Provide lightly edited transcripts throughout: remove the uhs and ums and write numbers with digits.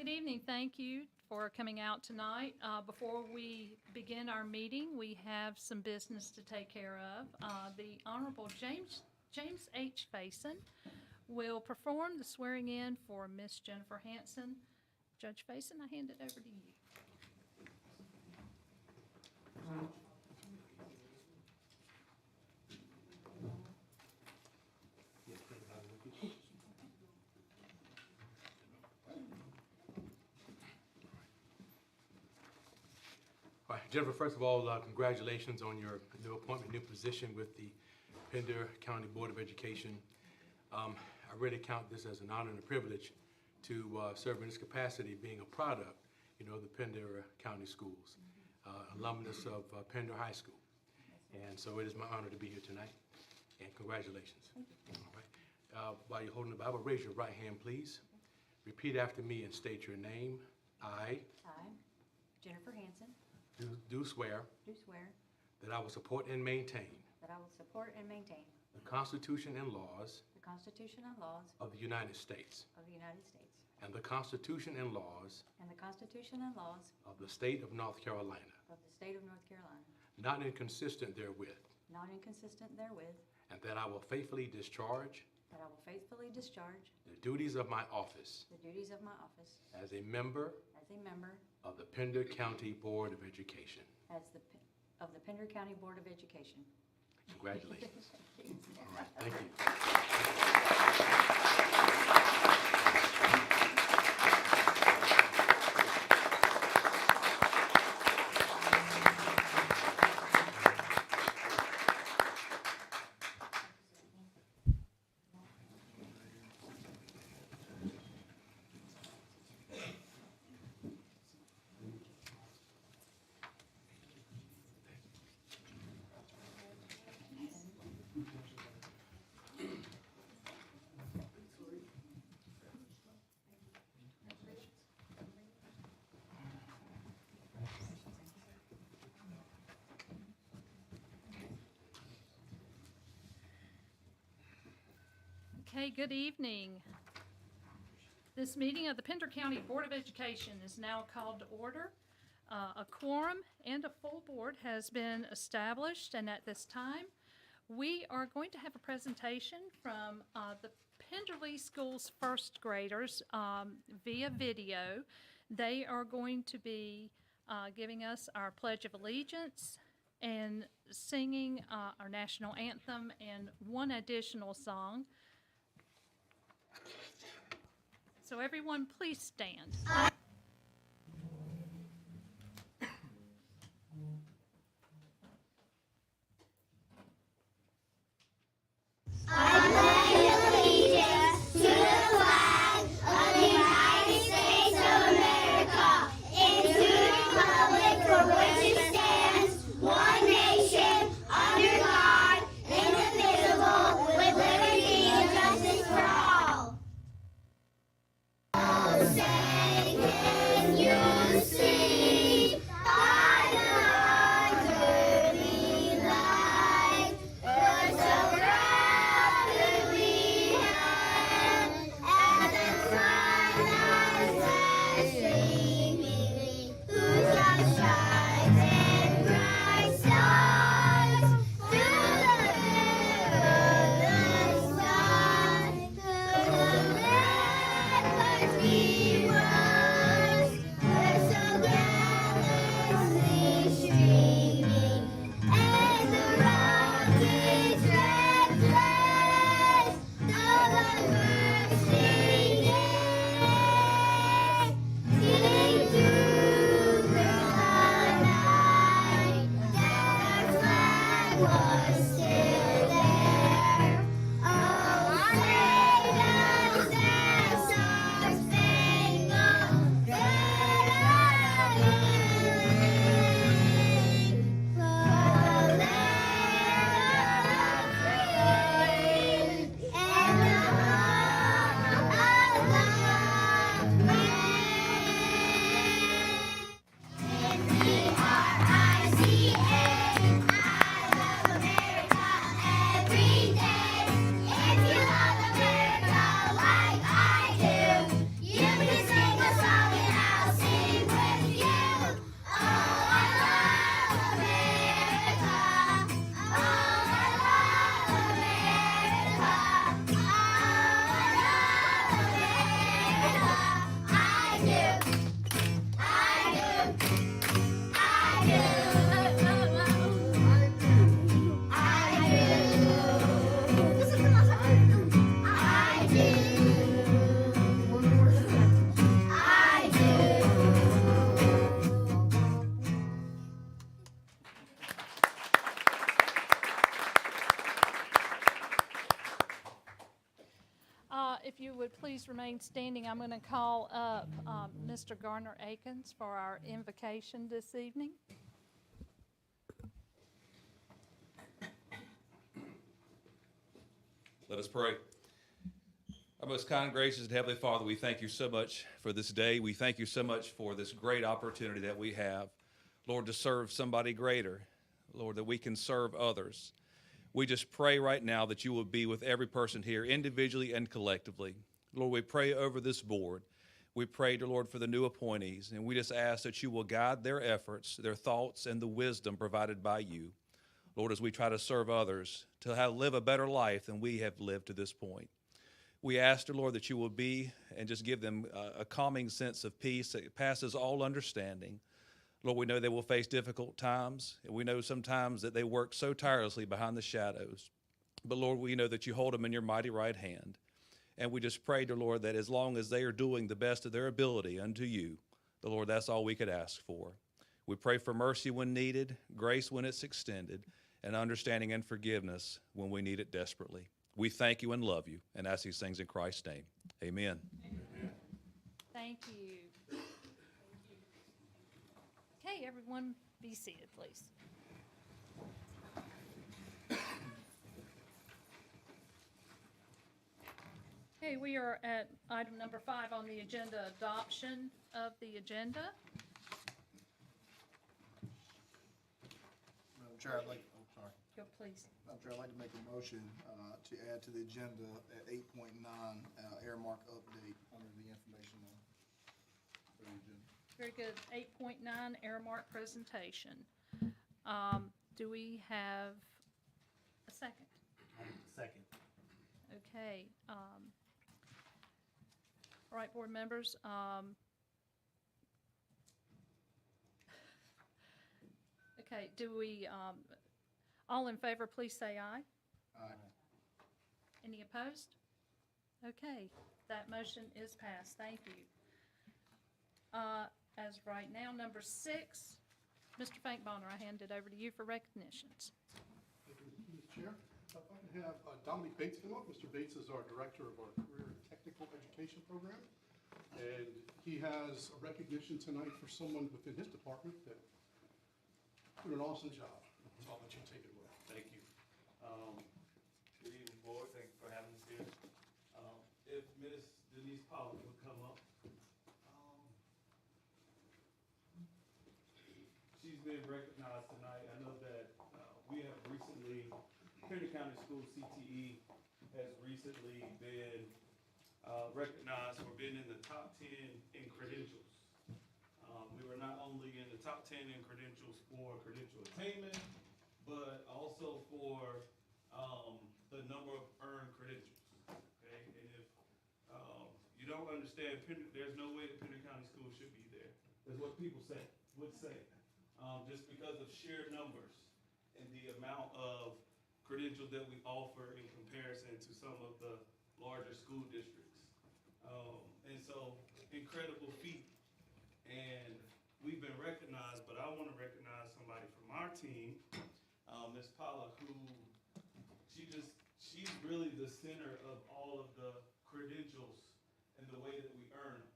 Good evening. Thank you for coming out tonight. Before we begin our meeting, we have some business to take care of. The Honorable James H. Faison will perform the swearing in for Miss Jennifer Hanson. Judge Faison, I hand it over to you. All right, Jennifer, first of all, congratulations on your new appointment, new position with the Pender County Board of Education. I really count this as an honor and a privilege to serve in this capacity, being a product, the Pender County Schools, alumnus of Pender High School. And so it is my honor to be here tonight, and congratulations. All right. While you're holding the Bible, raise your right hand, please. Repeat after me and state your name. I, Jennifer Hanson, do swear that I will support and maintain that I will support and maintain the Constitution and laws the Constitution and laws of the United States of the United States and the Constitution and laws and the Constitution and laws of the state of North Carolina, of the state of North Carolina, not inconsistent therewith, not inconsistent therewith, and that I will faithfully discharge that I will faithfully discharge the duties of my office the duties of my office as a member of the Pender County Board of Education. of the Pender County Board of Education. Congratulations. All right, thank you. Okay, good evening. This meeting of the Pender County Board of Education is now called to order. A quorum and a full board has been established, and at this time, we are going to have a presentation from the Penderley School's first graders via video. They are going to be giving us our Pledge of Allegiance and singing our national anthem and one additional song. So everyone, please stand. Say please remain standing. I'm going to call up Mr. Garner Akins for our invocation this evening. Let us pray. Our most kind, gracious, and Heavenly Father, we thank you so much for this day. We thank you so much for this great opportunity that we have, Lord, to serve somebody greater, Lord, that we can serve others. We just pray right now that you will be with every person here, individually and collectively. Lord, we pray over this board. We pray, dear Lord, for the new appointees, and we just ask that you will guide their efforts, their thoughts, and the wisdom provided by you. Lord, as we try to serve others, to live a better life than we have lived to this point. We ask, dear Lord, that you will be and just give them a calming sense of peace that passes all understanding. Lord, we know they will face difficult times, and we know sometimes that they work so tirelessly behind the shadows. But Lord, we know that you hold them in your mighty right hand. And we just pray, dear Lord, that as long as they are doing the best of their ability unto you, the Lord, that's all we could ask for. We pray for mercy when needed, grace when it's extended, and understanding and forgiveness when we need it desperately. We thank you and love you, and ask these things in Christ's name. Amen. Thank you. Okay, everyone be seated, please. Okay, we are at item number 5 on the agenda, adoption of the agenda. Madam Chair, I'd like, Go, please. Madam Chair, I'd like to make a motion to add to the agenda at 8.9, earmark update under the information for the agenda. Very good. 8.9, Aramark presentation. Do we have a second? Second. Okay. All right, board members. Okay, do we, all in favor, please say aye. Aye. Any opposed? Okay, that motion is passed. Thank you. As of right now, number 6, Mr. Finkbonner, I hand it over to you for recognitions. Thank you, Ms. Chair. If I can have Dominic Bates come up. Mr. Bates is our director of our Career and Technical Education Program. And he has a recognition tonight for someone within his department that did an awesome job. So I'll let you take it away. Thank you. Good evening, board. Thank you for having us here. If Ms. Denise Pollock would come up. She's been recognized tonight. I know that we have recently, Pender County School CTE has recently been recognized for being in the top 10 in credentials. We were not only in the top 10 in credentials for credential attainment, but also for the number of earned credentials. Okay, and if you don't understand, there's no way that Pender County School should be there. That's what people would say, just because of sheer numbers and the amount of credentials that we offer in comparison to some of the larger school districts. And so, incredible feat. And we've been recognized, but I want to recognize somebody from our team, Ms. Pollock, who she's really the center of all of the credentials and the way that we earn them.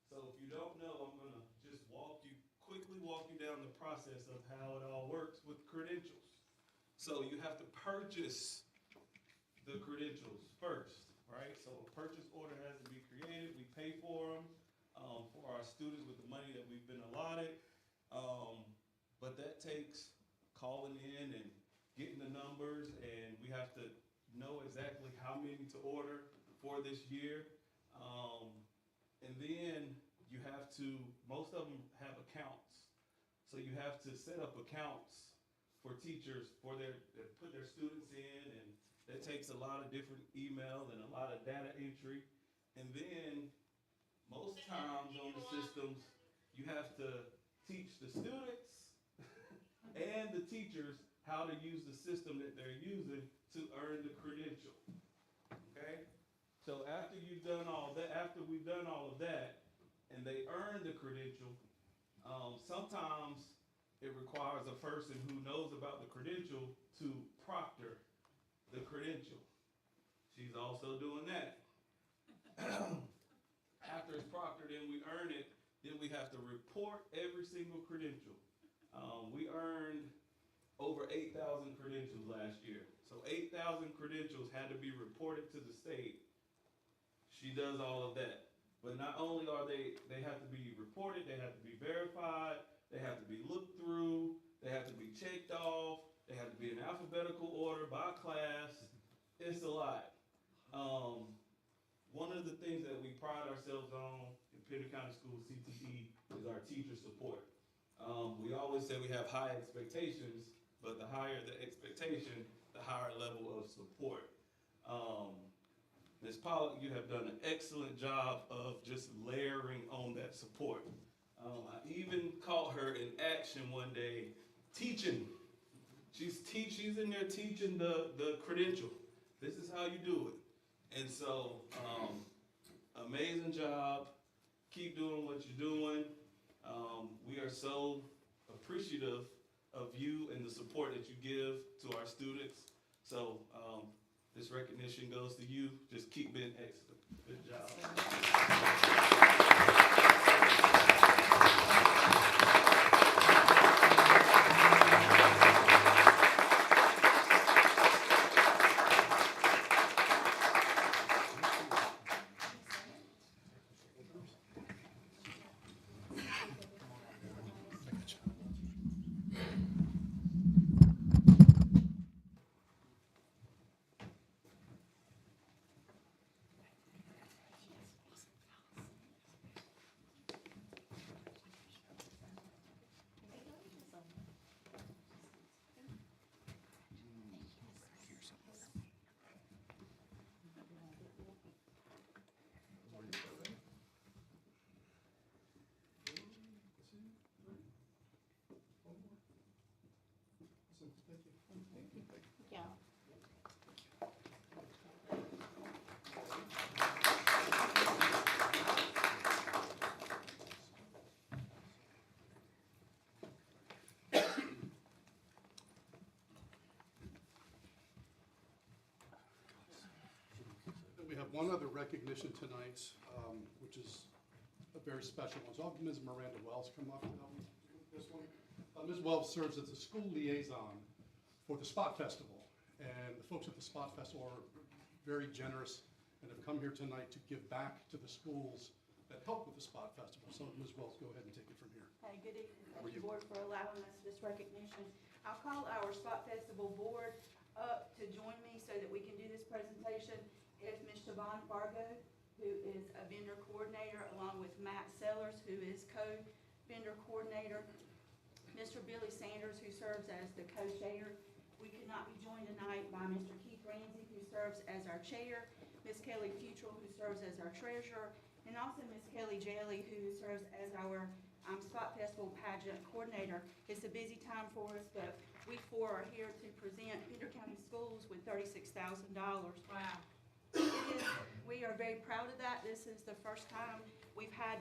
So if you don't know, I'm going to just quickly walk you down the process of how it all works with credentials. So you have to purchase the credentials first, right? So a purchase order has to be created. We pay for them for our students with the money that we've been allotted. But that takes calling in and getting the numbers, and we have to know exactly how many to order for this year. And then you have to, most of them have accounts. So you have to set up accounts for teachers that put their students in, and that takes a lot of different email and a lot of data entry. And then most times on the systems, you have to teach the students and the teachers how to use the system that they're using to earn the credential. Okay? So after we've done all of that, and they earn the credential, sometimes it requires a person who knows about the credential to proctor the credential. She's also doing that. After it's proctored and we earn it, then we have to report every single credential. We earned over 8,000 credentials last year. So 8,000 credentials had to be reported to the state. She does all of that. But not only are they have to be reported, they have to be verified, they have to be looked through, they have to be checked off, they have to be in alphabetical order by class. It's a lot. One of the things that we pride ourselves on in Pender County Schools CTE is our teacher support. We always say we have high expectations, but the higher the expectation, the higher level of support. Ms. Pollock, you have done an excellent job of just layering on that support. I even caught her in action one day teaching. She's in there teaching the credential. This is how you do it. And so, amazing job. Keep doing what you're doing. We are so appreciative of you and the support that you give to our students. So, this recognition goes to you. Just keep being excellent. Good job. We have one other recognition tonight, which is a very special one. So I'll have Ms. Miranda Wells come up and help me with this one. Ms. Wells serves as the school liaison for the Spot Festival. And the folks at the Spot Festival are very generous and have come here tonight to give back to the schools that help with the Spot Festival. So Ms. Wells, go ahead and take it from here. Hey, good evening. How are Thank you, you? Board, for allowing us this recognition. I'll call our Spot Festival Board up to join me so that we can do this presentation. It's Ms. Siobhan Fargo, who is a vendor coordinator, along with Matt Sellers, who is co-vendor coordinator. Mr. Billy Sanders, who serves as the co-chair. We could not be joined tonight by Mr. Keith Ramsey, who serves as our chair, Ms. Kelly Futrell, who serves as our treasurer, and also Ms. Kelly Jelly, who serves as our Spot Festival pageant coordinator. It's a busy time for us, but we four are here to present Pender County Schools with $36,000. Wow. We are very proud of that. This is the first time we have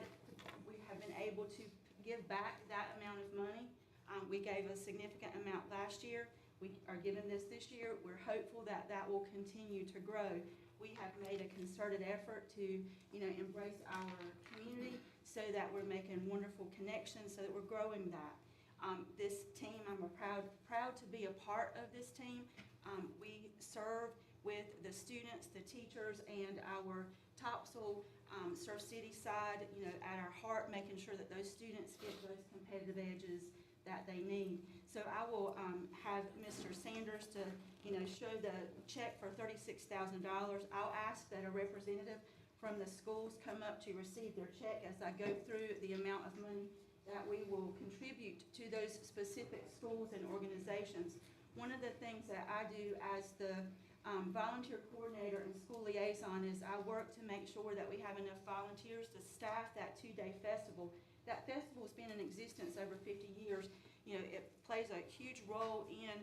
been able to give back that amount of money. We gave a significant amount last year. We are giving this year. We're hopeful that that will continue to grow. We have made a concerted effort to, embrace our community so that we're making wonderful connections, so that we're growing that. This team, I'm proud to be a part of this team. We serve with the students, the teachers, and our Topsail, Surf City side, at our heart, making sure that those students get those competitive edges that they need. So I will have Mr. Sanders to, show the check for $36,000. I'll ask that a representative from the schools come up to receive their check as I go through the amount of money that we will contribute to those specific schools and organizations. One of the things that I do as the volunteer coordinator and school liaison is I work to make sure that we have enough volunteers to staff that two-day festival. That festival's been in existence over 50 years. It plays a huge role in,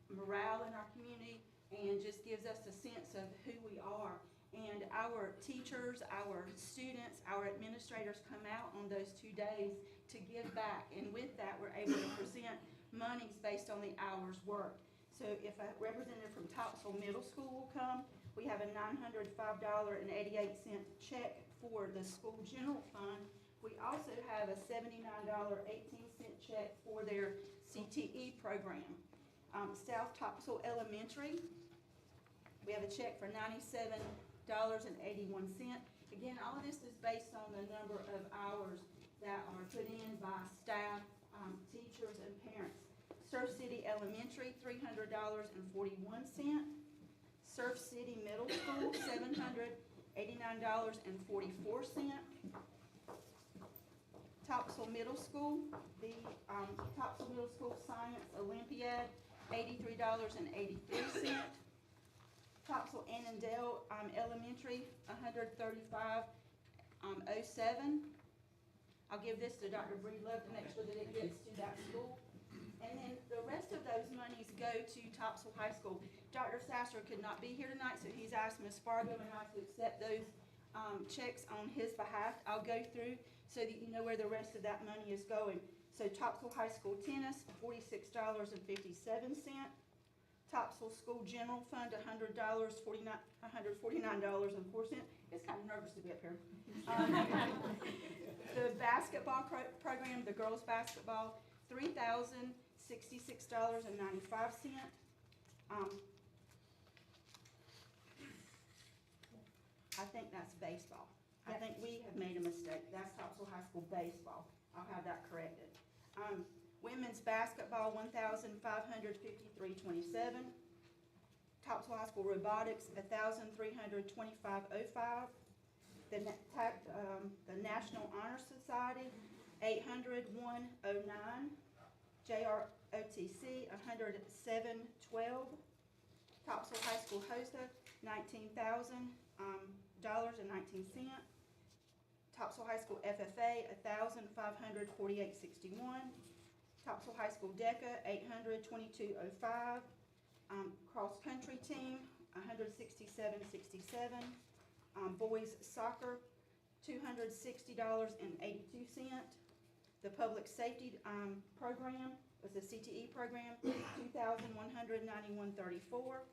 morale in our community and just gives us a sense of who we are. And our teachers, our students, our administrators come out on those 2 days to give back. And with that, we're able to present monies based on the hours worked. So if a representative from Topsail Middle School will come, We have a $905.88 check for the school general fund. We also have a $79.18 check for their CTE program. South Topsail Elementary, we have a check for $97.81. Again, all of this is based on the number of hours that are put in by staff, teachers, and parents. Surf City Elementary, $300.41. Surf City Middle School, $789.44. Topsail Middle School, the Topsail Middle School Science Olympiad, $83.83. Topsail Annandale Elementary, $135.07. I'll give this to Dr. Breedlove to make sure that it gets to that school. And then the rest of those monies go to Topsail High School. Dr. Sasser could not be here tonight, so he's asked Ms. Fargo and I to accept those checks on his behalf. I'll go through so that you know where the rest of that money is going. So Topsail High School tennis, $46.57. Topsail School General Fund, $149.04. It's kind of nervous to be up here. The basketball program, the girls' basketball, $3,066.95. I think that's baseball. I think we have made a mistake. That's Topsail High School baseball. I'll have that corrected. Women's basketball, $1,553.27. Topsail High School robotics, $1,325.05. The National Honor Society, $801.09. JROTC, $107.12. Topsail High School HOSA, $19,000.19. Topsail High School FFA, $1,548.61. Topsail High School DECA, $822.05. Cross country team, $167.67. Boys soccer, $260.82. The public safety program was the CTE program, $2,191.34.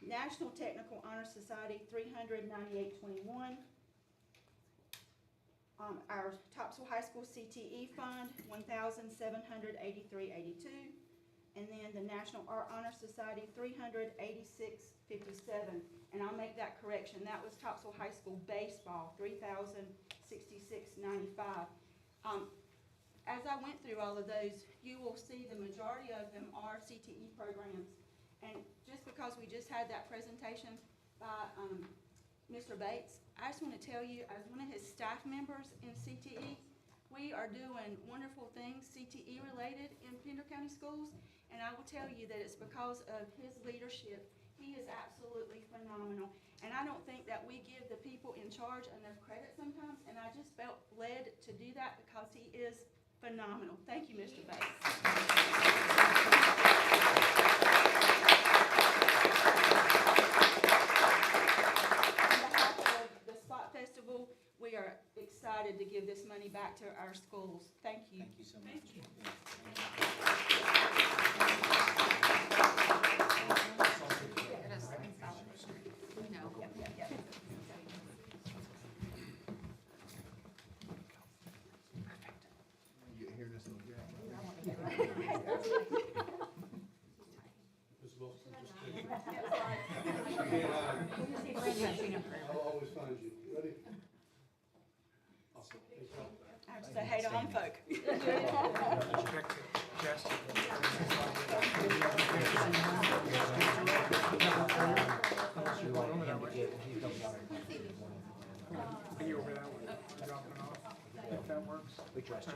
National Technical Honor Society, $398.21. Our Topsail High School CTE Fund, $1,783.82. And then the National Art Honor Society, $386.57. And I'll make that correction. That was Topsail High School baseball, $3,066.95. As I went through all of those, you will see the majority of them are CTE programs. And just because we just had that presentation by Mr. Bates, I just want to tell you, as one of his staff members in CTE, we are doing wonderful things CTE related in Pender County Schools. And I will tell you that it's because of his leadership. He is absolutely phenomenal. And I don't think that we give the people in charge enough credit sometimes, and I just felt led to do that because he is phenomenal. Thank you, Mr. Bates. On behalf of the Spot Festival, we are excited to give this money back to our schools. Thank you. Thank you so much. Thank you. You get here in this little gap. Ms. Wilson, just take it. I'll always find you. Ready? Awesome. Thank you. I have to say hey to home folk. Be over that one, drop it off, if that works. We trust you.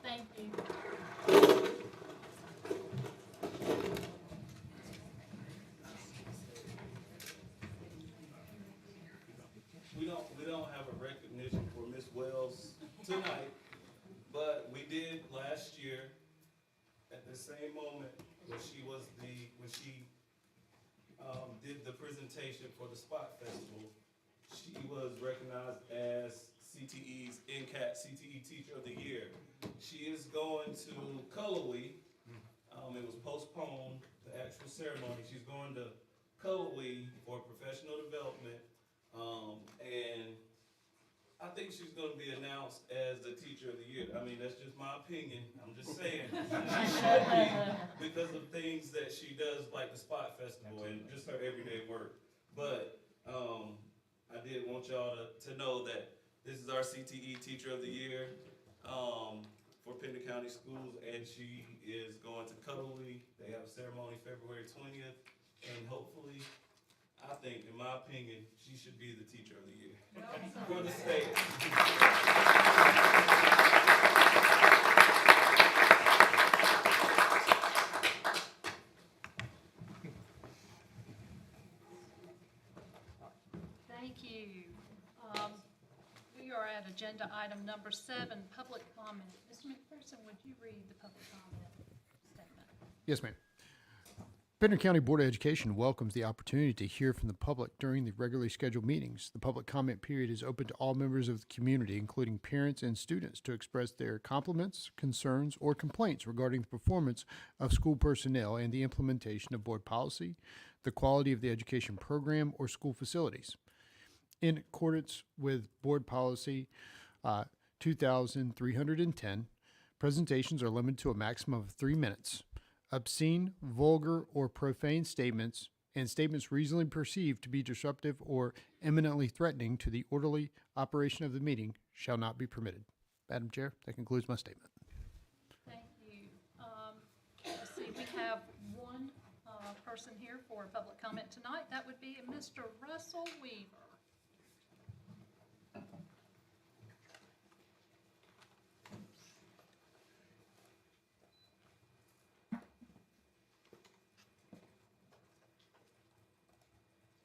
Thank you. We don't have a recognition for Miss Wells tonight, but we did last year at the same moment when she did the presentation for the Spot Festival. She was recognized as CTE's NCAT CTE Teacher of the Year. She is going to Cullowhee. It was postponed, the actual ceremony. She's going to Cullowhee for professional development. And I think she's gonna be announced as the Teacher of the Year. I mean, that's just my opinion. I'm just saying. She should be because of things that she does, like the Spot Festival and just her everyday work. But I did want y'all to know that this is our CTE Teacher of the Year for Pender County Schools, and she is going to Cullowhee. They have a ceremony February 20th, and hopefully, I think, in my opinion, she should be the Teacher of the Year for the state. Thank you. We are at agenda item number 7, public comment. Mr. McPherson, would you read the public comment statement? Yes, ma'am. Pender County Board of Education welcomes the opportunity to hear from the public during the regularly scheduled meetings. The public comment period is open to all members of the community, including parents and students, to express their compliments, concerns, or complaints regarding the performance of school personnel and the implementation of board policy, the quality of the education program, or school facilities. In accordance with Board Policy 2310, presentations are limited to a maximum of 3 minutes. Obscene, vulgar, or profane statements and statements reasonably perceived to be disruptive or eminently threatening to the orderly operation of the meeting shall not be permitted. Madam Chair, that concludes my statement. Thank you. Let's see, we have one person here for public comment tonight. That would be Mr. Russell Weaver.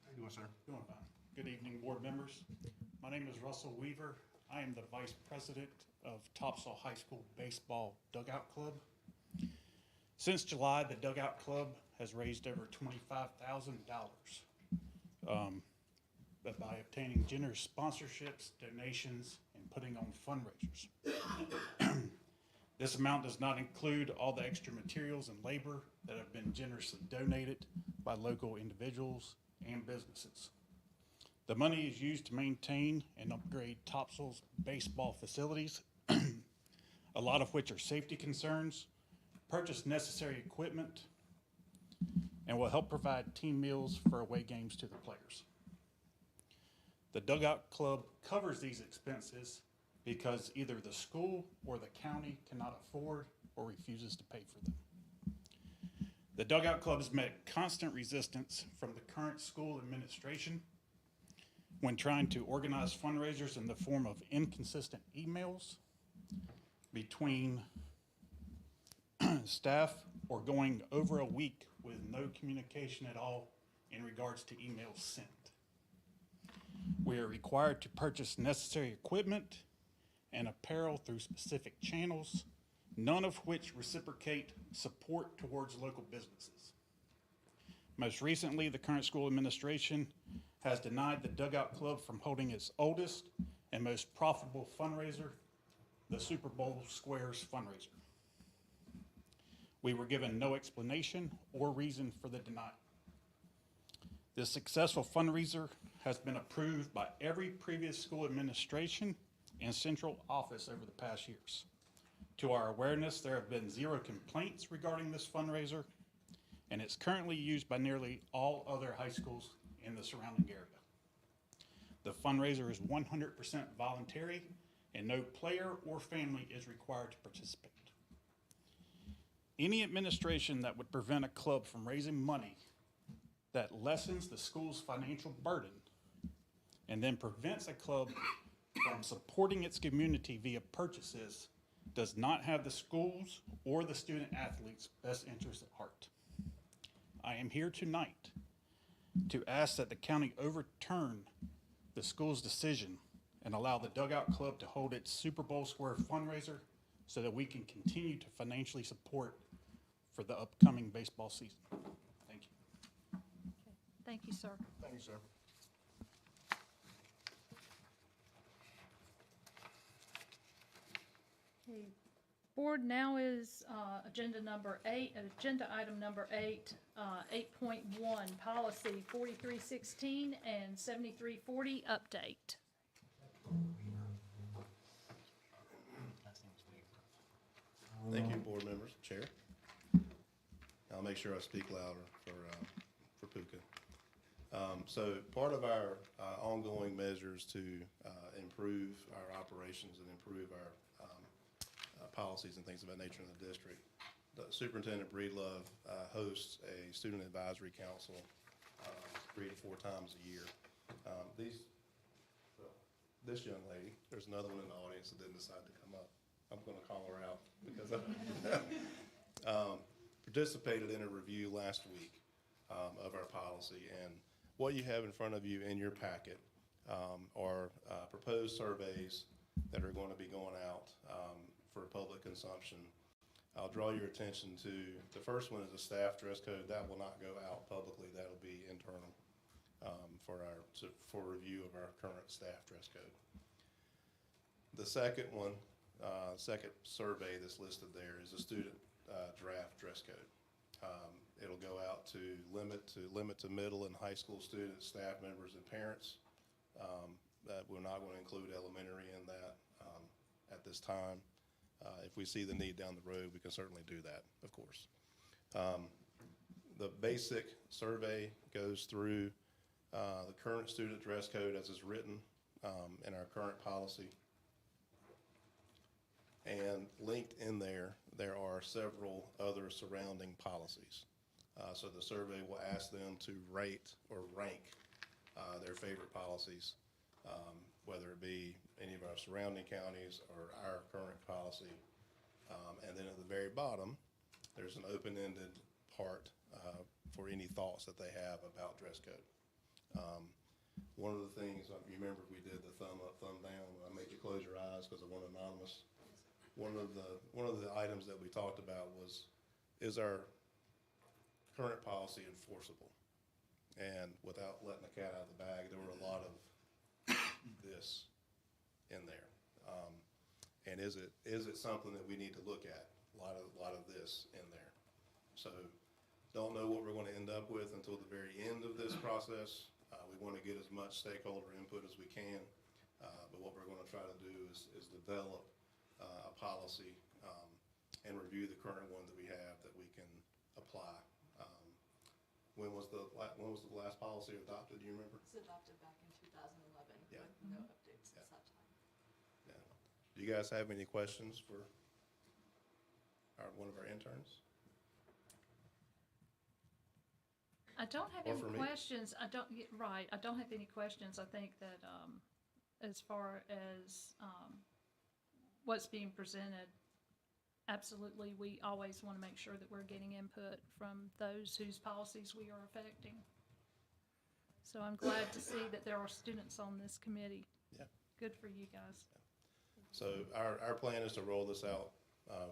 How you doing, sir? Doing fine. Good evening, board members. My name is Russell Weaver. I am the vice president of Topsail High School Baseball Dugout Club. Since July, the Dugout Club has raised over $25,000 but by obtaining generous sponsorships, donations, and putting on fundraisers. This amount does not include all the extra materials and labor that have been generously donated by local individuals and businesses. The money is used to maintain and upgrade Topsail's baseball facilities, a lot of which are safety concerns, purchase necessary equipment, and will help provide team meals for away games to the players. The Dugout Club covers these expenses because either the school or the county cannot afford or refuses to pay for them. The Dugout Club has met constant resistance from the current school administration when trying to organize fundraisers in the form of inconsistent emails between staff or going over a week with no communication at all in regards to emails sent. We are required to purchase necessary equipment and apparel through specific channels, none of which reciprocate support towards local businesses. Most recently, the current school administration has denied the Dugout Club from holding its oldest and most profitable fundraiser, the Super Bowl Squares fundraiser. We were given no explanation or reason for the denial. This successful fundraiser has been approved by every previous school administration and central office over the past years. To our awareness, there have been 0 complaints regarding this fundraiser, and it's currently used by nearly all other high schools in the surrounding area. The fundraiser is 100% voluntary, and no player or family is required to participate. Any administration that would prevent a club from raising money that lessens the school's financial burden and then prevents a club from supporting its community via purchases does not have the schools or the student athletes' best interests at heart. I am here tonight to ask that the county overturn the school's decision and allow the Dugout Club to hold its Super Bowl Square fundraiser so that we can continue to financially support for the upcoming baseball season. Thank you. Thank you, sir. Thank you, sir. Board, now is agenda item number 8, 8.1, policy 4316 and 7340 update. Thank you, board members, chair. I'll make sure I speak louder for Puka. So part of our ongoing measures to improve our operations and improve our policies and things of that nature in the district, the Superintendent Breedlove hosts a student advisory council 3 to 4 times a year. This young lady, there's another one in the audience that didn't decide to come up. I'm going to call her out because I participated in a review last week of our policy. And what you have in front of you in your packet are proposed surveys that are going to be going out for public consumption. I'll draw your attention to, the first one is a staff dress code. That will not go out publicly. That'll be internal for review of our current staff dress code. The second one, second survey that's listed there is a student draft dress code. It'll go out to limit to middle and high school students, staff members, and parents. That we're not going to include elementary in that at this time. If we see the need down the road, we can certainly do that, of course. The basic survey goes through the current student dress code as is written in our current policy. And linked in there are several other surrounding policies. So the survey will ask them to rate or rank their favorite policies, whether it be any of our surrounding counties or our current policy. And then at the very bottom, there's an open-ended part for any thoughts that they have about dress code. One of the things, you remember we did the thumb up, thumb down. I made you close your eyes because I want anonymous. One of the items that we talked about was, is our current policy enforceable? And without letting the cat out of the bag, there were a lot of this in there. And is it something that we need to look at? A lot of this in there. So don't know what we're going to end up with until the very end of this process. We want to get as much stakeholder input as we can. But what we're going to try to do is develop a policy and review the current one that we have that we can apply. When was the last policy adopted? Do you remember? It was adopted back in 2011 Yeah. with no updates since that time. Yeah. Do you guys have any questions for one of our interns? I don't have Or any for me. questions. I don't have any questions. I think that as far as what's being presented, absolutely, we always want to make sure that we're getting input from those whose policies we are affecting. So I'm glad to see that there are students on this committee. Yeah. Good for you guys. So our plan is to roll this out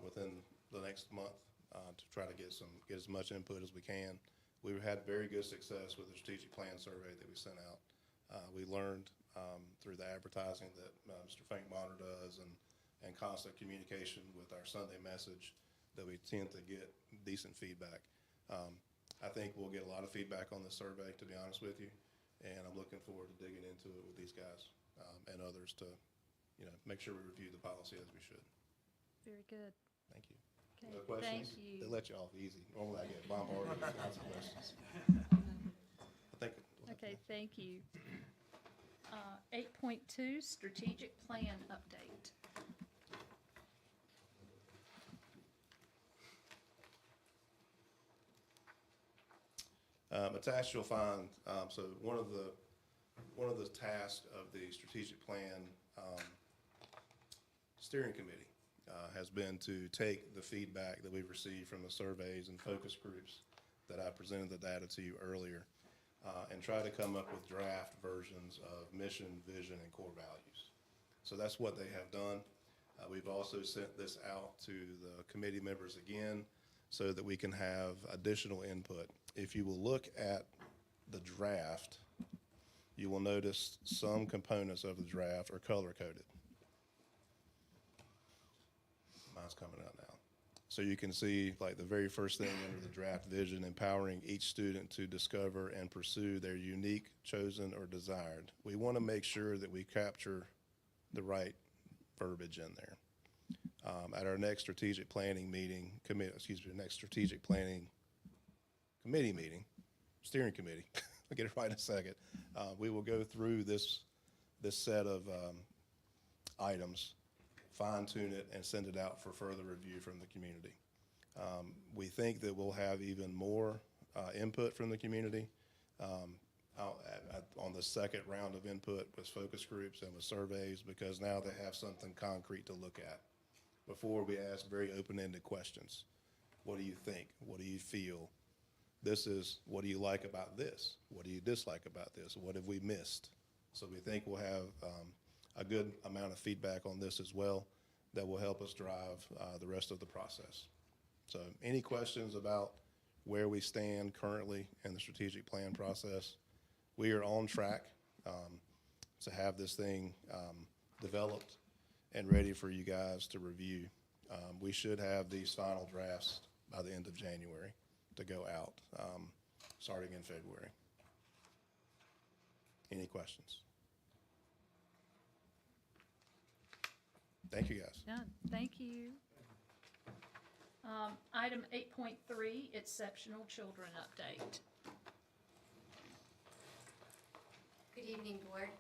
within the next month to try to get as much input as we can. We've had very good success with the strategic plan survey that we sent out. We learned through the advertising that Mr. Fink Bonner does and constant communication with our Sunday message that we tend to get decent feedback. I think we'll get a lot of feedback on this survey, to be honest with you, and I'm looking forward to digging into it with these guys and others to, make sure we review the policy as we should. Very good. Thank you. Okay, Other questions? thank you. They let you off easy. Normally I get bombarded with lots of questions. Okay, thank you. 8.2, strategic plan update. Attached, you'll find, so one of the tasks of the strategic plan steering committee has been to take the feedback that we've received from the surveys and focus groups that I presented the data to you earlier and try to come up with draft versions of mission, vision, and core values. So that's what they have done. We've also sent this out to the committee members again so that we can have additional input. If you will look at the draft, you will notice some components of the draft are color-coded. Mine's coming out now. So you can see, like, the very first thing under the draft vision, empowering each student to discover and pursue their unique, chosen, or desired. We want to make sure that we capture the right verbiage in there. At our next strategic planning meeting, next strategic planning committee meeting, steering committee, I'll get it right in a second, we will go through this set of items, fine-tune it, and send it out for further review from the community. We think that we'll have even more input from the community on the second round of input with focus groups and with surveys, because now they have something concrete to look at. Before, we ask very open-ended questions. What do you think? What do you feel? This is, what do you like about this? What do you dislike about this? What have we missed? So we think we'll have a good amount of feedback on this as well that will help us drive the rest of the process. So any questions about where we stand currently in the strategic plan process? We are on track to have this thing developed and ready for you guys to review. We should have these final drafts by the end of January to go out, starting in February. Any questions? Thank you, guys. Done. Thank you. Item 8.3, exceptional children update. Good evening, Board.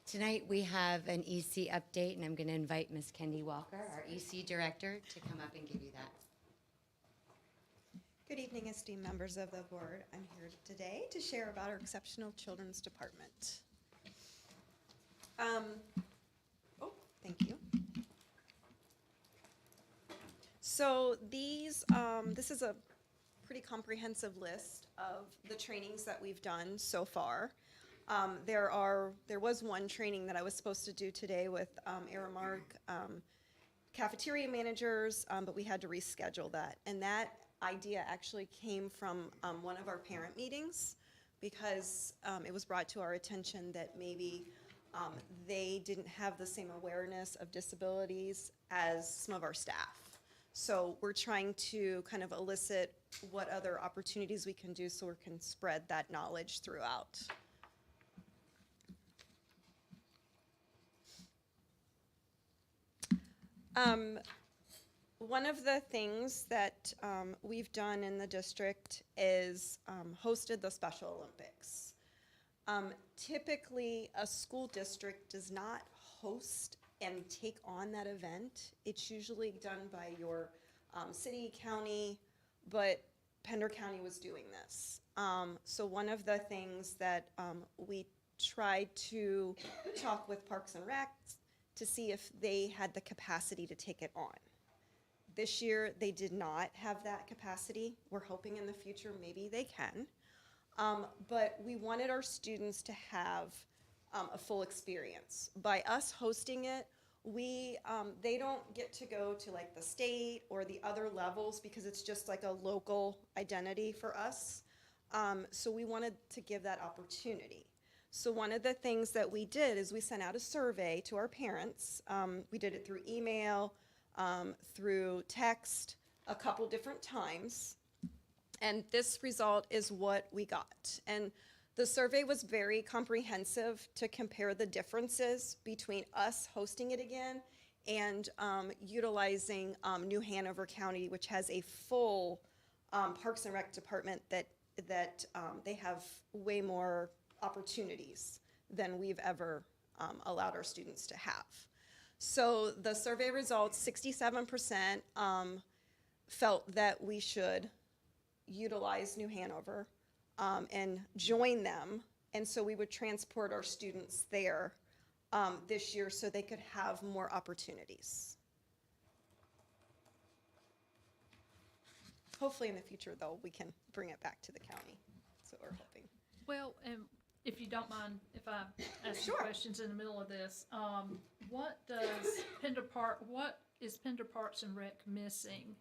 Tonight we have an EC update, and I'm going to invite Ms. Kendi Walker, our EC Director, to come up and give you that. Good evening, esteemed members of the board. I'm here today to share about our Exceptional Children's Department. Thank you. So this is a pretty comprehensive list of the trainings that we've done so far. There was one training that I was supposed to do today with Aramark cafeteria managers, but we had to reschedule that. And that idea actually came from one of our parent meetings, because it was brought to our attention that maybe they didn't have the same awareness of disabilities as some of our staff. So we're trying to kind of elicit what other opportunities we can do so we can spread that knowledge throughout. One of the things that we've done in the district is hosted the Special Olympics. Typically, a school district does not host and take on that event. It's usually done by your city, county, but Pender County was doing this. So one of the things that we tried to talk with Parks and Rec to see if they had the capacity to take it on. This year, they did not have that capacity. We're hoping in the future maybe they can. But we wanted our students to have a full experience. By us hosting it, they don't get to go to like the state or the other levels because it's just like a local identity for us. So we wanted to give that opportunity. So one of the things that we did is we sent out a survey to our parents. We did it through email, through text, a couple different times. And this result is what we got. And the survey was very comprehensive to compare the differences between us hosting it again and utilizing New Hanover County, which has a full Parks and Rec department that they have way more opportunities than we've ever allowed our students to have. So the survey results, 67% felt that we should utilize New Hanover and join them. And so we would transport our students there this year so they could have more opportunities. Hopefully in the future, though, we can bring it back to the county. That's what we're hoping. Well, if you don't mind, if I ask some questions in the middle of this, what is Pender Parks and Rec missing?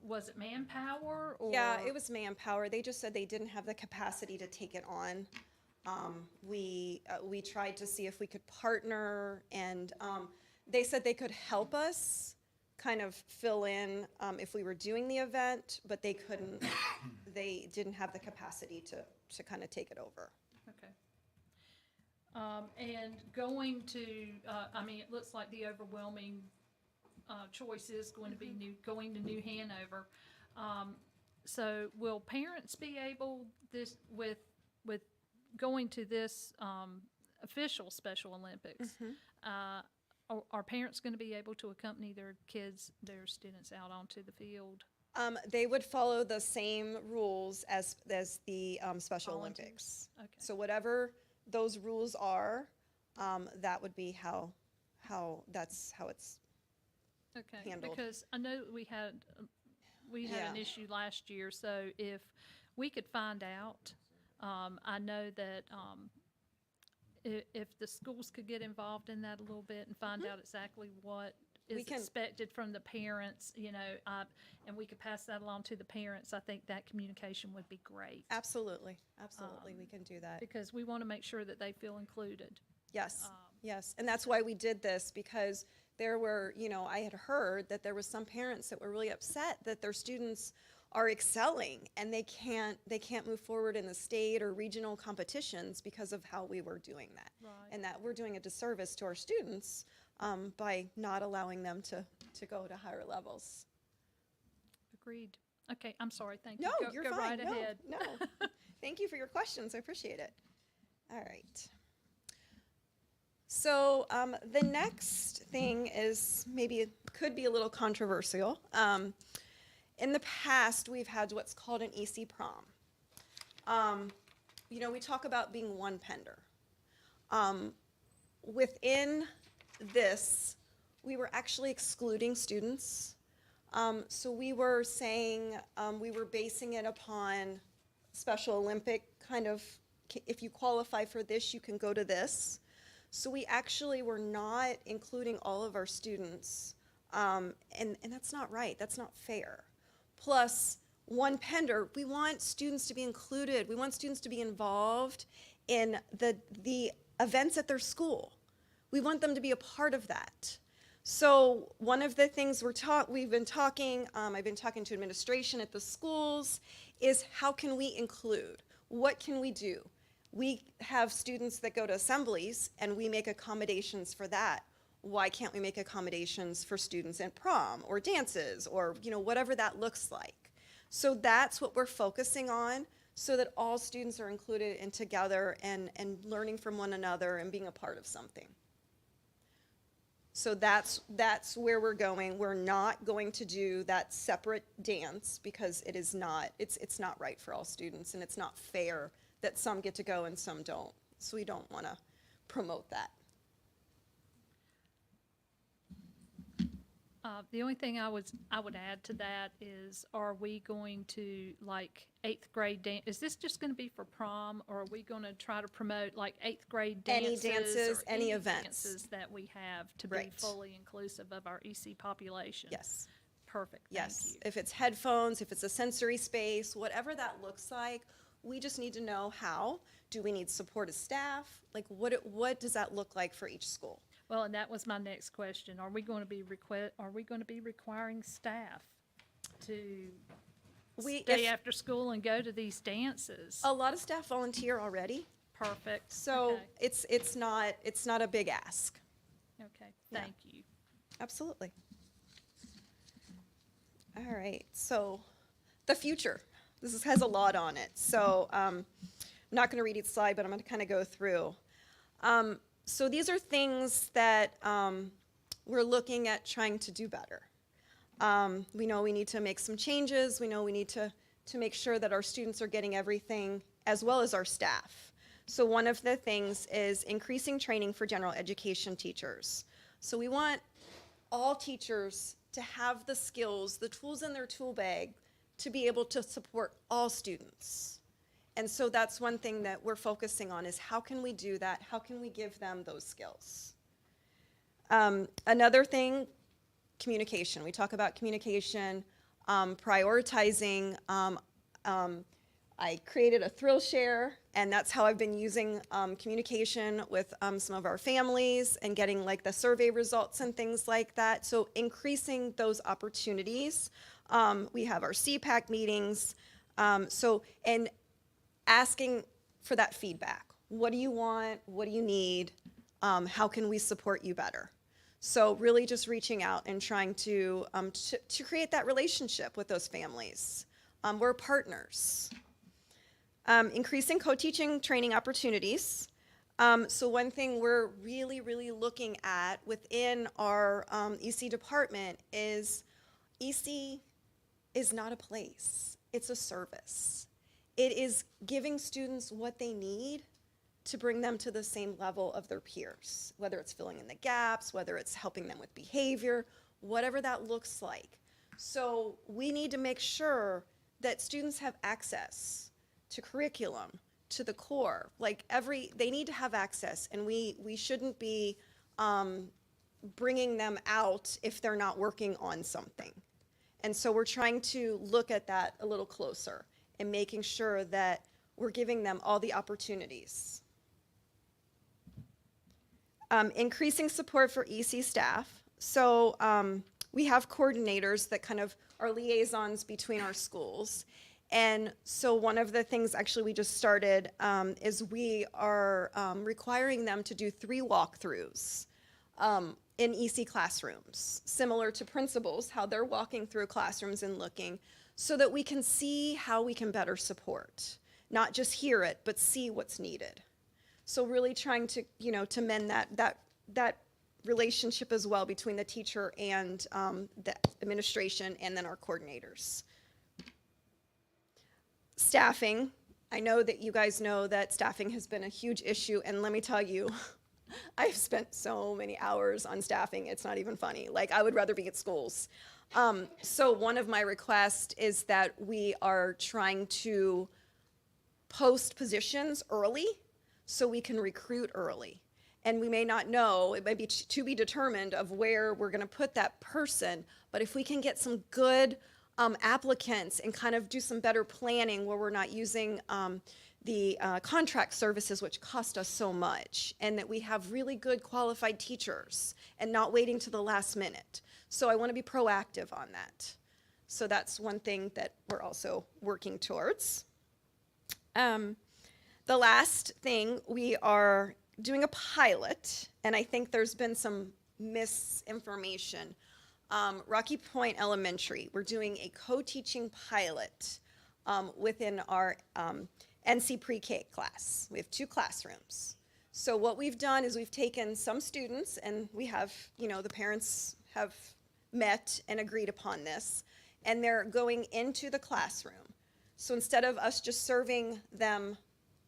Was it manpower or? Yeah, it was manpower. They just said they didn't have the capacity to take it on. We tried to see if we could partner, and they said they could help us kind of fill in if we were doing the event, but they couldn't, they didn't have the capacity to kind of take it over. Okay. And going to, I mean, it looks like the overwhelming choice is going to be going to New Hanover. So will parents be able with going to this official Special Olympics? Are parents going to be able to accompany their students out onto the field? They would follow the same rules as the Special Volunteers. Olympics. Okay. So whatever those rules are, that would be how it's Okay, handled. because I know we had an Yeah. issue last year, so if we could find out, I know that if the schools could get involved in that a little bit and find out exactly what We is can- expected from the parents, and we could pass that along to the parents, I think that communication would be great. Absolutely, we can do that. Because we want to make sure that they feel included. Yes, yes, and that's why we did this, because there were, I had heard that there was some parents that were really upset that their students are excelling and they can't move forward in the state or regional competitions because of how we were doing that. Right. And that we're doing a disservice to our students by not allowing them to go to higher levels. Agreed. Okay, I'm sorry, thank No, you. you're Go fine. right No, ahead. no. Thank you for your questions. I appreciate it. All right. So the next thing is maybe it could be a little controversial. In the past, we've had what's called an EC prom. We talk about being one Pender. Within this, we were actually excluding students. So we were saying, we were basing it upon Special Olympic kind of, if you qualify for this, you can go to this. So we actually were not including all of our students, and that's not right, that's not fair. Plus, one Pender, we want students to be included, we want students to be involved in the events at their school. We want them to be a part of that. So one of the things we've been talking, I've been talking to administration at the schools, is how can we include? What can we do? We have students that go to assemblies and we make accommodations for that. Why can't we make accommodations for students in prom or dances or whatever that looks like? So that's what we're focusing on, so that all students are included and together and learning from one another and being a part of something. So that's where we're going. We're not going to do that separate dance because it's not right for all students, and it's not fair that some get to go and some don't. So we don't want to promote that. The only thing I would add to that is, are we going to, like, 8th grade dance? Is this just going to be for prom, or are we going to try to promote, like, 8th grade dances? Any dances, or any events. dances that we have to be Right. fully inclusive of our EC population? Yes. Perfect, thank Yes. you. If it's headphones, if it's a sensory space, whatever that looks like, we just need to know how. Do we need supportive staff? Like, what does that look like for each school? Well, and that was my next question. Are we going to be requiring staff to stay after school and go to these dances? A lot of staff volunteer already, Perfect. so Okay. it's not a big ask. Okay, Yeah. thank you. Absolutely. All right, so the future. This has a lot on it. So I'm not going to read each slide, but I'm going to kind of go through. So these are things that we're looking at trying to do better. We know we need to make some changes. We know we need to make sure that our students are getting everything, as well as our staff. So one of the things is increasing training for general education teachers. So we want all teachers to have the skills, the tools in their tool bag to be able to support all students. And so that's one thing that we're focusing on, is how can we do that? How can we give them those skills? Another thing, communication. We talk about communication, prioritizing I created a thrill share, and that's how I've been using communication with some of our families and getting like the survey results and things like that. So increasing those opportunities. We have our CPAC meetings. And asking for that feedback. What do you want? What do you need? How can we support you better? So really just reaching out and trying to create that relationship with those families. We're partners. Increasing co-teaching training opportunities. So one thing we're really looking at within our EC department is EC is not a place, it's a service. It is giving students what they need to bring them to the same level of their peers, whether it's filling in the gaps, whether it's helping them with behavior, whatever that looks like. So we need to make sure that students have access to curriculum, to the core. They need to have access, and we shouldn't be bringing them out if they're not working on something. And so we're trying to look at that a little closer and making sure that we're giving them all the opportunities. Increasing support for EC staff. So we have coordinators that kind of are liaisons between our schools. And so one of the things actually we just started is we are requiring them to do 3 walkthroughs in EC classrooms, similar to principals, how they're walking through classrooms and looking, so that we can see how we can better support, not just hear it, but see what's needed. So really trying to, to mend that relationship as well between the teacher and the administration and then our coordinators. Staffing. I know that you guys know that staffing has been a huge issue, and let me tell you, I've spent so many hours on staffing, it's not even funny. I would rather be at schools. So one of my requests is that we are trying to post positions early so we can recruit early. And we may not know, it may be to be determined of where we're gonna put that person, but if we can get some good applicants and kind of do some better planning where we're not using the contract services, which cost us so much, and that we have really good qualified teachers and not waiting to the last minute. So I want to be proactive on that. So that's one thing that we're also working towards. The last thing, we are doing a pilot, and I think there's been some misinformation. Rocky Point Elementary, we're doing a co-teaching pilot within our NC pre-K class. We have 2 classrooms. So what we've done is we've taken some students, and we have, the parents have met and agreed upon this, and they're going into the classroom. So instead of us just serving them,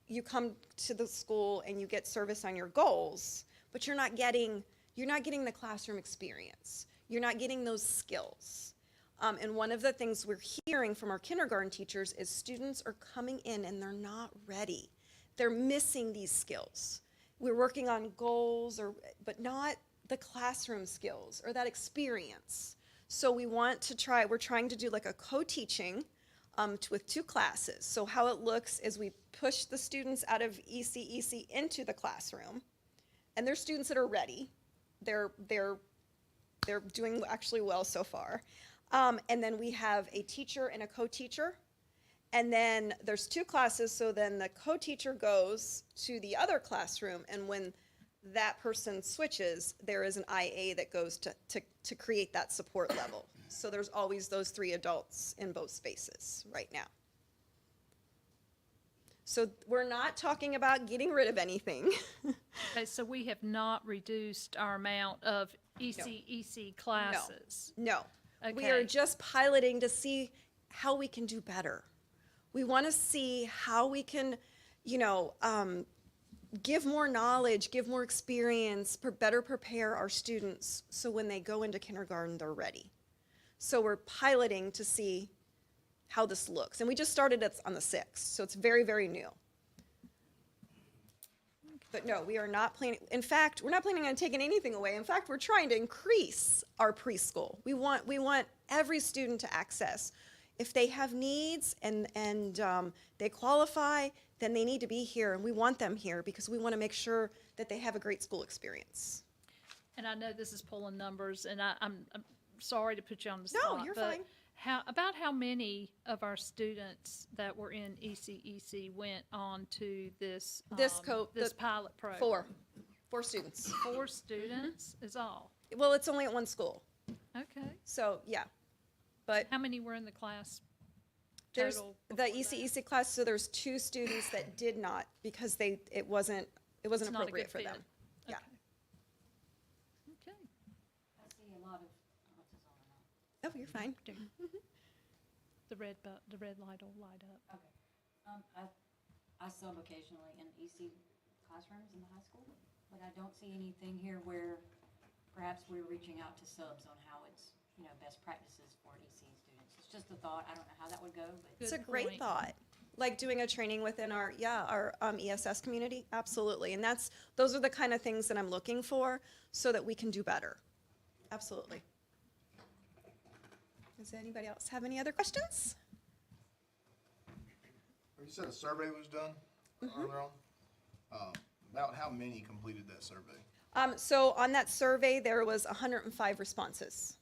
you come to the school and you get service on your goals, but you're not getting the classroom experience. You're not getting those skills. And one of the things we're hearing from our kindergarten teachers is students are coming in and they're not ready. They're missing these skills. We're working on goals, but not the classroom skills or that experience. So we're trying to do like a co-teaching with 2 classes. So how it looks is we push the students out of EC into the classroom, and there's students that are ready. They're doing actually well so far. And then we have a teacher and a co-teacher. And then there's 2 classes, so then the co-teacher goes to the other classroom, and when that person switches, there is an IA that goes to create that support level. So there's always those 3 adults in both spaces right now. So we're not talking about getting rid of anything. Okay, so we have not reduced our amount of EC classes? No. Okay. We are just piloting to see how we can do better. We want to see how we can, give more knowledge, give more experience, better prepare our students so when they go into kindergarten, they're ready. So we're piloting to see how this looks. And we just started it on the 6th, so it's very, very new. But no, we are not planning, in fact, we're not planning on taking anything away. In fact, we're trying to increase our preschool. We want every student to access. If they have needs and they qualify, then they need to be here, and we want them here because we want to make sure that they have a great school experience. And I know this is pulling numbers, and I'm sorry to put you on the No, spot. you're but fine. About how many of our students that were in ECEC went on to this, This this the pilot program? 4 students. 4 students is all? Well, it's only at one school, Okay. so yeah. But How many were in the class there's total? the before that? ECEC class, so there's 2 students that did not because it wasn't It's not a appropriate good for fit. them. Yeah. Okay. I see a lot of, Oh, you're fine. The red light will light up. okay. I sub occasionally in EC classrooms in the high school, but I don't see anything here where perhaps we're reaching out to subs on how it's, best practices for EC students. It's just a thought. I don't know how that would go, but. It's a Good great point. thought. Like doing a training within our ESS community, absolutely. And those are the kind of things that I'm looking for so that we can do better. Absolutely. Does anybody else have any other questions? You said a survey was done earlier on. About how many completed that survey? So on that survey, there was 105 responses.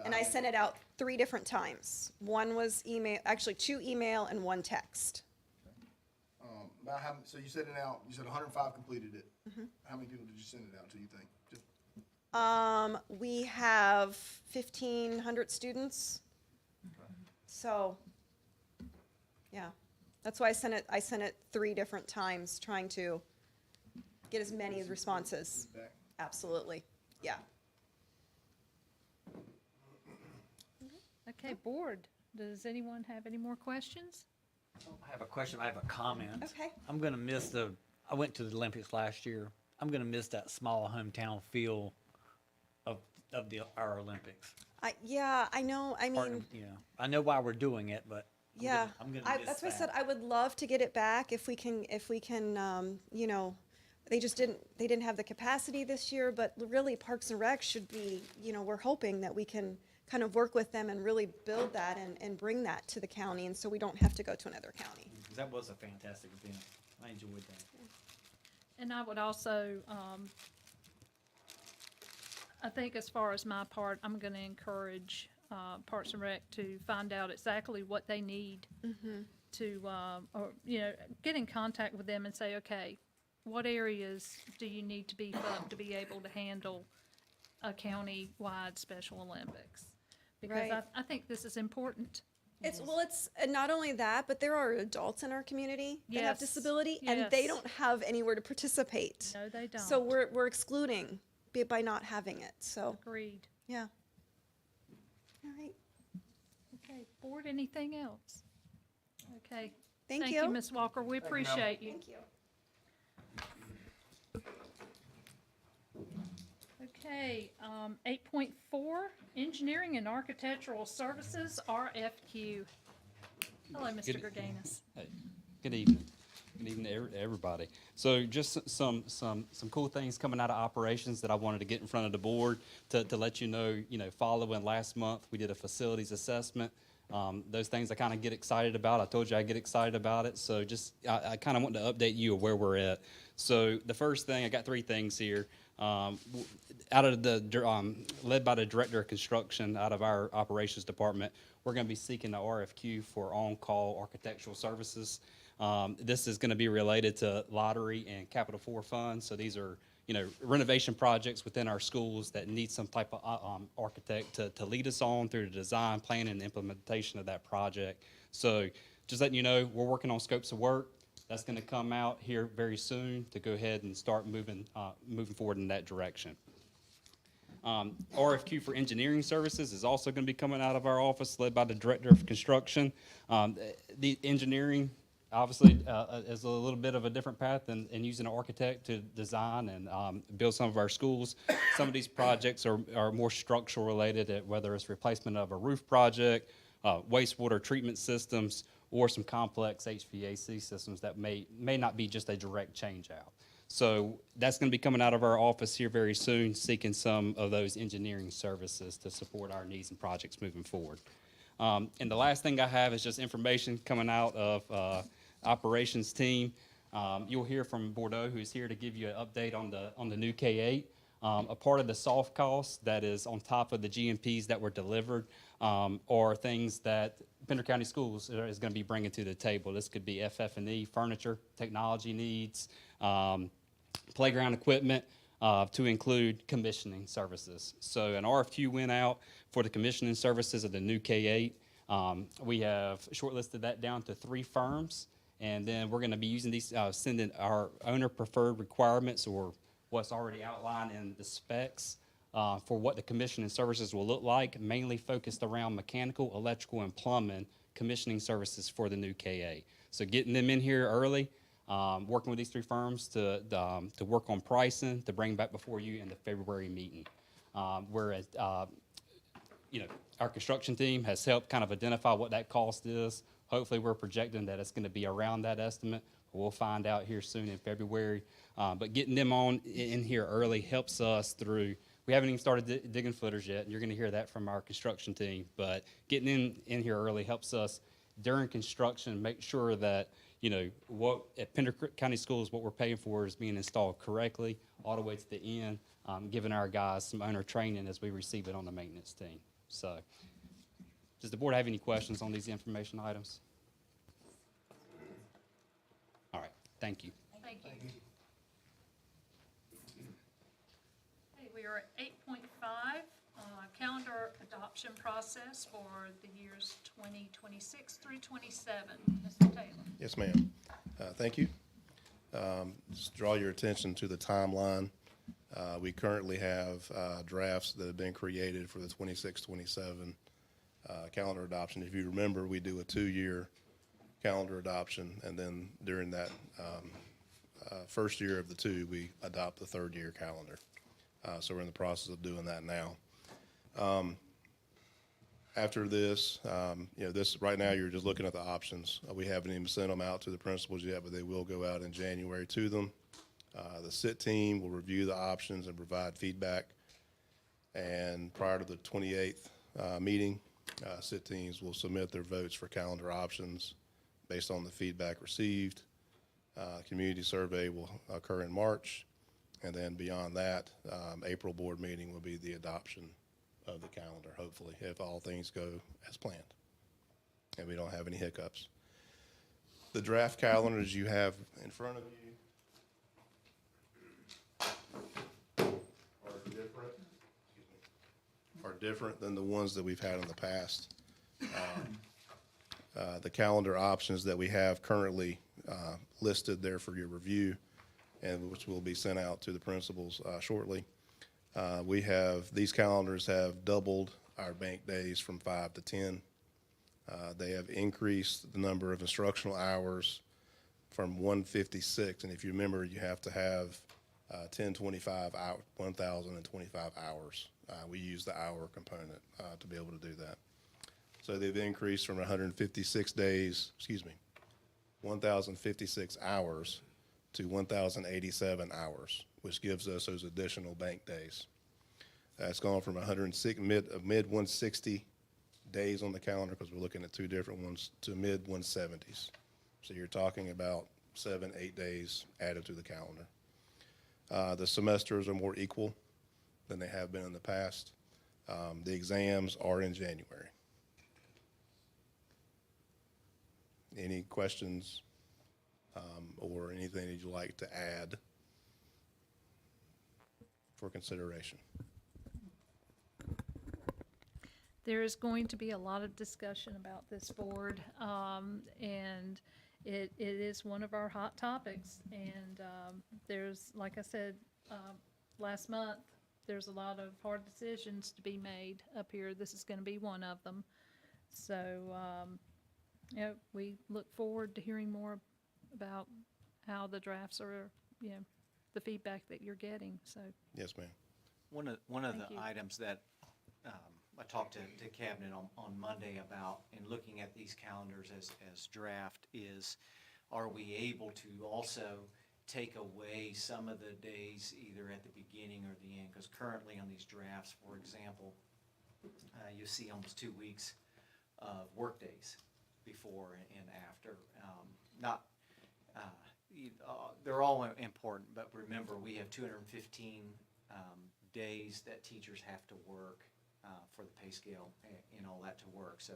And I sent it out 3 different times. One was email, actually 2 email and 1 text. About how, so you sent it out, you said 105 completed it. How many people did you send it out to, you think? Just We have 1,500 students. So, yeah, that's why I sent it 3 different times, trying to get as many responses. feedback? Absolutely, yeah. Okay, board, does anyone have any more questions? I have a question, I have a comment. Okay. I'm gonna miss I went to the Olympics last year. I'm gonna miss that small hometown feel of our Olympics. Yeah, I know, I Part mean, of- I know why we're doing it, but yeah. I'm gonna miss That's why I that. said I would love to get it back if we can, they didn't have the capacity this year, but really Parks and Rec should be, we're hoping that we can kind of work with them and really build that and bring that to the county, and so we don't have to go to another county. That was a fantastic event. I enjoyed that. And I would also, I think as far as my part, I'm gonna encourage, Parks and Rec to find out exactly what they need to, or, get in contact with them and say, okay, what areas do you need to beef up to be able to handle a county-wide Special Olympics? Because Right. I think this is important. It's not only that, but there are adults in our community that have Yes. disability, and they Yes. don't have anywhere to participate. No, they don't. So we're excluding by not having it, so, Agreed. yeah. All right, Okay, board, anything else? Okay. Thank Thank you. you, Ms. Walker, we appreciate you. Thank you. Okay, 8.4, Engineering and Architectural Services, RFQ. Hello, Mr. Good- Gerganis. Good evening. Good evening to everybody. So just some cool things coming out of operations that I wanted to get in front of the board to let you know, following last month, we did a facilities assessment. Those things I kind of get excited about. I told you I get excited about it. So just, I kind of want to update you of where we're at. So the first thing, I got 3 things here. Out of the, led by the Director of Construction out of our Operations Department, we're going to be seeking the RFQ for on-call architectural services. This is going to be related to lottery and Capital 4 funds. So these are, renovation projects within our schools that need some type of architect to lead us on through the design, planning, and implementation of that project. So just letting you know, we're working on scopes of work. That's going to come out here very soon to go ahead and start moving forward in that direction. RFQ for engineering services is also going to be coming out of our office, led by the Director of Construction. The engineering, obviously, is a little bit of a different path than using an architect to design and build some of our schools. Some of these projects are more structural related, whether it's replacement of a roof project, wastewater treatment systems, or some complex HVAC systems that may not be just a direct change out. So that's going to be coming out of our office here very soon, seeking some of those engineering services to support our needs and projects moving forward. And the last thing I have is just information coming out of operations team. You'll hear from Bordeaux, who's here to give you an update on the new K-8. A part of the soft cost that is on top of the GMPs that were delivered are things that Pender County Schools is going to be bringing to the table. This could be FF&E, furniture, technology needs, playground equipment, to include commissioning services. So an RFQ went out for the commissioning services of the new K-8. We have shortlisted that down to 3 firms, and then we're going to be using these, sending our owner-preferred requirements or what's already outlined in the specs for what the commissioning services will look like, mainly focused around mechanical, electrical, and plumbing commissioning services for the new K-8. So getting them in here early, working with these 3 firms to work on pricing, to bring back before you in the February meeting. Whereas, you know, our construction team has helped kind of identify what that cost is. Hopefully, we're projecting that it's going to be around that estimate. We'll find out here soon in February. But getting them on in here early helps us through. We haven't even started digging footers yet, and you're going to hear that from our construction team. But getting in here early helps us during construction make sure that, you know, what at Pender County Schools, what we're paying for is being installed correctly all the way to the end, giving our guys some owner training as we receive it on the maintenance team. So, does the board have any questions on these information items? All right, thank you. Thank you. Okay, we are at 8.5, calendar adoption process for the years 2026 through 27. Mr. Taylor. Yes, ma'am. Thank you. Just draw your attention to the timeline. We currently have drafts that have been created for the 26-27 calendar adoption. If you remember, we do a 2-year calendar adoption, and then during that first year of the 2, we adopt the 3rd year calendar. So we're in the process of doing that now. After this, you know, this right now you're just looking at the options. We haven't even sent them out to the principals yet, but they will go out in January to them. The SIT team will review the options and provide feedback. And prior to the 28th meeting, SIT teams will submit their votes for calendar options based on the feedback received. Community survey will occur in March. And then beyond that, April board meeting will be the adoption of the calendar, hopefully, if all things go as planned and we don't have any hiccups. The draft calendars you have in front of you are different than the ones that we've had in the past. The calendar options that we have currently listed there for your review, and which will be sent out to the principals shortly. These calendars have doubled our bank days from 5 to 10. They have increased the number of instructional hours from 156, and if you remember, you have to have 1,025 hours. We use the hour component to be able to do that. So they've increased from 1,056 hours to 1,087 hours, which gives us those additional bank days. It's gone from mid 160 days on the calendar, because we're looking at 2 different ones, to mid 170s. So you're talking about 7-8 days added to the calendar. The semesters are more equal than they have been in the past. The exams are in January. Any questions or anything that you'd like to add for consideration? There is going to be a lot of discussion about this board, and it is one of our hot topics. And there's, like I said last month, there's a lot of hard decisions to be made up here. This is going to be one of them. So, you know, we look forward to hearing more about how the drafts are, you know, the feedback that you're getting. So, Yes, ma'am. One of Thank the you. items that I talked to Cabinet on Monday about in looking at these calendars as draft is, are we able to also take away some of the days either at the beginning or the end? Because currently on these drafts, for example, you see almost 2 weeks of workdays before and after. Not, they're all important, but remember, we have 215 days that teachers have to work for the pay scale and all that to work. So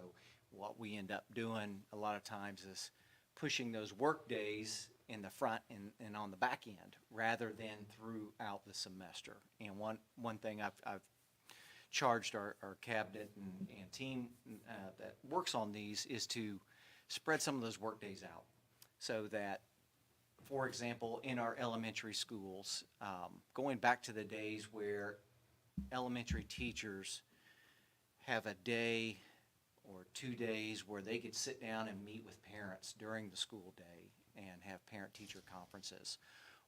what we end up doing a lot of times is pushing those work days in the front and on the back end rather than throughout the semester. And one thing I've charged our cabinet and team that works on these is to spread some of those work days out so that, for example, in our elementary schools, going back to the days where elementary teachers have a day or 2 days where they could sit down and meet with parents during the school day and have parent-teacher conferences,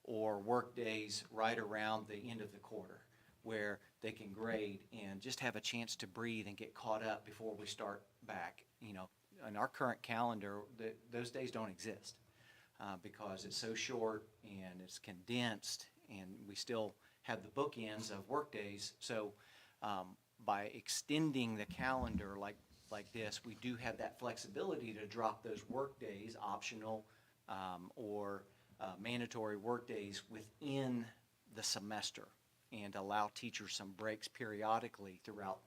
or work days right around the end of the quarter where they can grade and just have a chance to breathe and get caught up before we start back. You know, in our current calendar, those days don't exist because it's so short and it's condensed, and we still have the bookends of work days. So by extending the calendar like this, we do have that flexibility to drop those work days, optional or mandatory work days within the semester, and allow teachers some breaks periodically throughout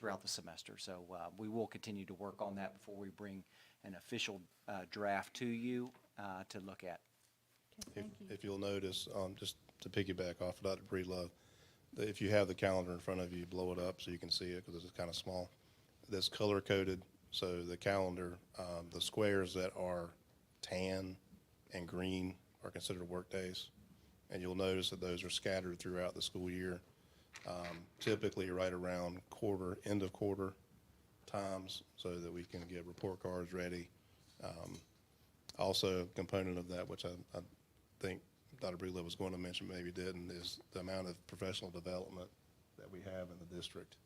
the semester. So we will continue to work on that before we bring an official draft to you to look at. Okay, thank you. If you'll notice, just to piggyback off of Dr. Breedlove, if you have the calendar in front of you, blow it up so you can see it because it's kind of small. That's color coded, so the calendar, the squares that are tan and green are considered work days, and you'll notice that those are scattered throughout the school year, typically right around end of quarter times, so that we can get report cards ready. Also, a component of that, which I think Dr. Breedlove was going to mention, maybe didn't, is the amount of professional development that we have in the district.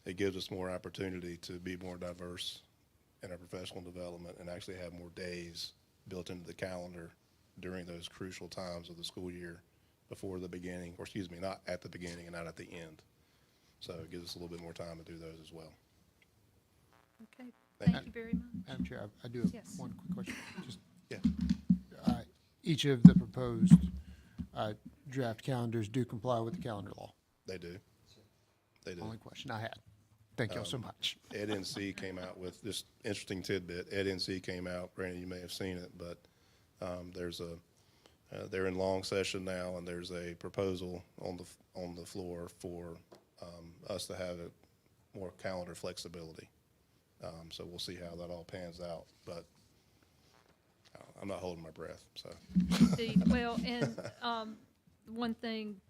It gives us more opportunity to be more diverse in our professional development and actually have more days built into the calendar during those crucial times of the school year before the beginning, or excuse me, not at the beginning and not at the end. So it gives us a little bit more time to do those as well. Okay, Thank thank you very much. Madam Chair, I do have Yes. one quick question. Just, Yeah. each of the proposed draft calendars do comply with the calendar law. They do. They do. Only question I had. Thank y'all so much. EdNC came out with this interesting tidbit. EdNC came out, Brandon, you may have seen it, but they're in long session now, and there's a proposal on the floor for us to have more calendar flexibility. So we'll see how that all pans out, but I'm not holding my breath, so. Indeed. Well, and one thing,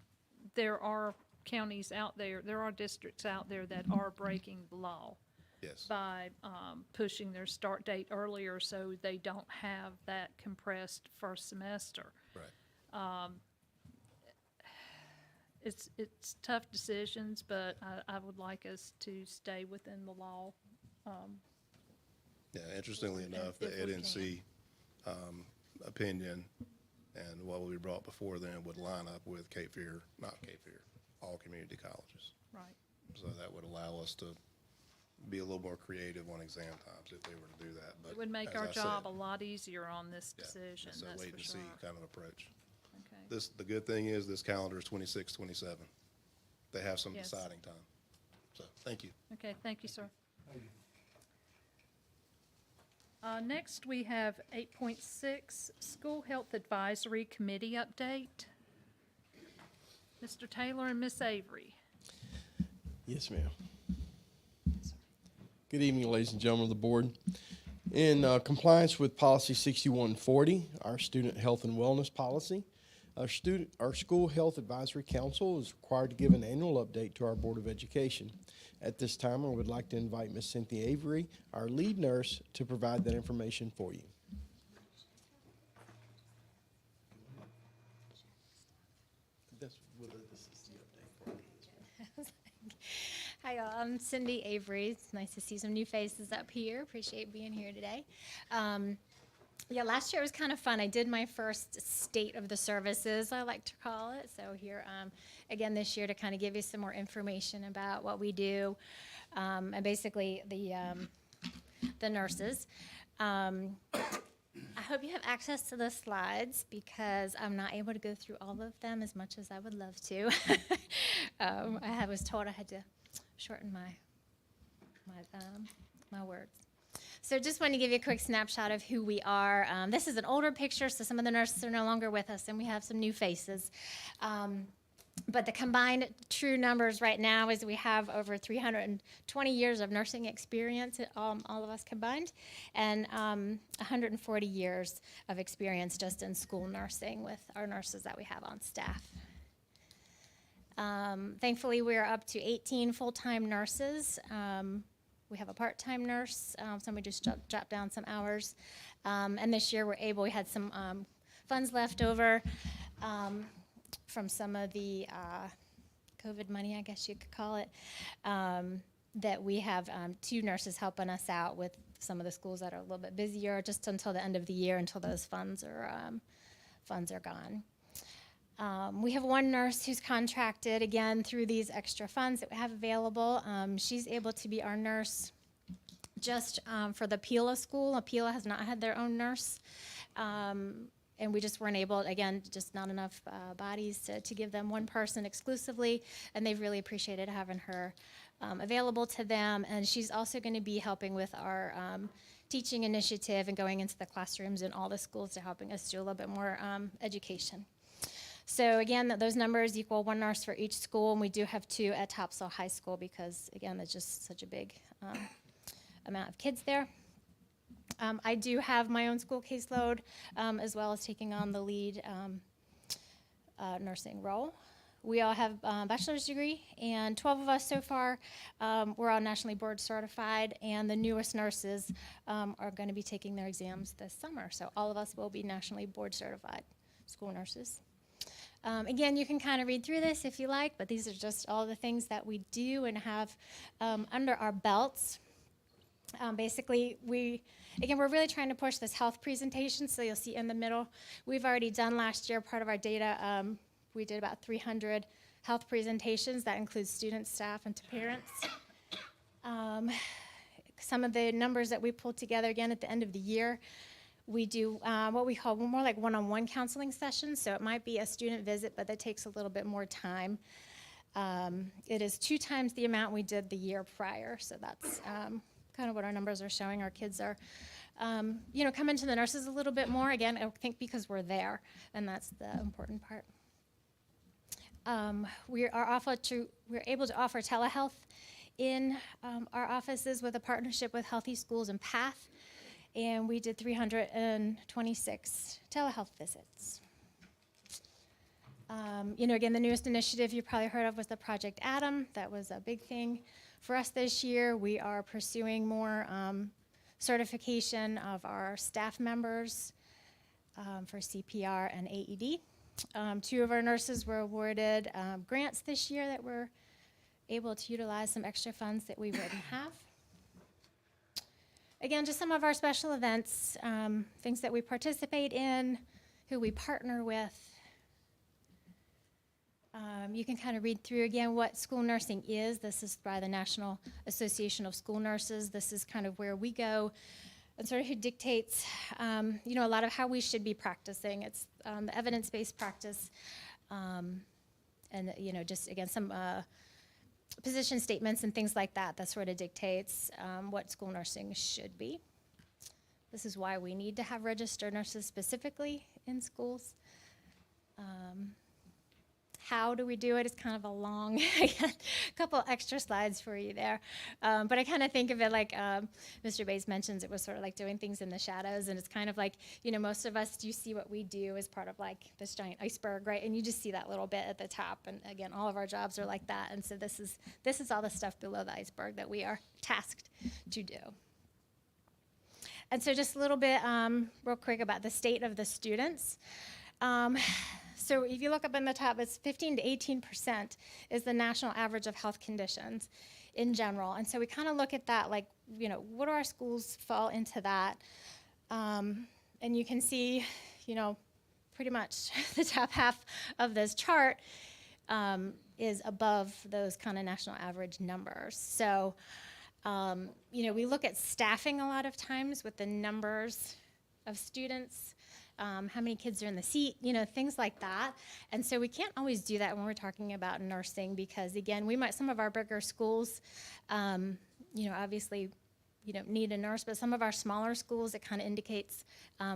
there are counties out there, there are districts out there that are breaking the law. Yes. By pushing their start date earlier so they don't have that compressed first semester. Right. It's tough decisions, but I would like us to stay within the law. Yeah, interestingly enough, the if we EdNC opinion and what we brought before them would line up with all community colleges. Right. So that would allow us to be a little more creative on exam times if they were to do that. But It would make as our I job said, a lot easier on this yeah, decision, it's a that's wait for and sure. see kind of approach. Okay. The good thing is this calendar is 26, 27. They have some Yes. deciding time. So, thank you. Okay, thank you, sir. Next, we have 8.6, School Health Advisory Committee update. Mr. Taylor and Miss Avery. Yes, ma'am. Good evening, ladies and gentlemen of the board. In compliance with Policy 6140, our Student Health and Wellness Policy, our School Health Advisory Council is required to give an annual update to our Board of Education. At this time, I would like to invite Ms. Cynthia Avery, our lead nurse, to provide that information for you. This is the update for you. Hi, y'all. I'm Cindy Avery. It's nice to see some new faces up here. Appreciate being here today. Yeah, last year it was kind of fun. I did my first state of the services, I like to call it. So here, again, this year to kind of give you some more information about what we do, and basically the nurses. I hope you have access to the slides because I'm not able to go through all of them as much as I would love to. I was told I had to shorten my words. So just want to give you a quick snapshot of who we are. This is an older picture, so some of the nurses are no longer with us, and we have some new faces. But the combined true numbers right now is we have over 320 years of nursing experience, all of us combined, and 140 years of experience just in school nursing with our nurses that we have on staff. Thankfully, we're up to 18 full-time nurses. We have a part-time nurse, somebody just dropped down some hours. And this year we had some funds left over from some of the COVID money, I guess you could call it, that we have 2 nurses helping us out with some of the schools that are a little bit busier just until the end of the year, until those funds are gone. We have 1 nurse who's contracted, again, through these extra funds that we have available. She's able to be our nurse just for the Pila school. Pila has not had their own nurse. And we just weren't able, again, just not enough bodies to give them 1 person exclusively. And they've really appreciated having her available to them. And she's also going to be helping with our teaching initiative and going into the classrooms in all the schools to helping us do a little bit more education. So again, those numbers equal 1 nurse for each school, and we do have 2 at Topsail High School because, again, it's just such a big amount of kids there. I do have my own school caseload, as well as taking on the lead nursing role. We all have a bachelor's degree, and 12 of us so far. We're all nationally board certified, and the newest nurses are going to be taking their exams this summer. So all of us will be nationally board certified school nurses. Again, you can kind of read through this if you like, but these are just all the things that we do and have under our belts. Basically, we're really trying to push this health presentation, so you'll see in the middle. We've already done last year, part of our data, we did about 300 health presentations. That includes students, staff, and to parents. Some of the numbers that we pulled together, again, at the end of the year, we do what we call more like one-on-one counseling sessions. So it might be a student visit, but that takes a little bit more time. It is 2 times the amount we did the year prior. So that's kind of what our numbers are showing. Our kids are, coming to the nurses a little bit more. Again, I think because we're there, and that's the important part. We're able to offer telehealth in our offices with a partnership with Healthy Schools and PATH. And we did 326 telehealth visits. Again, the newest initiative you probably heard of was the Project Adam. That was a big thing for us this year. We are pursuing more certification of our staff members for CPR and AED. 2 of our nurses were awarded grants this year that were able to utilize some extra funds that we wouldn't have. Again, just some of our special events, things that we participate in, who we partner with. You can kind of read through again what school nursing is. This is by the National Association of School Nurses. This is kind of where we go and sort of who dictates, a lot of how we should be practicing. It's the evidence-based practice, and, just again, some position statements and things like that sort of dictates what school nursing should be. This is why we need to have registered nurses specifically in schools. How do we do it? It's kind of a long couple extra slides for you there. But I kind of think of it like Mr. Bates mentions, it was sort of like doing things in the shadows. And it's kind of like, most of us do see what we do as part of like this giant iceberg, right? And you just see that little bit at the top. And again, all of our jobs are like that. And so this is all the stuff below the iceberg that we are tasked to do. And so just a little bit real quick about the state of the students. So if you look up in the top, it's 15 to 18% is the national average of health conditions in general. And so we kind of look at that like, what do our schools fall into that? And you can see, pretty much the top half of this chart is above those kind of national average numbers. So, we look at staffing a lot of times with the numbers of students, how many kids are in the seat, things like that. And so we can't always do that when we're talking about nursing because, again, some of our bigger schools, obviously, need a nurse, but some of our smaller schools, it kind of indicates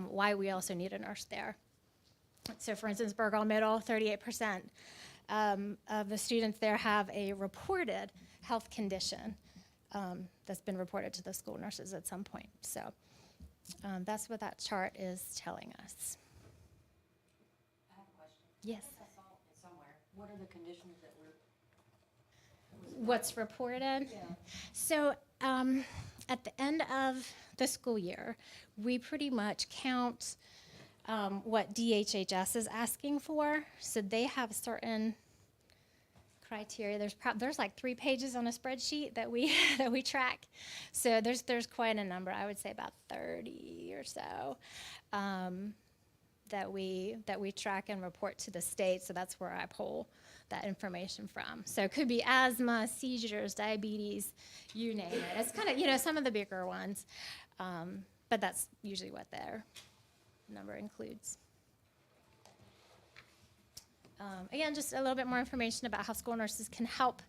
why we also need a nurse there. So, for instance, Burgall Middle, 38% of the students there have a reported health condition that's been reported to the school nurses at some point. So that's what that chart is telling us. I have a question. Yes. I think I saw it somewhere. What are the conditions that were? What's reported? Yeah. So at the end of the school year, we pretty much count what DHHS is asking for. So they have certain criteria. There's like 3 pages on a spreadsheet that we track. So there's quite a number. I would say about 30 or so that we track and report to the state. So that's where I pull that information from. So it could be asthma, seizures, diabetes, you name it. It's kind of some of the bigger ones, but that's usually what their number includes. Again, just a little bit more information about how school nurses can help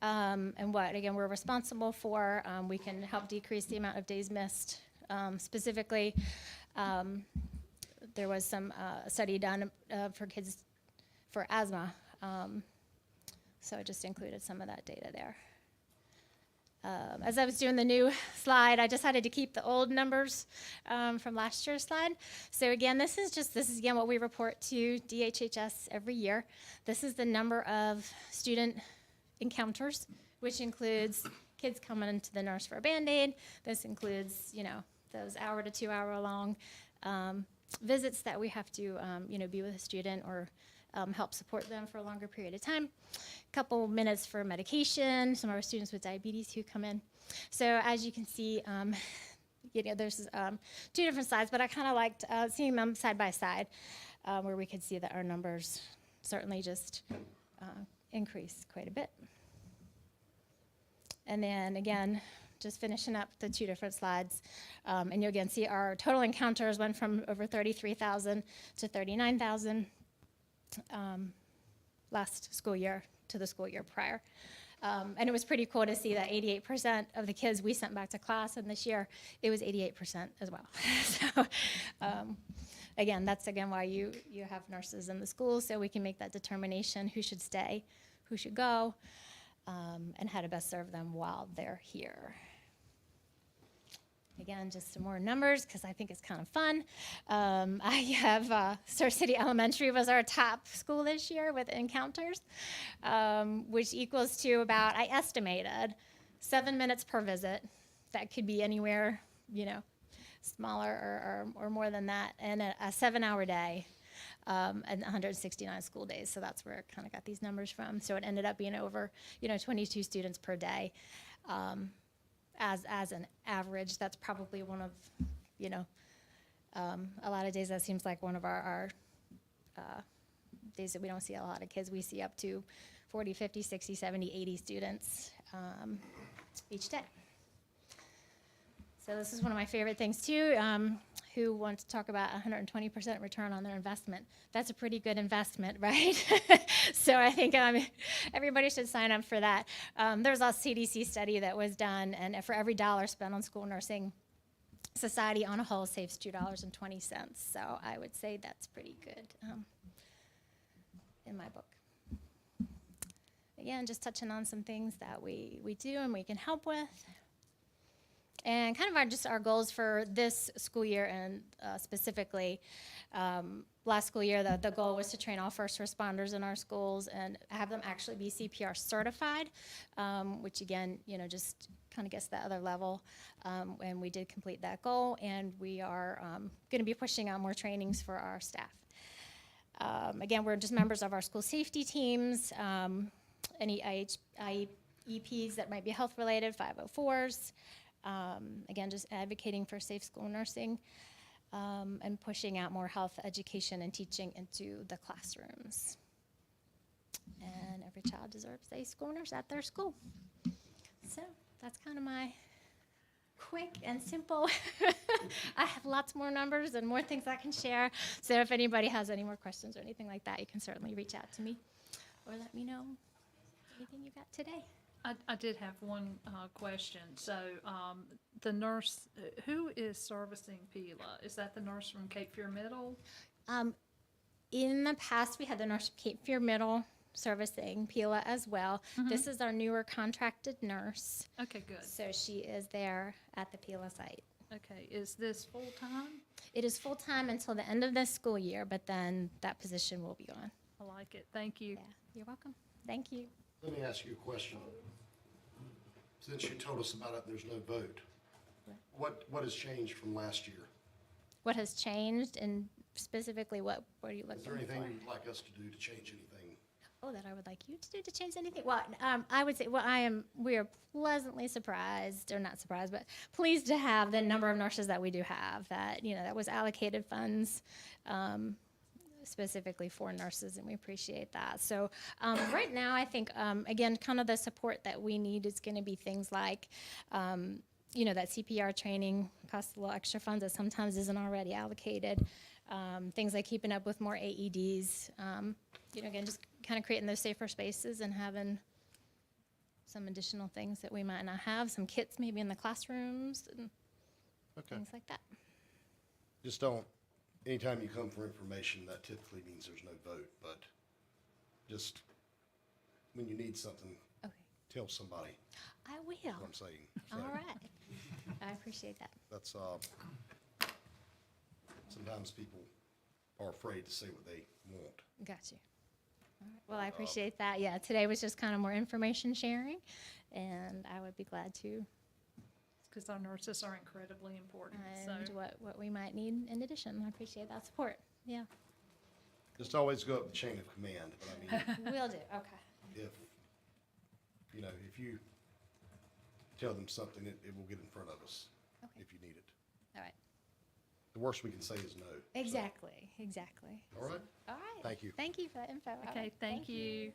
and what, again, we're responsible for. We can help decrease the amount of days missed. Specifically, there was some study done for kids for asthma. So I just included some of that data there. As I was doing the new slide, I decided to keep the old numbers from last year's slide. So again, this is again what we report to DHHS every year. This is the number of student encounters, which includes kids coming into the nurse for a Band-Aid. This includes, those hour to 2 hour long visits that we have to, be with a student or help support them for a longer period of time. A couple minutes for medication, some of our students with diabetes who come in. So as you can see, there's 2 different slides, but I kind of liked seeing them side by side where we could see that our numbers certainly just increased quite a bit. And then again, just finishing up the 2 different slides. And you'll again see our total encounters went from over 33,000 to 39,000 last school year to the school year prior. And it was pretty cool to see that 88% of the kids we sent back to class, and this year it was 88% as well. So again, that's why you have nurses in the schools, so we can make that determination who should stay, who should go, and how to best serve them while they're here. Again, just some more numbers because I think it's kind of fun. I have Star City Elementary was our top school this year with encounters, which equals to about, I estimated, 7 minutes per visit. That could be anywhere, smaller or more than that, and a 7-hour day. And 169 school days, so that's where I kind of got these numbers from. So it ended up being over, 22 students per day. As an average, that's probably one of, a lot of days that seems like one of our days that we don't see a lot of kids. We see up to 40, 50, 60, 70, 80 students each day. So this is one of my favorite things too. Who want to talk about 120% return on their investment? That's a pretty good investment, right? So I think everybody should sign up for that. There's a CDC study that was done, and for every $1 spent on school nursing, society on a whole saves $2.20. So I would say that's pretty good in my book. Again, just touching on some things that we do and we can help with. And kind of our goals for this school year, and specifically last school year, the goal was to train all first responders in our schools and have them actually be CPR certified, which again, just kind of gets to that other level. And we did complete that goal, and we are going to be pushing out more trainings for our staff. Again, we're just members of our school safety teams, any IEPs that might be health-related, 504s. Again, just advocating for safe school nursing. and pushing out more health education and teaching into the classrooms. And every child deserves a school nurse at their school. So that's kind of my quick and simple. I have lots more numbers and more things I can share. So if anybody has any more questions or anything like that, you can certainly reach out to me or let me know anything you got today. I did have one question. So the nurse, who is servicing Pila? Is that the nurse from Cape Fear Middle? In the past, we had the nurse from Cape Fear Middle servicing Pila as well. This is our newer contracted nurse. Okay, good. So she is there at the Pila site. Okay, is this full-time? It is full-time until the end of this school year, but then that position will be gone. I like it. Thank you. Yeah, you're welcome. Thank you. Let me ask you a question. Since you told us about it, there's no vote. What has changed from last year? What has changed and specifically what are you looking Is there for? anything you'd like us to do to change anything? Oh, that I would like you to do to change anything? Well, I would say, we are pleasantly surprised, or not surprised, but pleased to have the number of nurses that we do have, that, that was allocated funds specifically for nurses, and we appreciate that. So right now, I think, again, kind of the support that we need is going to be things like, that CPR training costs a little extra funds that sometimes isn't already allocated. Things like keeping up with more AEDs, again, just kind of creating those safer spaces and having some additional things that we might not have, some kits maybe in the classrooms and things like that. Just don't, anytime you come for information, that typically means there's no vote, but just when you need something, tell somebody. I will. That's what I'm saying. So All right. I appreciate that. that's, sometimes people are afraid to say what they want. Got you. All right. Well, I appreciate that. Yeah, today was just kind of more information sharing, and I would be glad to. Because our nurses are incredibly important. And So what we might need in addition. I appreciate that support. Yeah. Just always go up the chain of command, but I mean, Will do. Okay. if you tell them something, it will get in front of us if you need it. All right. The worst we can say is no. so. Exactly. Exactly. All right? All right. Thank you. Thank you for that info. All okay, right. thank you.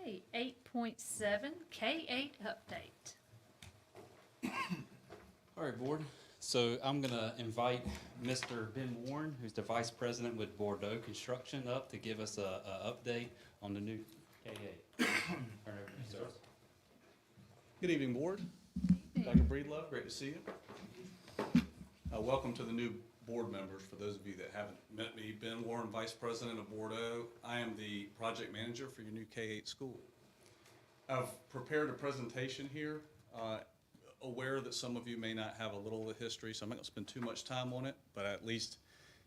Okay, 8.7 K-8 update. All right, board. So I'm going to invite Mr. Ben Warren, who's the vice president with Bordeaux Construction, up to give us a update on the new K-8. Turn over to you, sir. Good evening, board. Dr. Breedlove, great to see you. Welcome to the new board members. For those of you that haven't met me, Ben Warren, Vice President of Bordeaux. I am the project manager for your new K-8 school. I've prepared a presentation here, aware that some of you may not have a little of the history, so I'm not going to spend too much time on it, but I at least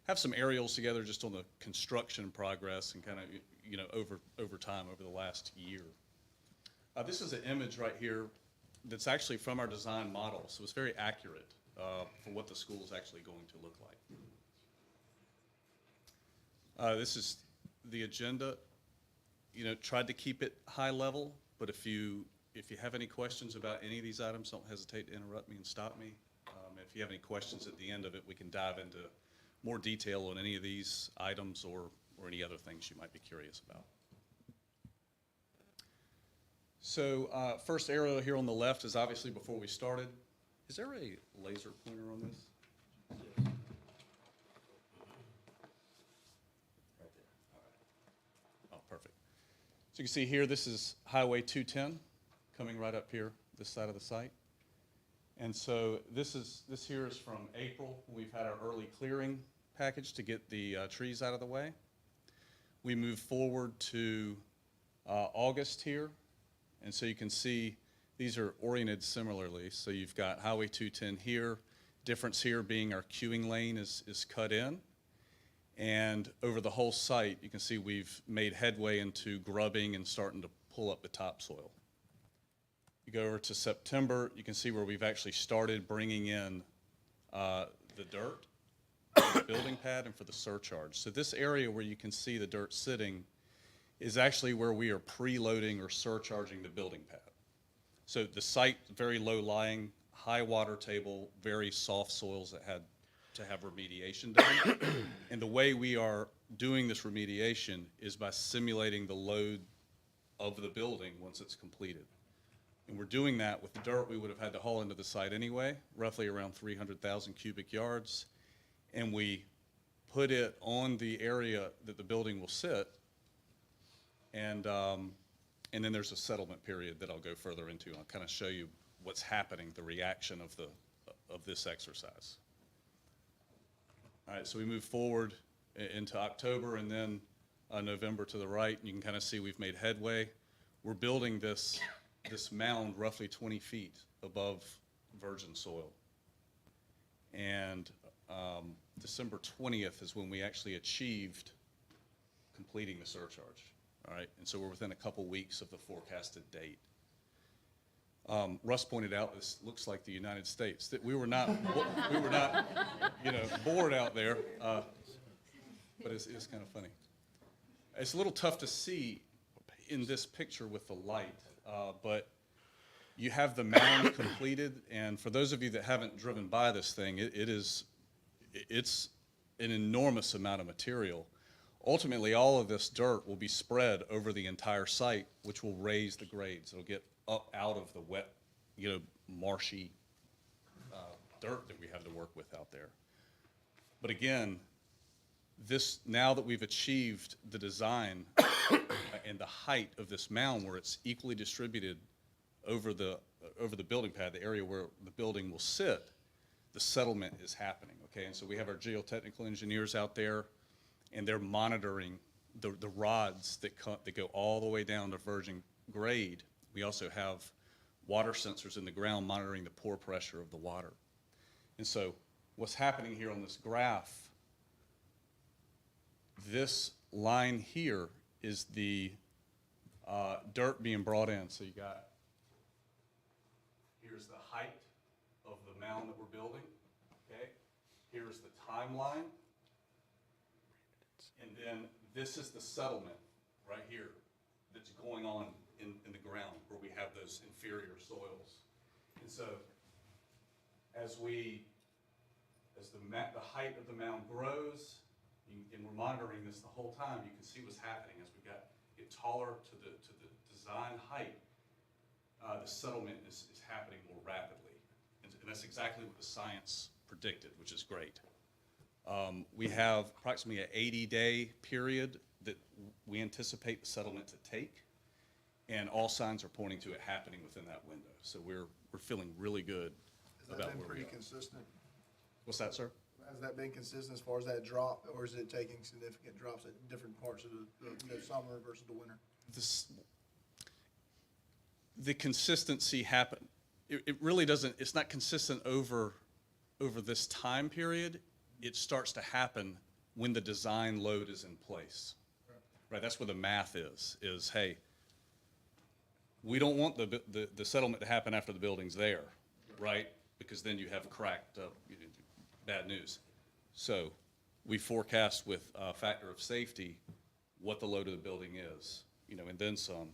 have some aerials together just on the construction progress and kind of, over time, over the last year. This is an image right here that's actually from our design model, so it's very accurate for what the school is actually going to look like. This is the agenda. Tried to keep it high level, but if you have any questions about any of these items, don't hesitate to interrupt me and stop me. If you have any questions at the end of it, we can dive into more detail on any of these items or any other things you might be curious about. So first arrow here on the left is obviously before we started. Is there a laser pointer on this? Right there. All right. Oh, perfect. So you can see here, this is Highway 210 coming right up here, this side of the site. And so this here is from April. We've had our early clearing package to get the trees out of the way. We move forward to August here. And so you can see these are oriented similarly. So you've got Highway 210 here. Difference here being our queuing lane is cut in. And over the whole site, you can see we've made headway into grubbing and starting to pull up the topsoil. You go over to September, you can see where we've actually started bringing in the dirt for the building pad and for the surcharge. So this area where you can see the dirt sitting is actually where we are preloading or surcharging the building pad. So the site, very low-lying, high water table, very soft soils that had to have remediation done. And the way we are doing this remediation is by simulating the load of the building once it's completed. And we're doing that with the dirt we would have had to haul into the site anyway, roughly around 300,000 cubic yards. And we put it on the area that the building will sit. And then there's a settlement period that I'll go further into. I'll kind of show you what's happening, the reaction of this exercise. All right, so we move forward into October and then November to the right, and you can kind of see we've made headway. We're building this mound roughly 20 feet above virgin soil. And December 20th is when we actually achieved completing the surcharge. All right, and so we're within a couple weeks of the forecasted date. Russ pointed out this looks like the United States. That we were not, bored out there, but it's kind of funny. It's a little tough to see in this picture with the light, but you have the mound completed, and for those of you that haven't driven by this thing, it's an enormous amount of material. Ultimately, all of this dirt will be spread over the entire site, which will raise the grades. It'll get up out of the wet, marshy dirt that we have to work with out there. But again, now that we've achieved the design and the height of this mound where it's equally distributed over the building pad, the area where the building will sit, the settlement is happening, okay? And so we have our geotechnical engineers out there, and they're monitoring the rods that go all the way down to virgin grade. We also have water sensors in the ground monitoring the pore pressure of the water. And so what's happening here on this graph, this line here is the dirt being brought in. So you got, here's the height of the mound that we're building, okay? Here's the timeline. And then this is the settlement right here that's going on in the ground where we have those inferior soils. And so as the height of the mound grows, and we're monitoring this the whole time, you can see what's happening as we get taller to the design height, the settlement is happening more rapidly. And that's exactly what the science predicted, which is great. We have approximately an 80-day period that we anticipate the settlement to take, and all signs are pointing to it happening within that window. So we're feeling really good about where we are. Has that been pretty consistent? What's that, sir? Has that been consistent as far as that drop, or is it taking significant drops at different parts of the summer versus the winter? The consistency happen. It really doesn't. It's not consistent over this time period. It starts to happen when the design load is in place. Right. That's where the math is. Hey, we don't want the settlement to happen after the building's there, right? Because then you have cracked up bad news. So we forecast with a factor of safety what the load of the building is, and then some,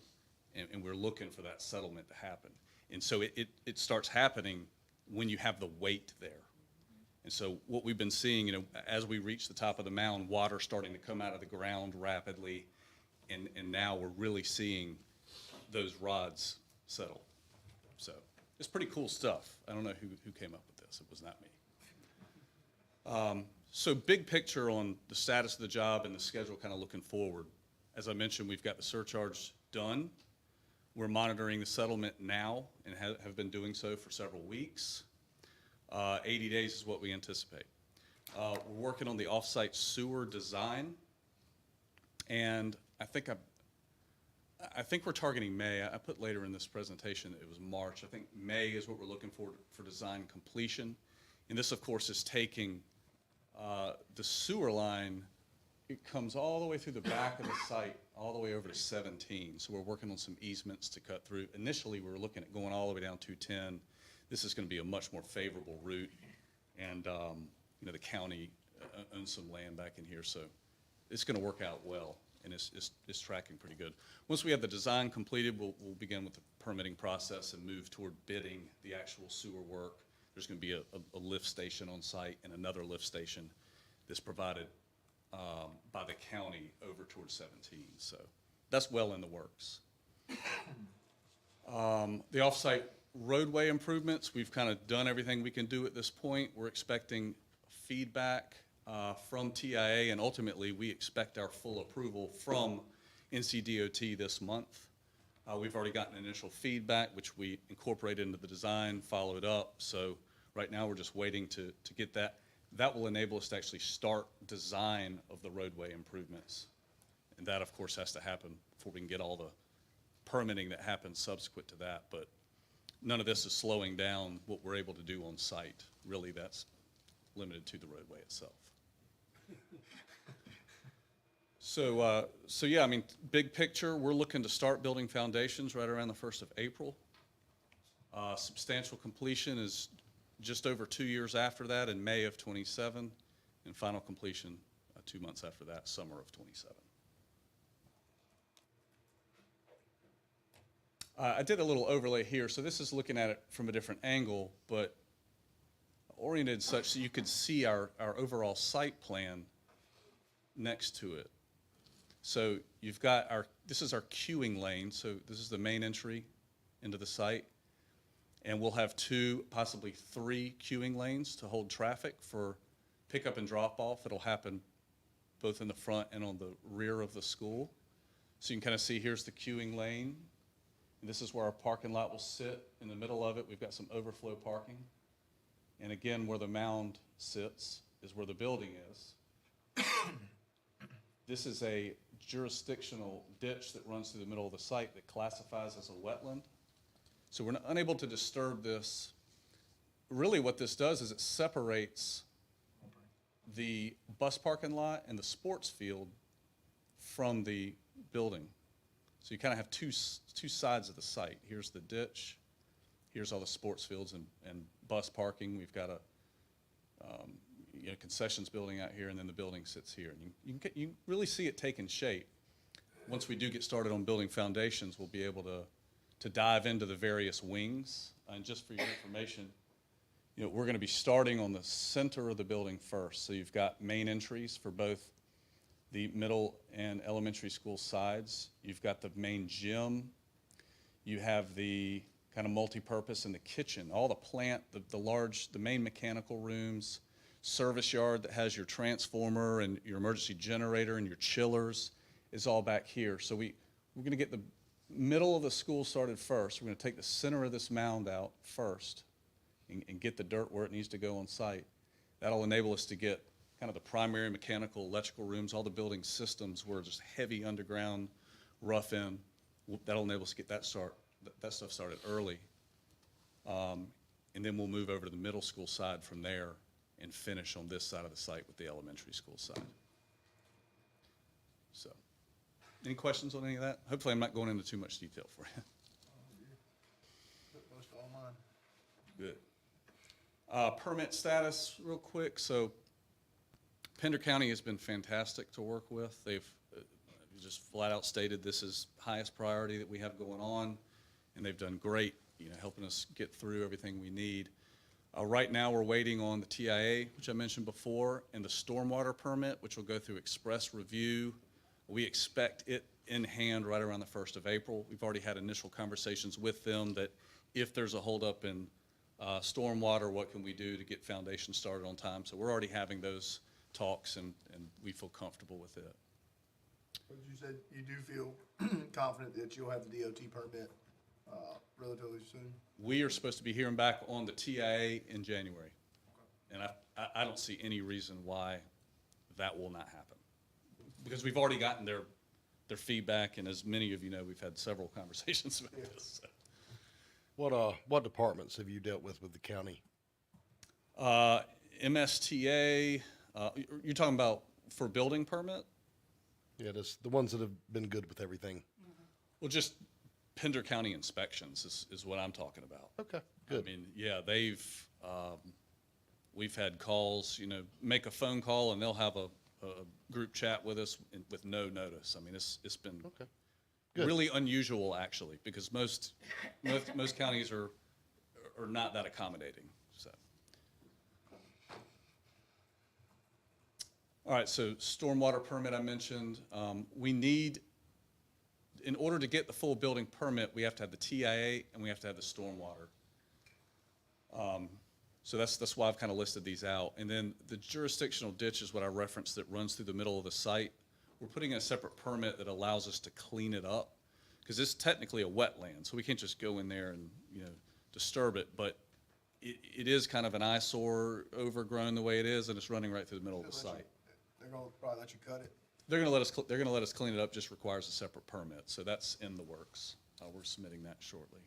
and we're looking for that settlement to happen. And so it starts happening when you have the weight there. And so what we've been seeing, as we reach the top of the mound, water starting to come out of the ground rapidly, and now we're really seeing those rods settle. So it's pretty cool stuff. I don't know who came up with this. It was not me. So big picture on the status of the job and the schedule kind of looking forward. As I mentioned, we've got the surcharge done. We're monitoring the settlement now and have been doing so for several weeks. 80 days is what we anticipate. We're working on the off-site sewer design, and I think we're targeting May. I put later in this presentation that it was March. I think May is what we're looking for design completion. And this, of course, is taking the sewer line. It comes all the way through the back of the site, all the way over to 17. So we're working on some easements to cut through. Initially, we were looking at going all the way down 210. This is going to be a much more favorable route, and the county owns some land back in here, so it's going to work out well. and it's tracking pretty good. Once we have the design completed, we'll begin with the permitting process and move toward bidding the actual sewer work. There's going to be a lift station on site and another lift station that's provided by the county over towards 17. So that's well in the works. The off-site roadway improvements, we've kind of done everything we can do at this point. We're expecting feedback from TIA, and ultimately we expect our full approval from NCDOT this month. We've already gotten initial feedback, which we incorporated into the design, followed up. So right now we're just waiting to get that. That will enable us to actually start design of the roadway improvements. And that, of course, has to happen before we can get all the permitting that happens subsequent to that. But none of this is slowing down what we're able to do on site. Really, that's limited to the roadway itself. So yeah, I mean, big picture, we're looking to start building foundations right around the 1st of April. Substantial completion is just over 2 years after that, in May of 27, and final completion 2 months after that, summer of 27. I did a little overlay here, so this is looking at it from a different angle, but oriented such that you could see our overall site plan next to it. So you've got this is our queuing lane, so this is the main entry into the site, and we'll have 2, possibly 3 queuing lanes to hold traffic for pickup and drop-off. It'll happen both in the front and on the rear of the school. So you can kind of see here's the queuing lane. And this is where our parking lot will sit. In the middle of it, we've got some overflow parking. And again, where the mound sits is where the building is. This is a jurisdictional ditch that runs through the middle of the site that classifies as a wetland. So we're unable to disturb this. Really what this does is it separates the bus parking lot and the sports field from the building. So you kind of have two sides of the site. Here's the ditch. Here's all the sports fields and bus parking. We've got a concessions building out here, and then the building sits here. And you really see it taking shape. Once we do get started on building foundations, we'll be able to dive into the various wings. And just for your information, we're going to be starting on the center of the building first. So you've got main entries for both the middle and elementary school sides. You've got the main gym. You have the kind of multi-purpose in the kitchen, all the plant, the main mechanical rooms, service yard that has your transformer and your emergency generator and your chillers is all back here. So we're going to get the middle of the school started first. We're going to take the center of this mound out first and get the dirt where it needs to go on site. That'll enable us to get kind of the primary mechanical, electrical rooms, all the building systems were just heavy underground, rough in. That'll enable us to get that stuff started early. And then we'll move over to the middle school side from there and finish on this side of the site with the elementary school side. So, any questions on any of that? Hopefully I'm not going into too much detail for you. Most all mine. Good. Permit status, real quick. So Pender County has been fantastic to work with. They've just flat out stated this is highest priority that we have going on, and they've done great, helping us get through everything we need. Right now, we're waiting on the TIA, which I mentioned before, and the stormwater permit, which will go through express review. We expect it in hand right around the 1st of April. We've already had initial conversations with them that if there's a holdup in stormwater, what can we do to get foundations started on time? So we're already having those talks, and we feel comfortable with it. But you said you do feel confident that you'll have the DOT permit relatively soon? We are supposed to be hearing back on the TIA in January. And I don't see any reason why that will not happen. Because we've already gotten their feedback, and as many of you know, we've had several conversations about this. So. What departments have you dealt with the county? MSTA, you're talking about for building permit? Yeah, just the ones that have been good with everything. Well, just Pender County inspections is what I'm talking about. Okay, good. I mean, yeah, we've had calls, make a phone call and they'll have group chat with us with no notice. I mean, it's been Good. really unusual, actually, because most counties are not that accommodating, so. All right, so stormwater permit I mentioned. We need, in order to get the full building permit, we have to have the TIA and we have to have the stormwater. So that's why I've kind of listed these out. And then the jurisdictional ditch is what I referenced that runs through the middle of the site. We're putting in a separate permit that allows us to clean it up, because it's technically a wetland, so we can't just go in there and, disturb it. But it is kind of an eyesore, overgrown the way it is, and it's running right through the middle of the site. They're gonna probably let you cut it. They're gonna let us clean it up, just requires a separate permit, so that's in the works. We're submitting that shortly.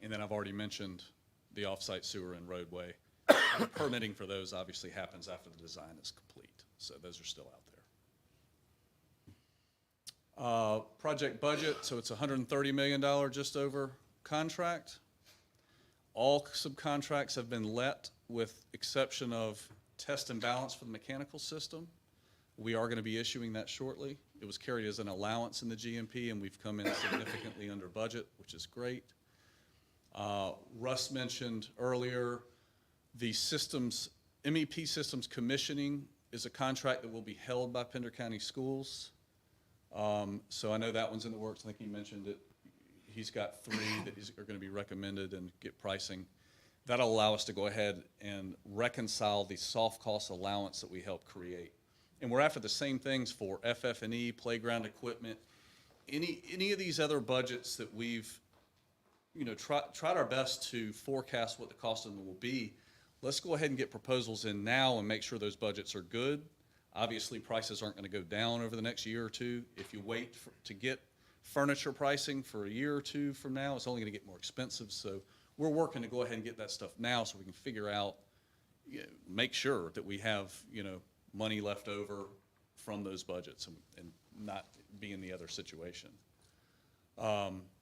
And then I've already mentioned the off-site sewer and roadway. The permitting for those obviously happens after the design is complete, so those are still out there. Project budget, so it's $130 million just over contract. All subcontracts have been let with exception of test and balance for the mechanical system. We are going to be issuing that shortly. It was carried as an allowance in the GMP, and we've come in significantly under budget, which is great. Russ mentioned earlier the systems, MEP systems commissioning is a contract that will be held by Pender County Schools. So I know that one's in the works. I think he mentioned it. He's got 3 that are going to be recommended and get pricing. That'll allow us to go ahead and reconcile the soft cost allowance that we helped create. And we're after the same things for FF&E, playground equipment, any of these other budgets that we've tried our best to forecast what the cost of them will be. Let's go ahead and get proposals in now and make sure those budgets are good. Obviously, prices aren't going to go down over the next year or two. If you wait to get furniture pricing for a year or two from now, it's only going to get more expensive. So we're working to go ahead and get that stuff now so we can figure out, make sure that we have, money left over from those budgets and not be in the other situation.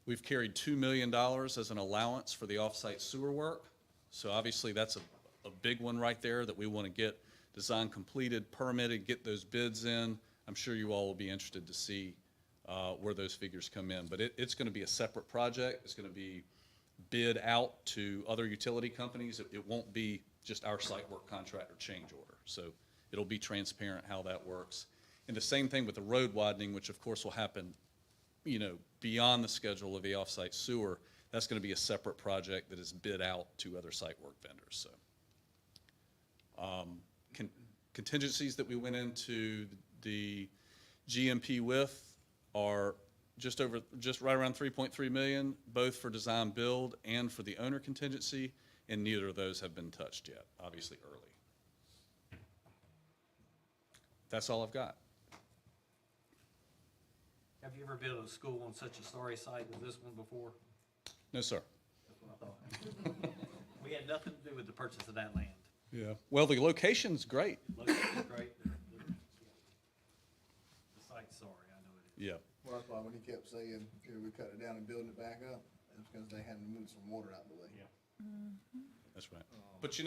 We've carried $2 million as an allowance for the off-site sewer work. So obviously that's a big one right there that we want to get design completed, permitted, get those bids in. I'm sure you all will be interested to see where those figures come in. But it's going to be a separate project. It's going to be bid out to other utility companies. It won't be just our site work contract or change order. So it'll be transparent how that works. And the same thing with the road widening, which of course will happen beyond the schedule of the off-site sewer. That's going to be a separate project that is bid out to other site work vendors. So contingencies that we went into the GMP with are just right around 3.3 million, both for design build and for the owner contingency, and neither of those have been touched yet, obviously early. That's all I've got. Have you ever built a school on such a sorry site as this one before? No, sir. That's what I thought. We had nothing to do with the purchase of that land. Yeah. Well, the location's great. Location's great. The site's sorry, I know it is. Yeah. Well, that's why when he kept saying, we cut it down and building it back up, it's because they had to move some water out of the way. Yeah. That's right. But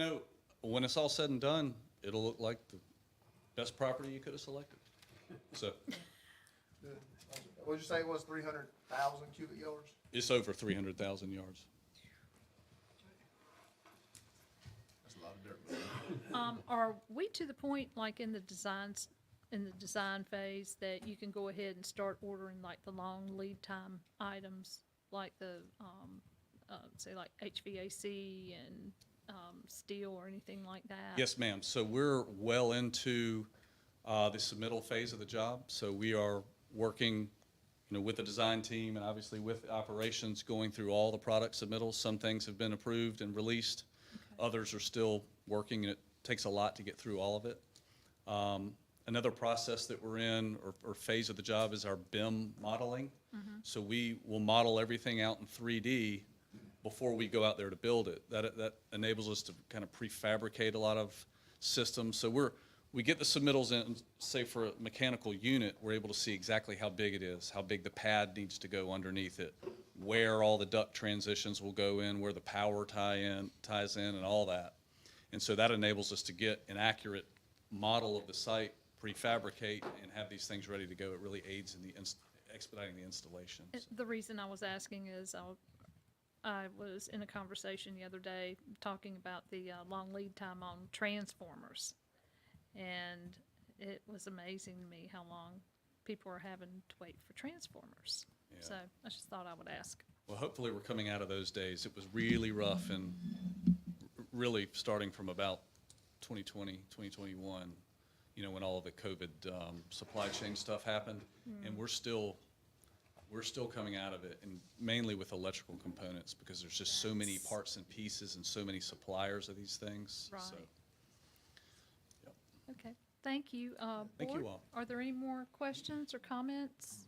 when it's all said and done, it'll look like the best property you could have selected. So What'd you say it was, 300,000 cubic yards? it's over 300,000 yards. That's a lot of dirt. Are we to the point, like in the design phase, that you can go ahead and start ordering like the long lead time items, like the, say like HVAC and steel or anything like that? Yes, ma'am. So we're well into the submittal phase of the job. So we are working, with the design team and obviously with operations, going through all the product submittals. Some things have been approved and released. Okay. Others are still working, and it takes a lot to get through all of it. Another process that we're in, or phase of the job, is our BIM modeling. Mm-hmm. So we will model everything out in 3D before we go out there to build it. That enables us to kind of prefabricate a lot of systems. So we get the submittals in, say for a mechanical unit, we're able to see exactly how big it is, how big the pad needs to go underneath it, where all the duct transitions will go in, where the power ties in and all that. And so that enables us to get an accurate model of the site, prefabricate, and have these things ready to go. It really aids in the expediting the installation. The reason I was asking is I was in a conversation the other day talking about the long lead time on transformers. And it was amazing to me how long people are having to wait for transformers. Yeah. So I just thought I would ask. Well, hopefully we're coming out of those days. It was really rough, and really starting from about 2020, 2021, you know, when all of the COVID supply chain stuff happened. And we're still coming out of it, and mainly with electrical components, because there's just so many parts and pieces and so many suppliers of these things. Right. So, yep. Okay, thank you. Thank you Board, all. are there any more questions or comments?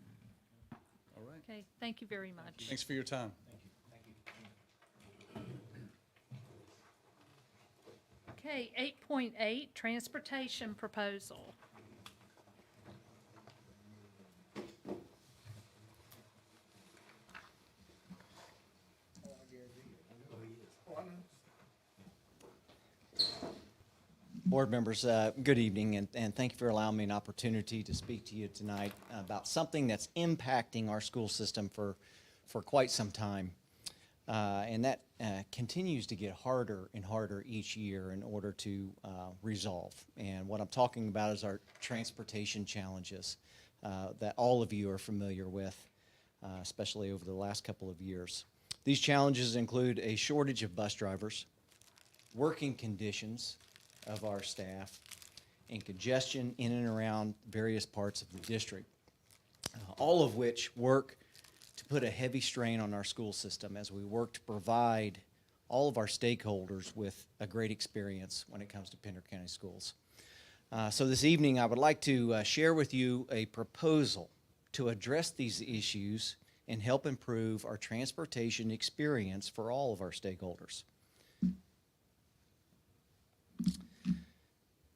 All right. Okay, thank you very much. Thanks for your time. Okay, 8.8, transportation proposal. Board members, good evening, and thank you for allowing me an opportunity to speak to you tonight about something that's impacting our school system for quite some time. And that continues to get harder and harder each year in order to resolve. And what I'm talking about is our transportation challenges that all of you are familiar with, especially over the last couple of years. These challenges include a shortage of bus drivers, working conditions of our staff, and congestion in and around various parts of the district, all of which work to put a heavy strain on our school system as we work to provide all of our stakeholders with a great experience when it comes to Pender County Schools. So this evening, I would like to share with you a proposal to address these issues and help improve our transportation experience for all of our stakeholders.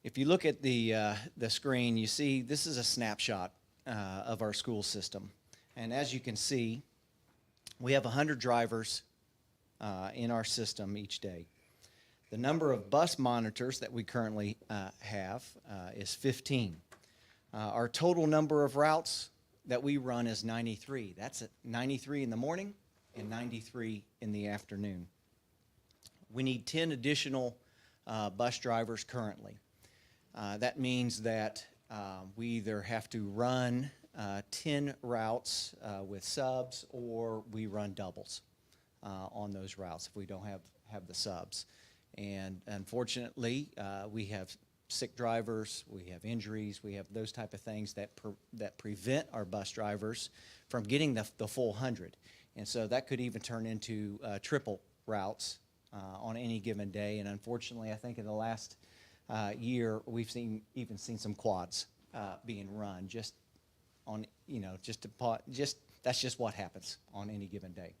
If you look at the screen, you see this is a snapshot of our school system. And as you can see, we have 100 drivers in our system each day. The number of bus monitors that we currently have is 15. Our total number of routes that we run is 93. That's 93 in the morning and 93 in the afternoon. We need 10 additional bus drivers currently. That means that we either have to run 10 routes with subs, or we run doubles on those routes if we don't have the subs. And unfortunately, we have sick drivers, we have injuries, we have those type of things that prevent our bus drivers from getting the full 100. And so that could even turn into triple routes on any given day. And unfortunately, I think in the last year, we've seen some quads being run just on, that's just what happens on any given day.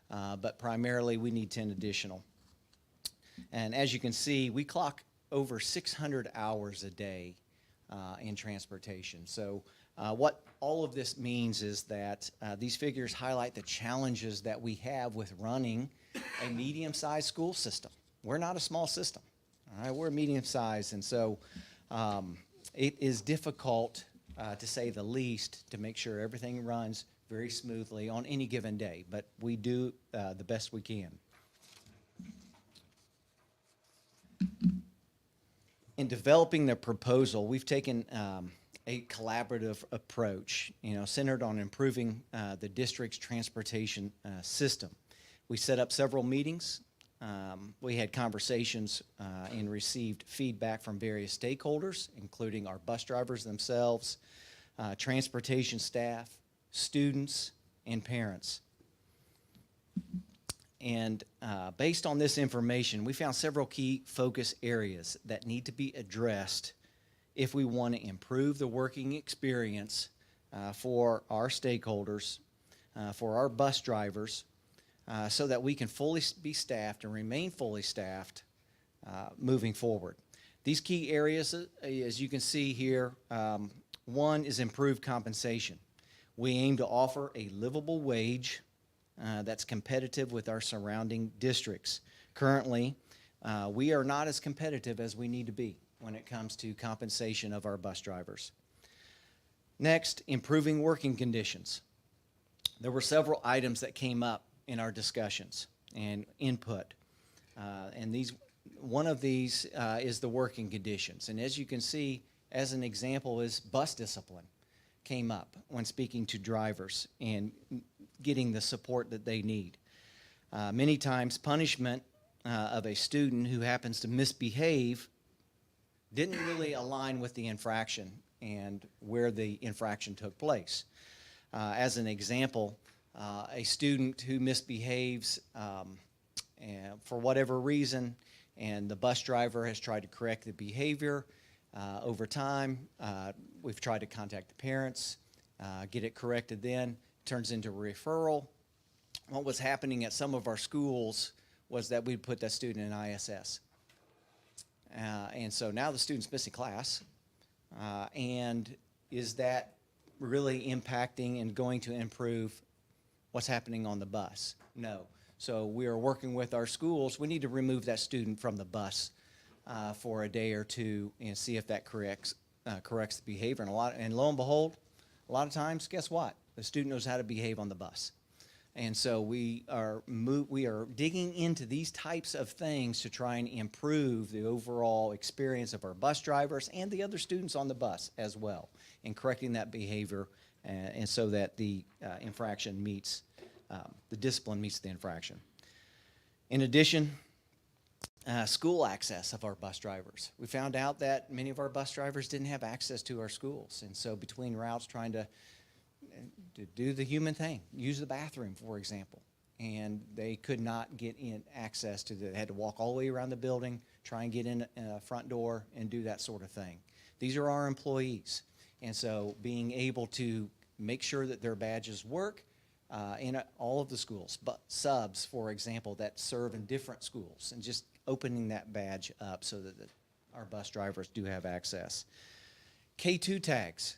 But primarily, we need 10 additional. And as you can see, we clock over 600 hours a day in transportation. So what all of this means is that these figures highlight the challenges that we have with running a medium-sized school system. We're not a small system. All right, we're medium-sized, and so it is difficult, to say the least, to make sure everything runs very smoothly on any given day, but we do the best we can. In developing the proposal, we've taken a collaborative approach, centered on improving the district's transportation system. We set up several meetings. We had conversations and received feedback from various stakeholders, including our bus drivers themselves, transportation staff, students, and parents. And based on this information, we found several key focus areas that need to be addressed if we want to improve the working experience for our stakeholders, for our bus drivers, so that we can fully be staffed and remain fully staffed moving forward. These key areas, as you can see here, one is improved compensation. We aim to offer a livable wage that's competitive with our surrounding districts. Currently, we are not as competitive as we need to be, when it comes to compensation of our bus drivers. Next, improving working conditions. There were several items that came up in our discussions and input. One of these is the working conditions. And as you can see, as an example, is bus discipline came up when speaking to drivers and getting the support that they need. Many times, punishment of a student who happens to misbehave didn't really align with the infraction and where the infraction took place. As an example, a student who misbehaves for whatever reason, and the bus driver has tried to correct the behavior. Over time, we've tried to contact the parents, get it corrected then, turns into a referral. What was happening at some of our schools was that we'd put that student in ISS. And so now the student's missing class. And is that really impacting and going to improve what's happening on the bus? No. So we are working with our schools. We need to remove that student from the bus for a day or two and see if that corrects the behavior. And lo and behold, a lot of times, guess what? The student knows how to behave on the bus. And so we are digging into these types of things to try and improve the overall experience of our bus drivers and the other students on the bus as well, and correcting that behavior and so that the infraction meets, the discipline meets the infraction. In addition, school access of our bus drivers. We found out that many of our bus drivers didn't have access to our schools, and so between routes trying to do the human thing, use the bathroom, for example, and they could not get in access to they had to walk all the way around the building, try and get in a front door and do that sort of thing. These are our employees, and so being able to make sure that their badges work in all of the schools, but subs, for example, that serve in different schools, and just opening that badge up so that our bus drivers do have access. K2 tags.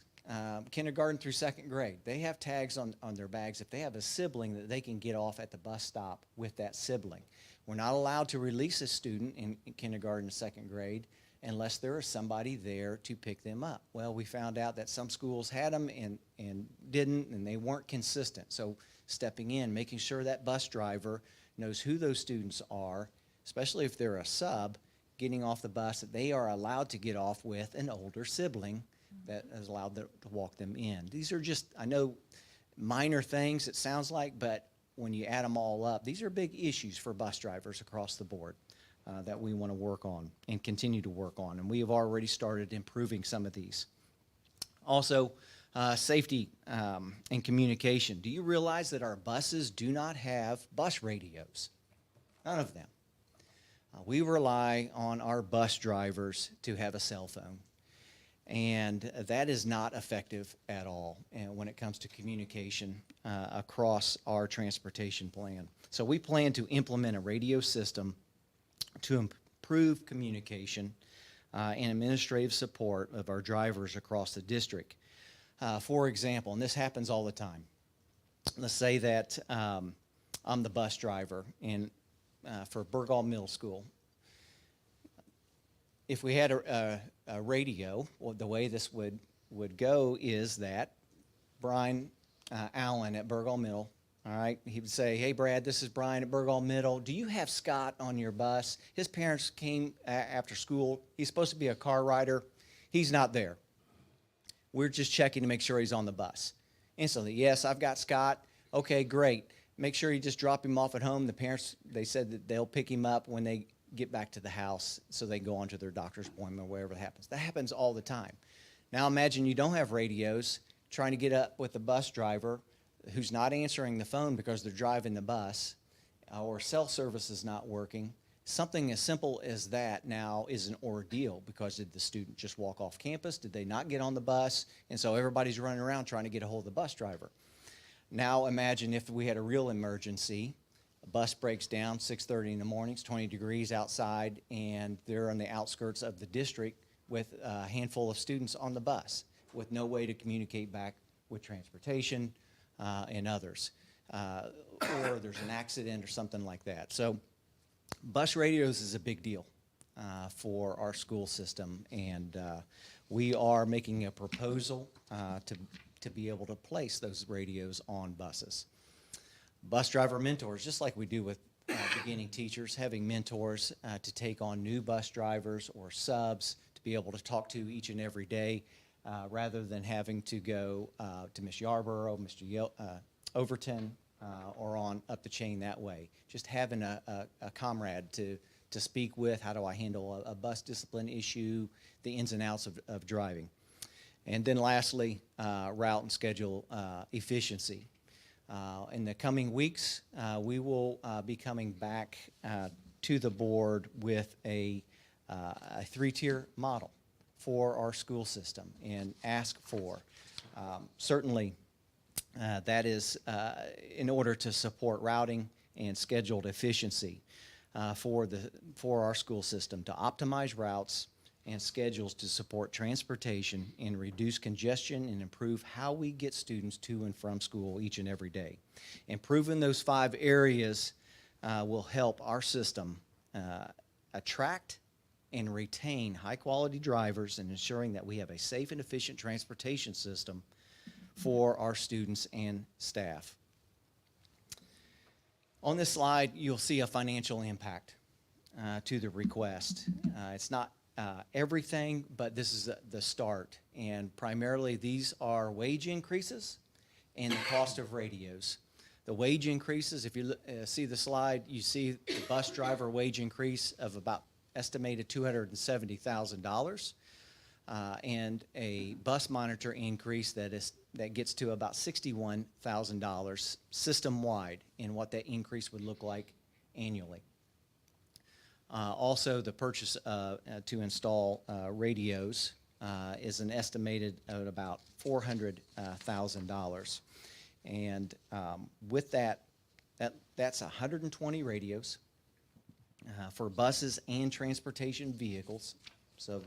Kindergarten through second grade, they have tags on their bags if they have a sibling that they can get off at the bus stop with that sibling. We're not allowed to release a student in kindergarten and second grade unless there is somebody there to pick them up. Well, we found out that some schools had them and didn't, and they weren't consistent. So stepping in, making sure that bus driver knows who those students are, especially if they're a sub, getting off the bus, that they are allowed to get off with an older sibling that is allowed to walk them in. These are just, I know, minor things it sounds like, but when you add them all up, these are big issues for bus drivers across the board that we want to work on and continue to work on. And we have already started improving some of these. Also, safety and communication. Do you realize that our buses do not have bus radios? None of them. We rely on our bus drivers to have a cell phone. And that is not effective at all when it comes to communication across our transportation plan. So we plan to implement a radio system to improve communication and administrative support of our drivers across the district. For example, and this happens all the time, let's say that I'm the bus driver for Burgall Middle School. If we had a radio, well, the way this would go is that Brian Allen at Burgall Middle, all right, he would say, "Hey, Brad, this is Brian at Burgall Middle. Do you have Scott on your bus? His parents came after school. He's supposed to be a car rider. He's not there. We're just checking to make sure he's on the bus." Instantly, "Yes, I've got Scott." "Okay, great. Make sure you just drop him off at home. The parents, they said that they'll pick him up when they get back to the house so they go on to their doctor's appointment or wherever it happens." That happens all the time. Now imagine you don't have radios, trying to get up with the bus driver who's not answering the phone because they're driving the bus, or cell service is not working. Something as simple as that now is an ordeal, because did the student just walk off campus? Did they not get on the bus? And so everybody's running around trying to get a hold of the bus driver. Now imagine if we had a real emergency. A bus breaks down 6:30 in the morning, it's 20 degrees outside, and they're on the outskirts of the district with a handful of students on the bus with no way to communicate back with transportation and others. Or there's an accident or something like that. So bus radios is a big deal. for our school system, and we are making a proposal to be able to place those radios on buses. Bus driver mentors, just like we do with beginning teachers, having mentors to take on new bus drivers or subs to be able to talk to each and every day, rather than having to go to Miss Yarborough, Mr. Overton, or on up the chain that way. Just having a comrade to speak with. How do I handle a bus discipline issue, the ins and outs of driving. And then lastly, route and schedule efficiency. In the coming weeks, we will be coming back to the board with a 3-tier model for our school system and ask for. Certainly, that is in order to support routing and scheduled efficiency for our school system, to optimize routes and schedules to support transportation and reduce congestion and improve how we get students to and from school each and every day. Improving those 5 areas will help our system attract and retain high-quality drivers and ensuring that we have a safe and efficient transportation system for our students and staff. On this slide, you'll see a financial impact to the request. It's not everything, but this is the start. And primarily, these are wage increases and the cost of radios. The wage increases, if you see the slide, you see the bus driver wage increase of about estimated $270,000, and a bus monitor increase that gets to about $61,000 system-wide, in what that increase would look like annually. Also, the purchase to install radios is an estimated at about $400,000. And with that's 120 radios for buses and transportation vehicles. So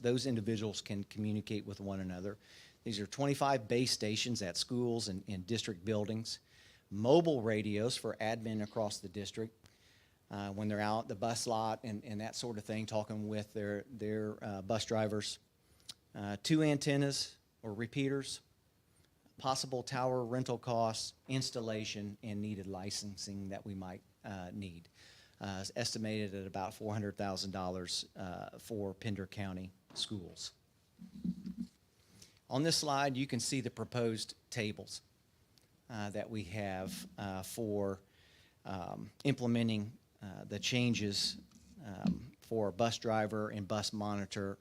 those individuals can communicate with one another. These are 25 base stations at schools and district buildings. Mobile radios for admin across the district when they're out the bus lot and that sort of thing, talking with their bus drivers. 2 antennas or repeaters, possible tower rental costs, installation, and needed licensing that we might need. Is estimated at about $400,000 for Pender County schools. On this slide, you can see the proposed tables that we have for implementing the changes for bus driver and bus monitor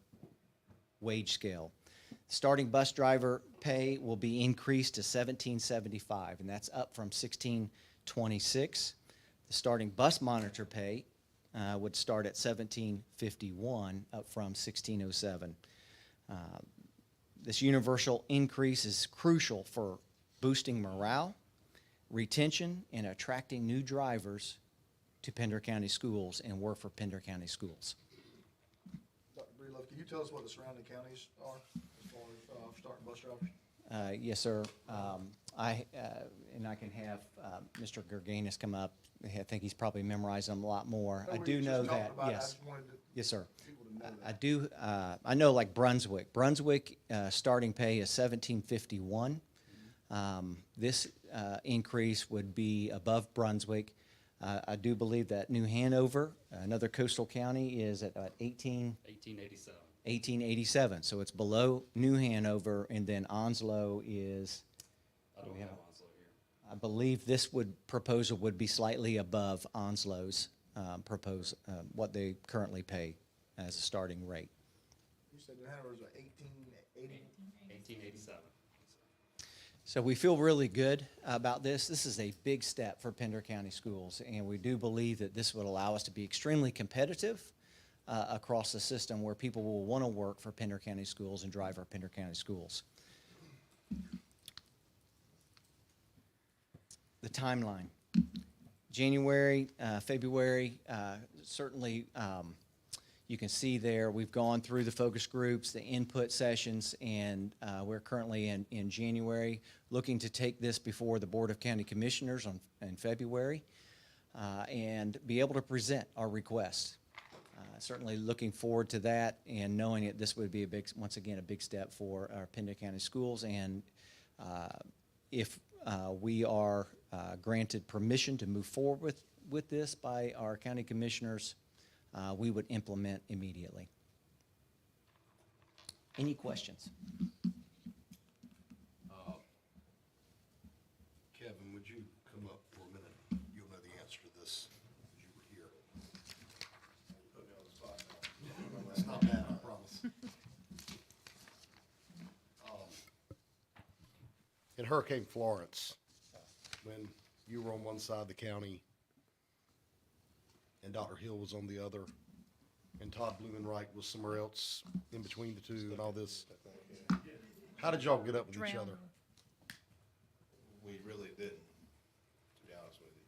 wage scale. Starting bus driver pay will be increased to $17.75, and that's up from $16.26. The starting bus monitor pay would start at $17.51, up from $16.07. This universal increase is crucial for boosting morale, retention, and attracting new drivers to Pender County schools and work for Pender County schools. Dr. Breedlove, can you tell us what the surrounding counties are as far as starting bus drivers? Yes, sir. I can have Mr. Gerganis come up. I think he's probably memorized them a lot more. I do know that, yes. Yes, sir. I do. I know, like Brunswick. Brunswick starting pay is $17.51. This increase would be above Brunswick. I do believe that New Hanover, another coastal county, is at $18.87. 1887. So it's below New Hanover, and then Onslow is. I don't have Onslow here. I believe this proposal would be slightly above Onslow's what they currently pay as a starting rate. You said New Hanover's at 1880? 1887. So we feel really good about this. This is a big step for Pender County schools, and we do believe that this would allow us to be extremely competitive across the system, where people will want to work for Pender County schools and drive our Pender County schools. The timeline. January, February, certainly you can see there we've gone through the focus groups, the input sessions, and we're currently in January, looking to take this before the Board of County Commissioners in February and be able to present our request. Certainly looking forward to that and knowing that this would be once again, a big step for our Pender County schools. And if we are granted permission to move forward with this by our county commissioners, we would implement immediately. Any questions? Kevin, would you come up for a minute? You'll know the answer to this, because you were here. Put me on the spot now. It's not bad, I promise. In Hurricane Florence, when you were on one side of the county and Dr. Hill was on the other, and Todd Blumenreich was somewhere else in between the two and all this, how did y'all get up with each other? We really didn't, to be honest with you.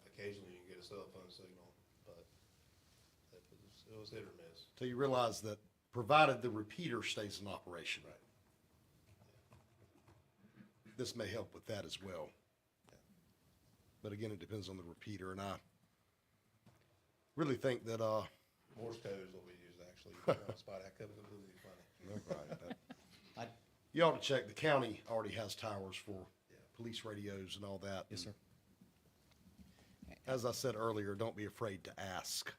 Occasionally you can get a cell phone signal, but it was hit or miss. So you realize that provided the repeater stays in operation. Right. This may help with that as well. But again, it depends on the repeater, and I really think that, Morse code is what we use, actually. You put me on the spot, I couldn't believe it, funny. no, right, but you ought to check, the county already has towers for police radios and all that. Yes, sir. As I said earlier, don't be afraid to ask.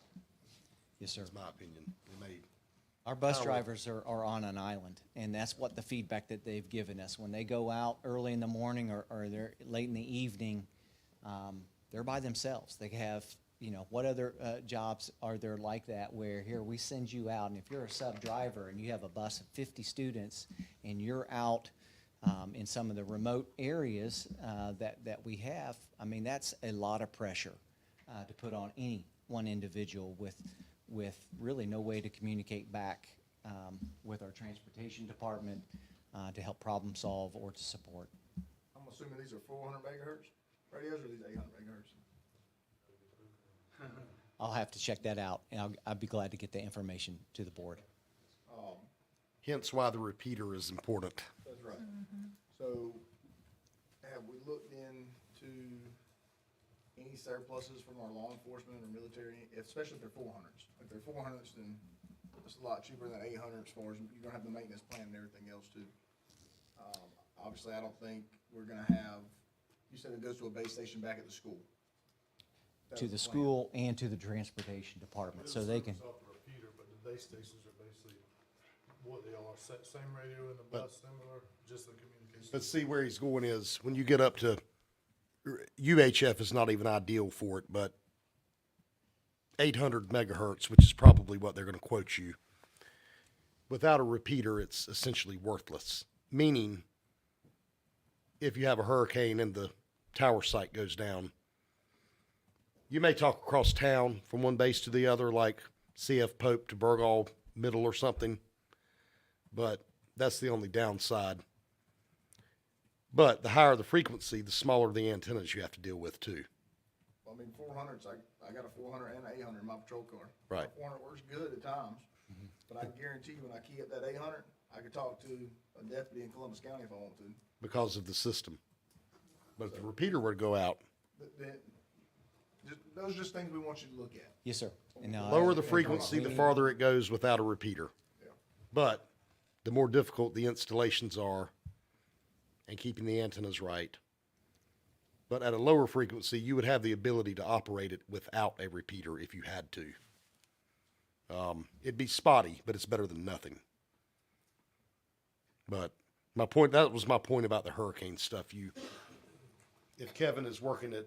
Yes, sir. Is my opinion. They may Our bus power- drivers are on an island, and that's what the feedback that they've given us. When they go out early in the morning or they're late in the evening, they're by themselves. They have, what other jobs are there like that where here we send you out, and if you're a sub driver and you have a bus of 50 students and you're out in some of the remote areas that we have, I mean, that's a lot of pressure to put on any one individual with really no way to communicate back with our transportation department to help problem solve or to support. I'm assuming these are 400 megahertz radios, or these 800 megahertz? I'll have to check that out, and I'd be glad to get the information to the board. Hence why the repeater is important. That's right. So, have we looked into any surpluses from our law enforcement or military, especially if they're 400s? If they're 400s, then it's a lot cheaper than 800 as far as you're gonna have the maintenance plan and everything else too. Obviously, I don't think we're gonna have, you said it goes to a base station back at the school. That To was the plan. school and to the transportation department, so they can, Off the repeater, but the base stations are basically what they are, same radio in the But- bus, similar, just the communication. But see, where he's going is, when you get up to, UHF is not even ideal for it, but 800 megahertz, which is probably what they're gonna quote you, without a repeater, it's essentially worthless. Meaning, if you have a hurricane and the tower site goes down, you may talk across town from one base to the other, like CF Pope to Burgall Middle or something, but that's the only downside. But the higher the frequency, the smaller the antennas you have to deal with too. Well, I mean, 400s, I got a 400 and an 800 in my patrol car. Right. 400 works good at times, but I guarantee you, when I key up that 800, I could talk to a deputy in Columbus County if I want to. Because of the system. But if the repeater were to go out, Those are just things we want you to look at. yes, sir. And, lower the frequency, the farther it goes without a repeater. Yeah. But the more difficult the installations are and keeping the antennas right. But at a lower frequency, you would have the ability to operate it without a repeater if you had to. It'd be spotty, but it's better than nothing. But that was my point about the hurricane stuff. If Kevin is working at,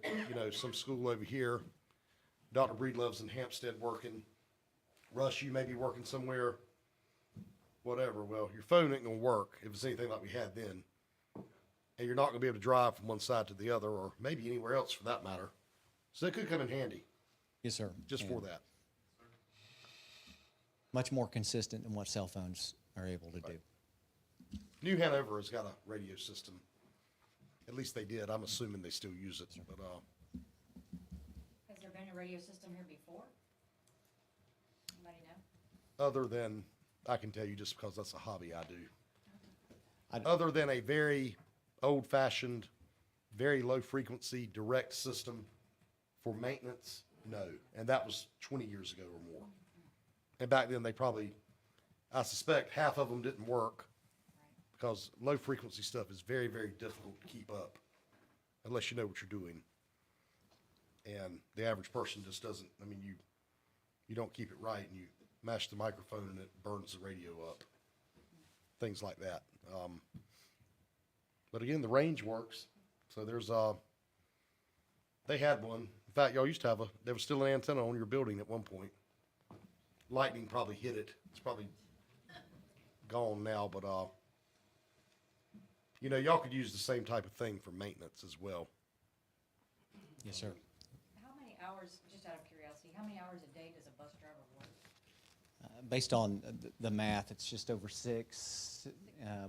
some school over here, Dr. Breedlove's in Hampstead working, Russ, you may be working somewhere, whatever. Well, your phone ain't gonna work if it's anything like we had then. And you're not gonna be able to drive from one side to the other, or maybe anywhere else for that matter. So it could come in handy, Yes, sir. just for And that. much more consistent than what cell phones are able to do. New Hanover has got a radio system. At least they did. I'm assuming they still use it, but, Has there been a radio system here before? Anybody know? other than, I can tell you just because that's a hobby I do. Other than a very old-fashioned, very low-frequency direct system for maintenance No, and that was 20 years ago or more. And back then, they probably, I suspect half of them didn't work because low frequency stuff is very, very difficult to keep up unless you know what you're doing. And the average person just doesn't, I mean, you don't keep it right and you mash the microphone and it burns the radio up. Things like that. But again, the range works. So there's, they had one. In fact, y'all used to have there was still an antenna on your building at one point. Lightning probably hit it. It's probably gone now, but, you know, y'all could use the same type of thing for maintenance as well. Yes, sir. How many hours, just out of curiosity, how many hours a day does a bus driver work? Based on the math, it's just over 6,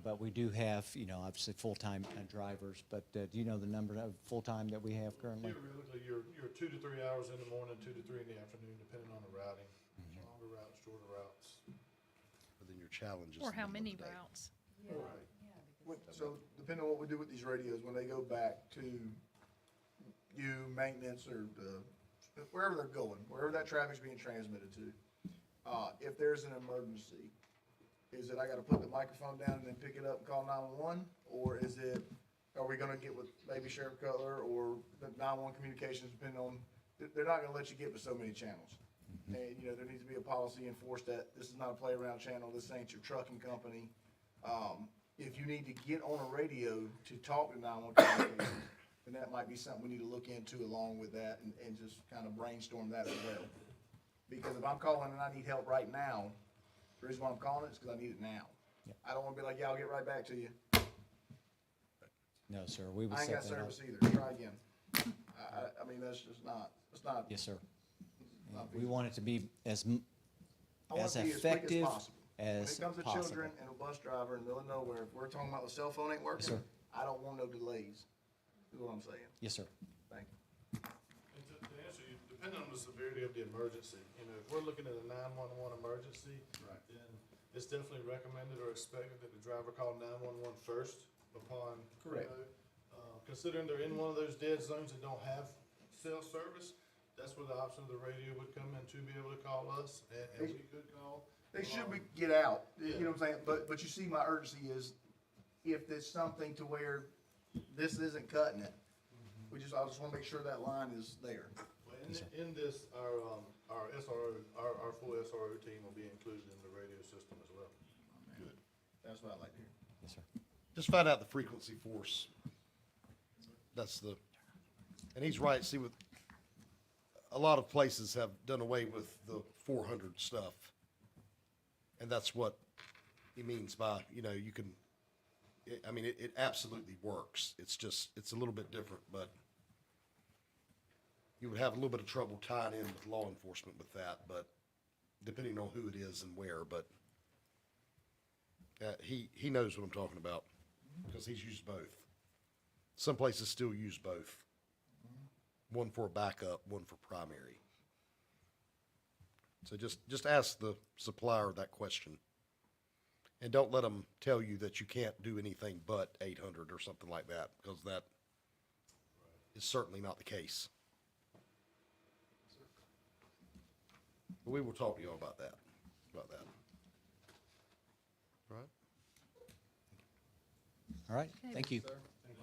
but we do have, you know, obviously full-time drivers, but do you know the number of full-time that we have currently? Theoretically, you're 2 to 3 hours in the morning, 2 to 3 in the afternoon, depending on the routing. Longer routes, shorter routes. But then your challenge is. Or the how middle many of the day. routes? Right. So depending on what we do with these radios, when they go back to you, maintenance, or wherever they're going, wherever that traffic's being transmitted to, if there's an emergency, is it I gotta put the microphone down and then pick it up and call 911? Or is it, are we gonna get with maybe Sheriff Cutler or the 911 communications, depending on, they're not gonna let you get with so many channels. And, you know, there needs to be a policy enforced that this is not a play around channel, this ain't your trucking company. If you need to get on a radio to talk to 911 communications, then that might be something we need to look into along with that and just kind of brainstorm that as well. Because if I'm calling and I need help right now, the reason why I'm calling it is because I need it now. I don't wanna be like, yeah, I'll get right back to you. No, sir, we would I ain't set got that up. service either, try again. I mean, that's just not, it's not. Yes, sir. not We want it to be as I want it to be as quick as effective possible. When as it comes to possible. children and a bus driver in the middle of nowhere, if we're talking about the cell phone ain't working, sir. I don't want no delays, is what I'm saying. Yes, sir. Thank you. And to answer you, depending on the severity of the emergency, you know, if we're looking at a 911 emergency, then it's definitely recommended or expected that the driver call 911 first upon. Correct. Considering they're in one of those dead zones that don't have cell service, that's where the option of the radio would come in to be able to call us, and we could call. They should get out, you know what I'm saying, but you see my urgency is, if there's something to where this isn't cutting it, I just wanna make sure that line is there. Well, in this, our SRO, our full SRO team will be included in the radio system as well. Good, that's what I like to hear. Yes, sir. Just find out the frequency force. That's and he's right, see, with, a lot of places have done away with the 400 stuff. And that's what he means by, you know, you can, I mean, it absolutely works. It's just, it's a little bit different, but you would have a little bit of trouble tying in with law enforcement with that, but depending on who it is and where, but he knows what I'm talking about because he's used both. Some places still use both. One for backup, one for primary. So just ask the supplier that question. And don't let them tell you that you can't do anything but 800 or something like that, because that is certainly not the case. But we will talk to you all about that. All right? All right, Okay. thank you.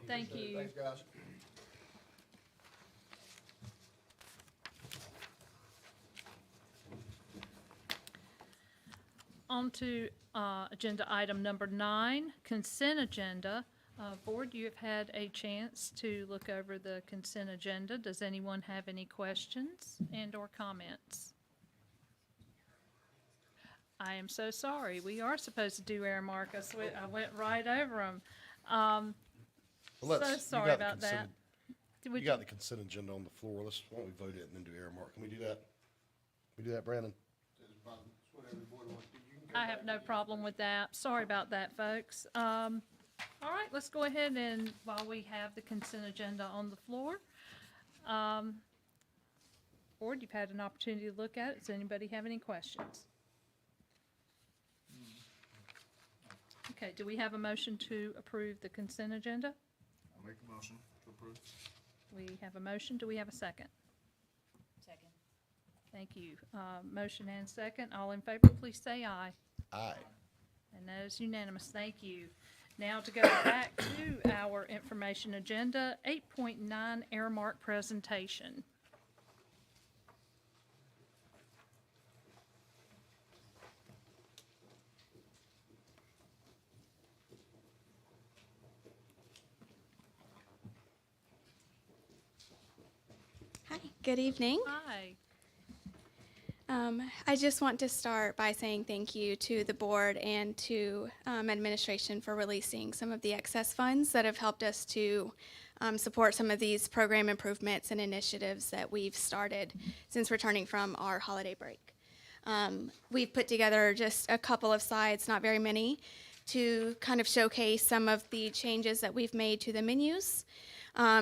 Thank you. Thanks, guys. On to agenda item number 9, consent agenda. Board, you have had a chance to look over the consent agenda. Does anyone have any questions and/or comments? I am so sorry. We are supposed to do Airmark. I went right over them. Well, So you sorry got the about that. consent- Would You got the consent agenda on the floor. Why don't we vote it and then do Airmark? Can we do that? Can we do that, Brandon? I have no problem with that. Sorry about that, folks. All right, let's go ahead and, while we have the consent agenda on the floor, Board, you've had an opportunity to look at it. Does anybody have any questions? Okay, do we have a motion to approve the consent agenda? I'll make a motion to approve. We have a motion. Do we have a second? Second. Thank you. Motion and second. All in favor, please say aye. Aye. And that is unanimous. Thank you. Now to go back to our information agenda, 8.9 Airmark presentation. Hi, good evening. Hi. I just want to start by saying thank you to the board and to administration for releasing some of the excess funds that have helped us to support some of these program improvements and initiatives that we've started since returning from our holiday break. We've put together just a couple of slides, not very many, to kind of showcase some of the changes that we've made to the menus.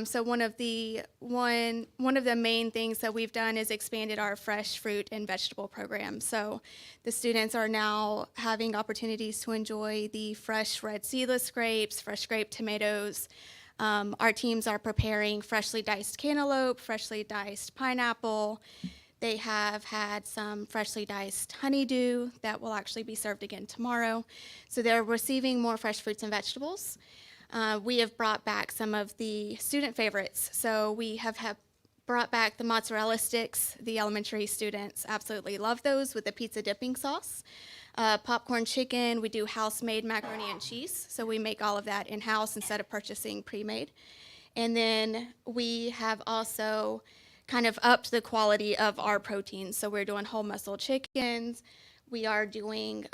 So one of the main things that we've done is expanded our fresh fruit and vegetable program. So the students are now having opportunities to enjoy the fresh red seedless grapes, fresh grape tomatoes. Our teams are preparing freshly diced cantaloupe, freshly diced pineapple. They have had some freshly diced honeydew that will actually be served again tomorrow. So they're receiving more fresh fruits and vegetables. We have brought back some of the student favorites. So we have brought back the mozzarella sticks. The elementary students absolutely love those with the pizza dipping sauce. Popcorn chicken, we do house-made macaroni and cheese. So we make all of that in-house instead of purchasing pre-made. And then we have also kind of upped the quality of our proteins. So we're doing whole muscle chickens. We are doing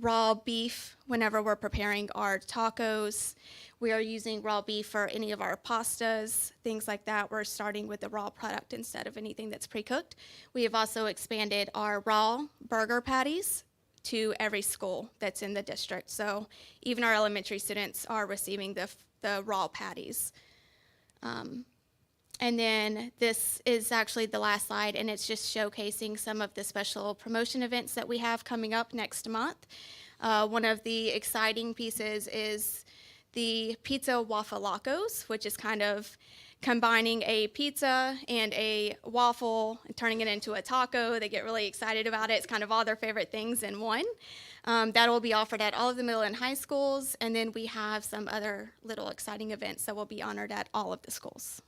raw beef whenever we're preparing our tacos. We are using raw beef for any of our pastas, things like that. We're starting with the raw product instead of anything that's pre-cooked. We have also expanded our raw burger patties to every school that's in the district. So even our elementary students are receiving the raw patties. And then this is actually the last slide, and it's just showcasing some of the special promotion events that we have coming up next month. One of the exciting pieces is the Pizza Waffalacos, which is kind of combining a pizza and a waffle and turning it into a taco. They get really excited about it. It's kind of all their favorite things in one. That will be offered at all of the middle and high schools, and then we have some other little exciting events that will be honored at all of the schools.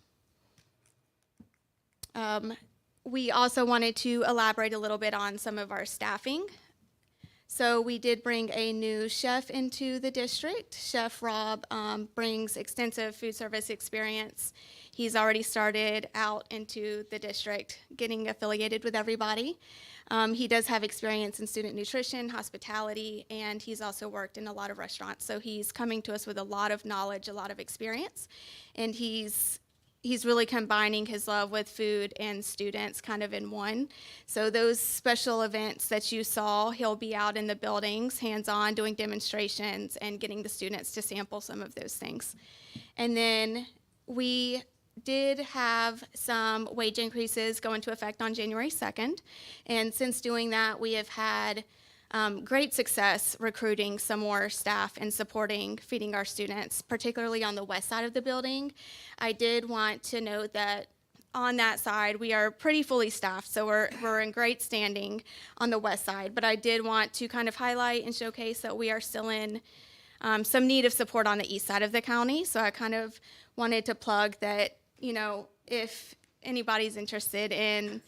We also wanted to elaborate a little bit on some of our staffing. So we did bring a new chef into the district. Chef Rob brings extensive food service experience. He's already started out into the district, getting affiliated with everybody. He does have experience in student nutrition, hospitality, and he's also worked in a lot of restaurants. So he's coming to us with a lot of knowledge, a lot of experience, and he's really combining his love with food and students kind of in one. So those special events that you saw, he'll be out in the buildings, hands-on, doing demonstrations and getting the students to sample some of those things. And then we did have some wage increases go into effect on January 2nd. And since doing that, we have had great success recruiting some more staff and supporting feeding our students, particularly on the west side of the building. I did want to note that on that side, we are pretty fully staffed, so we're in great standing on the west side. But I did want to kind of highlight and showcase that we are still in some need of support on the east side of the county. So I kind of wanted to plug that, you know, if anybody's interested in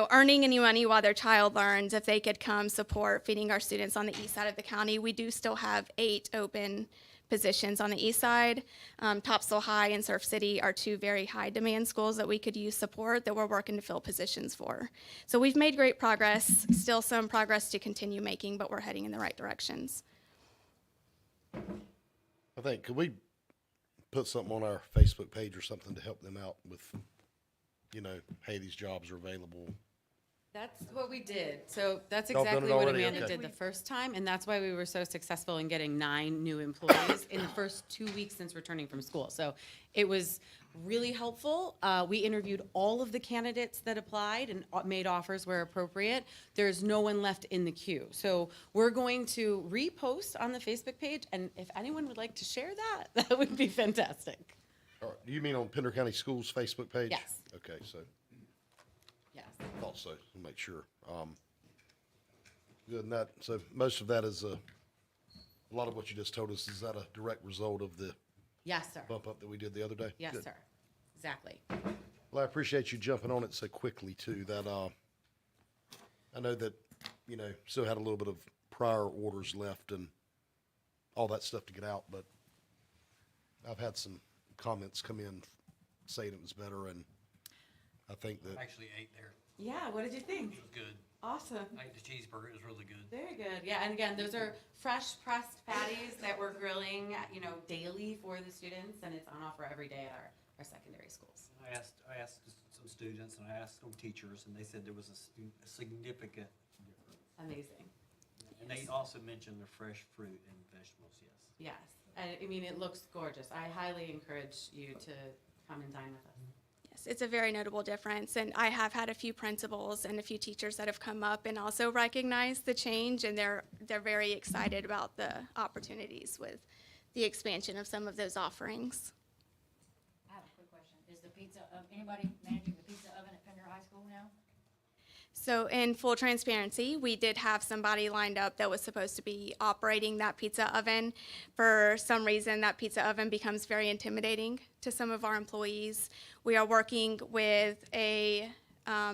earning any money while their child learns, if they could come support feeding our students on the east side of the county. We do still have 8 open positions on the east side. Topsail High and Surf City are 2 very high demand schools that we could use support that we're working to fill positions for. So we've made great progress, still some progress to continue making, but we're heading in the right directions. I think, could we put something on our Facebook page or something to help them out with, hey, these jobs are available? That's what we did. So that's Y'all done it exactly what already? Amanda Okay. did the first time, and that's why we were so successful in getting 9 new employees in the first 2 weeks since returning from school. So it was really helpful. We interviewed all of the candidates that applied and made offers where appropriate. There's no one left in the queue. So we're going to repost on the Facebook page, and if anyone would like to share that, that would be fantastic. All right. Do you mean on Pender County Schools Facebook page? Yes. Okay, so Yes. Thought so, to make sure. Good, and that, so most of that is, a lot of what you just told us, is that a direct result of the Yes, sir. bump up that we did the other day? Yes, Good. sir. Exactly. Well, I appreciate you jumping on it so quickly too. That, I know that, still had a little bit of prior orders left and all that stuff to get out, but I've had some comments come in saying it was better, and I think that, Actually ate there. Yeah, what did you think? It was good. Awesome. I ate the cheeseburger. It was really good. Very good. Yeah, and again, those are fresh pressed patties that we're grilling, daily for the students, and it's on offer every day at our secondary schools. I asked some students and I asked some teachers, and they said there was a significant difference. Amazing. And they also mentioned the fresh fruit and vegetables, yes. Yes. I mean, it looks gorgeous. I highly encourage you to come and dine with us. Yes, it's a very notable difference, and I have had a few principals and a few teachers that have come up and also recognized the change, and they're very excited about the opportunities with the expansion of some of those offerings. I have a quick question. Is the pizza, anybody managing the pizza oven at Pender High School now? So in full transparency, we did have somebody lined up that was supposed to be operating that pizza oven. For some reason, that pizza oven becomes very intimidating to some of our employees. We are working with a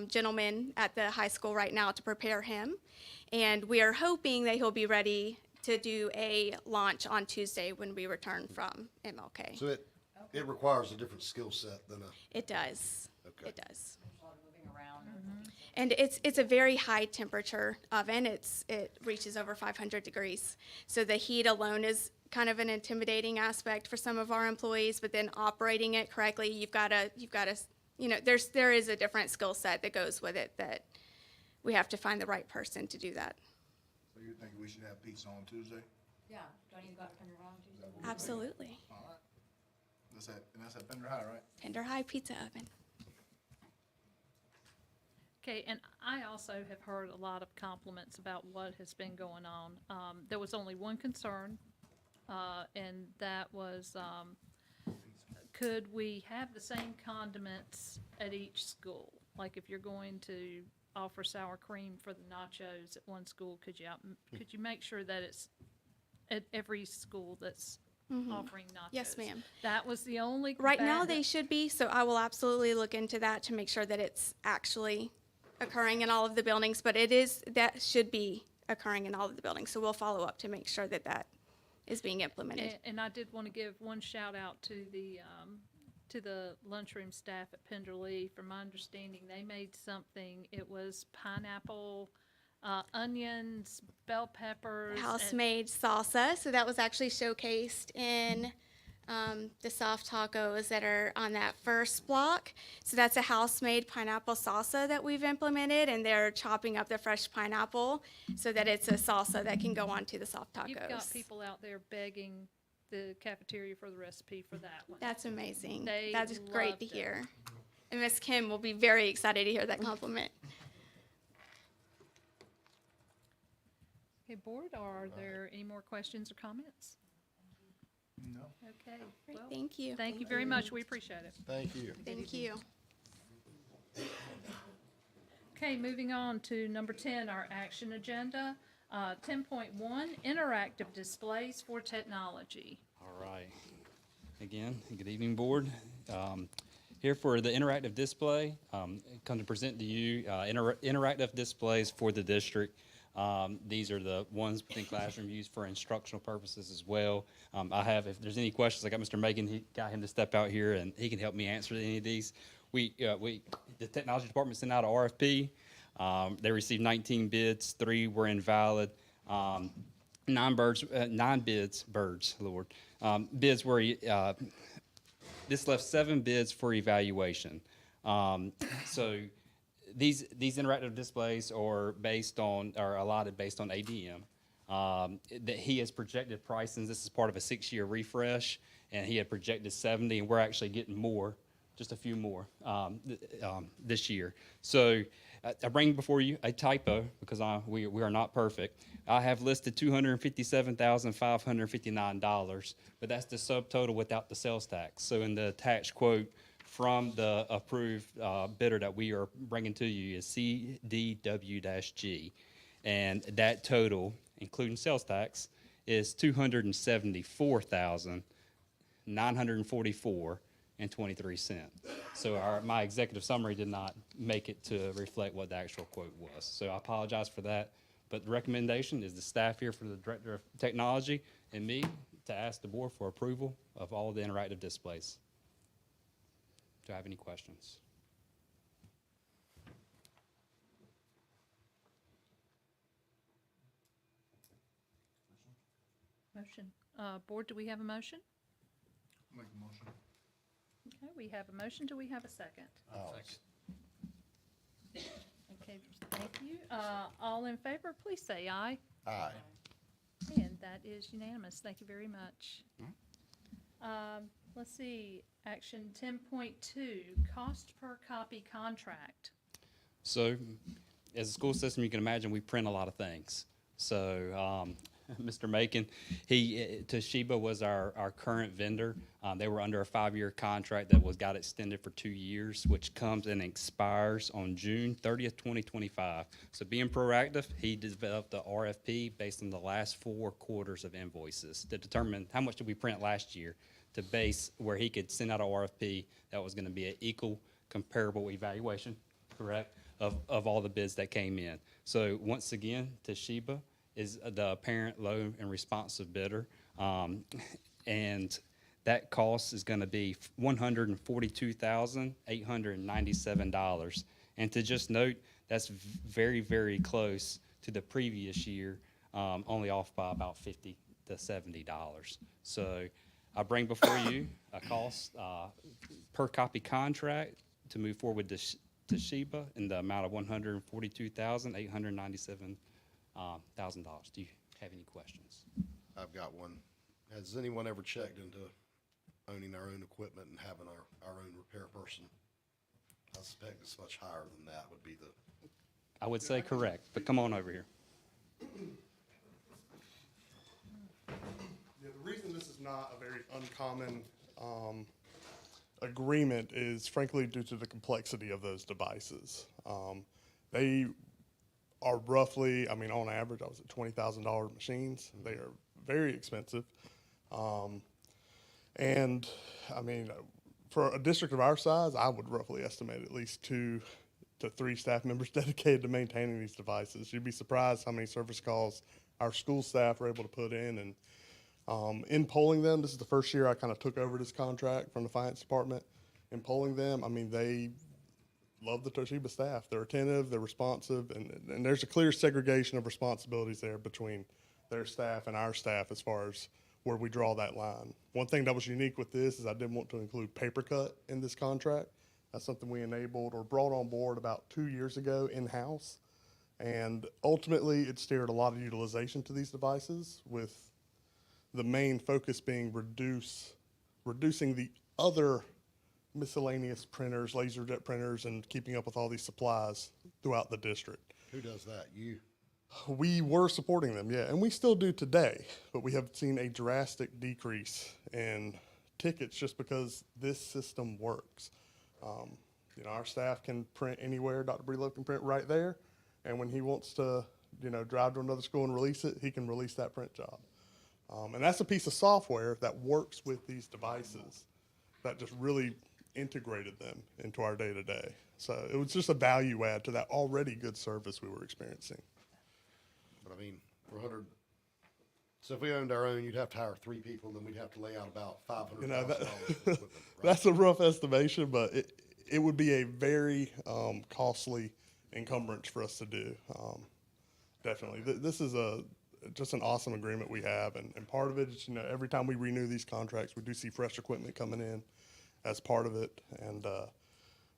gentleman at the high school right now to prepare him. And we are hoping that he'll be ready to do a launch on Tuesday when we return from MLK. so it requires a different skill set than a. It does. Okay. It does. There's a lot of moving around. And it's a very high temperature oven. It reaches over 500 degrees. So the heat alone is kind of an intimidating aspect for some of our employees, but then operating it correctly, you've got to, there is a different skill set that goes with it that we have to find the right person to do that. So you're thinking we should have pizza on Tuesday? Yeah, do I need to go out to Pender High on Tuesday? Absolutely. All right. That's at Pender High, right? Pender High Pizza Oven. Okay, and I also have heard a lot of compliments about what has been going on. There was only one concern, and that was, could we have the same condiments at each school? Like if you're going to offer sour cream for the nachos at one school, could you make sure that it's at every school that's offering nachos? Yes, ma'am. That was the only. Right now, they should be, so I will absolutely look into that to make sure that it's actually occurring in all of the buildings, but that should be occurring in all of the buildings, so we'll follow up to make sure that that is being implemented. And I did want to give one shout out to the lunchroom staff at Pender Lee. From my understanding, they made something, it was pineapple, onions, bell peppers. House-made salsa, so that was actually showcased in the soft tacos that are on that first block. So that's a house-made pineapple salsa that we've implemented, and they're chopping up the fresh pineapple so that it's a salsa that can go onto the soft tacos. You've got people out there begging the cafeteria for the recipe for that one. That's amazing. They That's great to loved it. hear. And Miss Kim will be very excited to hear that compliment. Okay, board, are there any more questions or comments? No. Okay, Great, well, thank you. thank you very much. We appreciate it. Thank you. Thank you. Okay, moving on to number 10, our action agenda. 10.1, interactive displays for technology. All right. Again, good evening, board. Here for the interactive display, come to present to you interactive displays for the district. These are the ones within classroom used for instructional purposes as well. If there's any questions, I got Mr. Megan, he got him to step out here and he can help me answer any of these. The technology department sent out an RFP. They received 19 bids, 3 were invalid. 9 bids, Lord. Bids were, this left 7 bids for evaluation. So these interactive displays are allotted based on ADM. That he has projected pricing. This is part of a 6-year refresh, and he had projected 70, and we're actually getting more, just a few more this year. So I bring before you a typo because we are not perfect. I have listed $257,559, but that's the subtotal without the sales tax. So in the attached quote from the approved bidder that we are bringing to you is CDW-G. And that total, including sales tax, is $274,944.23. So my executive summary did not make it to reflect what the actual quote was. So I apologize for that. But the recommendation is the staff here for the Director of Technology and me to ask the board for approval of all the interactive displays. Do I have any questions? Motion. Board, do we have a motion? Make a motion. Okay, we have a motion. Do we have a second? Okay, thank you. All in favor, please say aye. Aye. And that is unanimous. Thank you very much. Let's see, action 10.2, cost per copy contract. So, as a school system, you can imagine we print a lot of things. So, Mr. Macon, Toshiba was our current vendor. They were under a 5-year contract that got extended for 2 years, which comes and expires on June 30th, 2025. So being proactive, he developed the RFP based on the last 4 quarters of invoices to determine how much did we print last year to base where he could send out a RFP that was going to be an equal, comparable evaluation, correct, of all the bids that came in. So once again, Toshiba is the apparent low and responsive bidder. And that cost is going to be $142,897. And to just note, that's very, very close to the previous year, only off by about $50 to $70. So I bring before you a cost per copy contract to move forward with Toshiba in the amount of $142,897. $1,000. Do you have any questions? I've got one. Has anyone ever checked into owning our own equipment and having our own repair person? I suspect it's much higher than that would be the. I would say correct, but come on over here. Yeah, the reason this is not a very uncommon agreement is frankly due to the complexity of those devices. They are roughly, I mean, on average, I was at $20,000 machines. They are very expensive. And I mean, for a district of our size, I would roughly estimate at least 2 to 3 staff members dedicated to maintaining these devices. You'd be surprised how many service calls our school staff are able to put in. And in polling them, this is the first year I kind of took over this contract from the finance department. In polling them, I mean, they love the Toshiba staff. They're attentive, they're responsive, and there's a clear segregation of responsibilities there between their staff and our staff as far as where we draw that line. One thing that was unique with this is I didn't want to include paper cut in this contract. That's something we enabled or brought on board about 2 years ago in-house. And ultimately, it steered a lot of utilization to these devices, with the main focus being reducing the other miscellaneous printers, LaserJet printers, and keeping up with all these supplies throughout the district. Who does that? You? We were supporting them, yeah, and we still do today, but we have seen a drastic decrease in tickets just because this system works. You know, our staff can print anywhere. Dr. Brelow can print right there, and when he wants to, you know, drive to another school and release it, he can release that print job. And that's a piece of software that works with these devices that just really integrated them into our day-to-day. So it was just a value add to that already good service we were experiencing. But I mean, for 100. So if we owned our own, you'd have to hire 3 people, then we'd have to lay out about $500,000 You know, for equipment, right? that's a rough estimation, but it would be a very costly encumbrance for us to do. Definitely. This is just an awesome agreement we have, and part of it is, you know, every time we renew these contracts, we do see fresh equipment coming in as part of it, and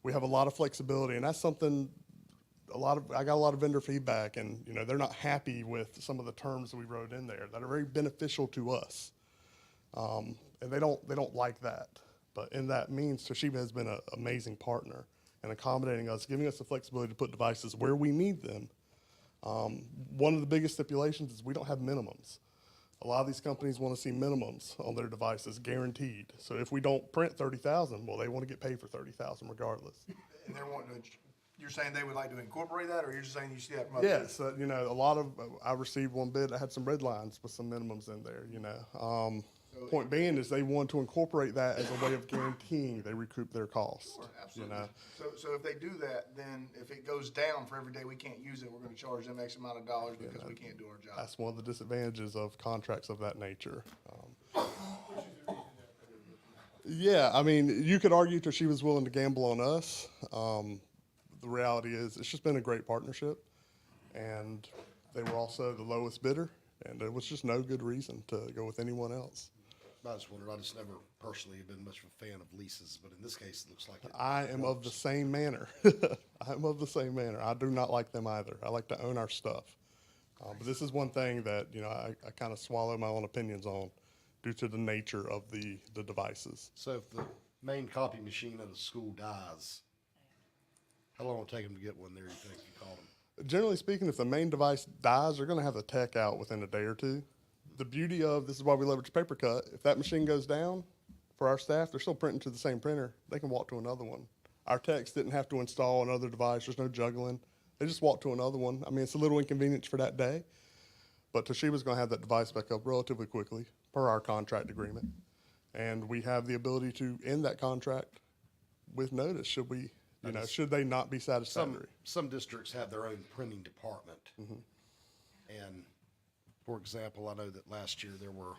we have a lot of flexibility, and that's something I got a lot of vendor feedback, and you know, they're not happy with some of the terms that we wrote in there that are very beneficial to us, and they don't like that. But in that means, Toshiba has been an amazing partner in accommodating us, giving us the flexibility to put devices where we need them. One of the biggest stipulations is we don't have minimums. A lot of these companies want to see minimums on their devices guaranteed. So if we don't print 30,000, well, they want to get paid for 30,000 regardless. And they're wanting to, you're saying they would like to incorporate that, or you're just saying you see that from other? Yes, you know, a lot of, I received one bid that had some red lines with some minimums in there, you know. Point being is they want to incorporate that as a way of guaranteeing they recoup their cost, Sure, you absolutely. know. So if they do that, then if it goes down for every day we can't use it, we're gonna charge them X amount of dollars because we can't do our job. That's one of the disadvantages of contracts of that nature. Yeah, I mean, you could argue that she was willing to gamble on us. The reality is, it's just been a great partnership, and they were also the lowest bidder, and there was just no good reason to go with anyone else. I just wondered, I just never personally have been much of a fan of leases, but in this case, it looks like it I am of the works. same manner. I'm of the same manner. I do not like them either. I like to own our stuff. But this is one thing that, you know, I kind of swallow my own opinions on due to the nature of the devices. So if the main copy machine at a school dies, how long will it take them to get one there, you think, if you call them? Generally speaking, if the main device dies, they're going to have the tech out within a day or two. The beauty of, this is why we leverage paper cut, if that machine goes down, for our staff, they're still printing to the same printer. They can walk to another one. Our techs didn't have to install another device. There's no juggling. They just walk to another one. I mean, it's a little inconvenience for that day, but Toshiba's going to have that device back up relatively quickly per our contract agreement. And we have the ability to end that contract with notice should we, you know, should they not be satisfactory. Some districts have their own printing department. And, for example, I know that last year there were,